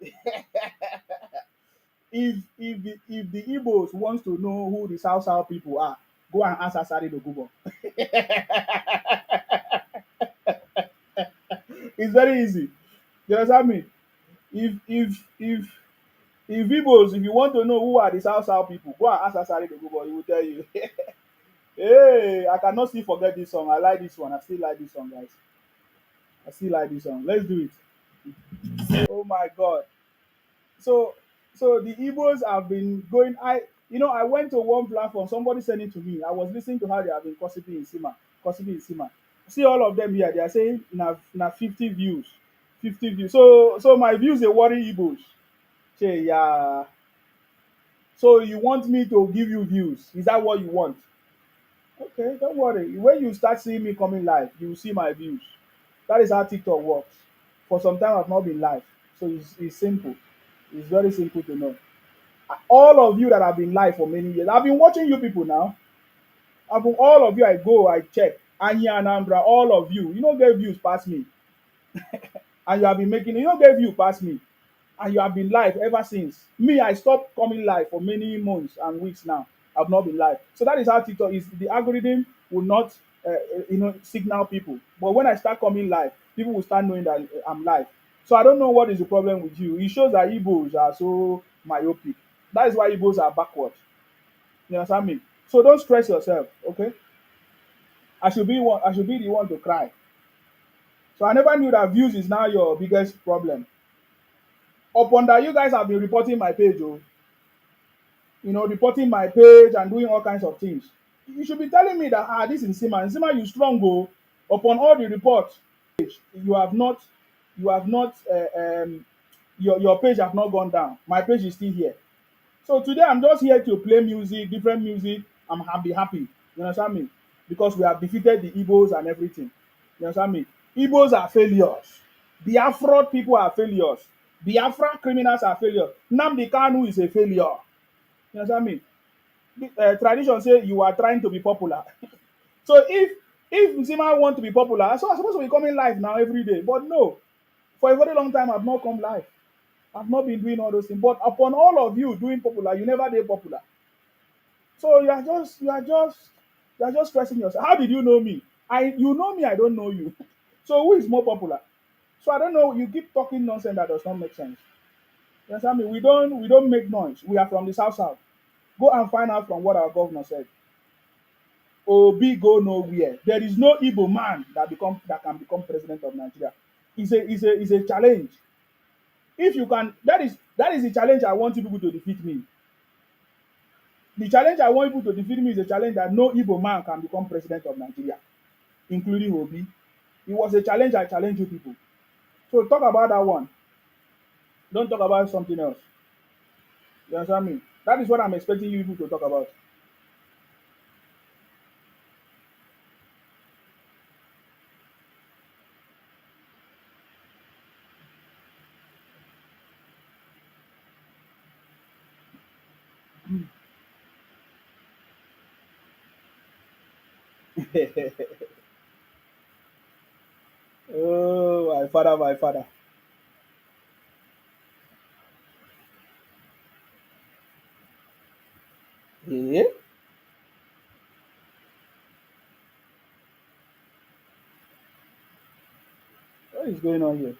If the Igbos wants to know who the South people are, go and ask Asari Dogubo. It's very easy. You understand me? If Igbos, if you want to know who are the South people, go and ask Asari Dogubo. He will tell you. Hey, I cannot still forget this song. I like this one. I still like this song, guys. I still like this song. Let's do it. Oh my God. So so the Igbos have been going. I went to one platform. Somebody sent it to me. I was listening to how they have been gossiping in Sima, gossiping in Sima. See all of them here. They are saying na 50 views, 50 views. So my views they worry Igbos. Say yeah. So you want me to give you views? Is that what you want? Okay, don't worry. When you start seeing me coming live, you will see my views. That is how TikTok works. For some time, I've not been live, so it's simple. It's very simple to know. All of you that have been live for many years, I've been watching you people now. I've been all of you. I go, I check. Anya Anambra, all of you. You don't get views past me, and you have been making. You don't get views past me, and you have been live ever since. Me, I stopped coming live for many months and weeks now. I've not been live. So that is how TikTok is. The algorithm will not, signal people. But when I start coming live, people will start knowing that I'm live. So I don't know what is the problem with you. It shows that Igbos are so myopic. That is why Igbos are backward. You understand me? So don't stress yourself, okay? I should be the one to cry. So I never knew that views is now your biggest problem. Upon that, you guys have been reporting my page, oh, reporting my page and doing all kinds of things. You should be telling me that this is Sima. And Sima, you strong, go. Upon all the reports, you have not, you have not, your page have not gone down. My page is still here. So today I'm just here to play music, different music. Happy. You understand me? Because we have defeated the Igbos and everything. You understand me? Igbos are failures. Biafra people are failures. Biafra criminals are failures. Nnamdi Kanu is a failure. You understand me? Tradition say you are trying to be popular. So if Zima want to be popular, so I'm supposed to be coming live now every day. But no, for a very long time I've not come live. I've not been doing all those things. But upon all of you doing popular, you never did popular. So you are just stressing yourself. How did you know me? You know me, I don't know you. So who is more popular? So I don't know. You keep talking nonsense that does not make sense. You understand me? We don't make noise. We are from the south. Go and find out from what our governor said. Obi go nowhere. There is no Igbo man that can become president of Nigeria. It's a challenge. If you can, that is the challenge I want you people to defeat me. The challenge I want people to defeat me is a challenge that no Igbo man can become president of Nigeria, including Obi. It was a challenge I challenge you people. So talk about that one. Don't talk about something else. You understand me? That is what I'm expecting you people to talk about. Oh, my father, my father. Yeah? What is going on here?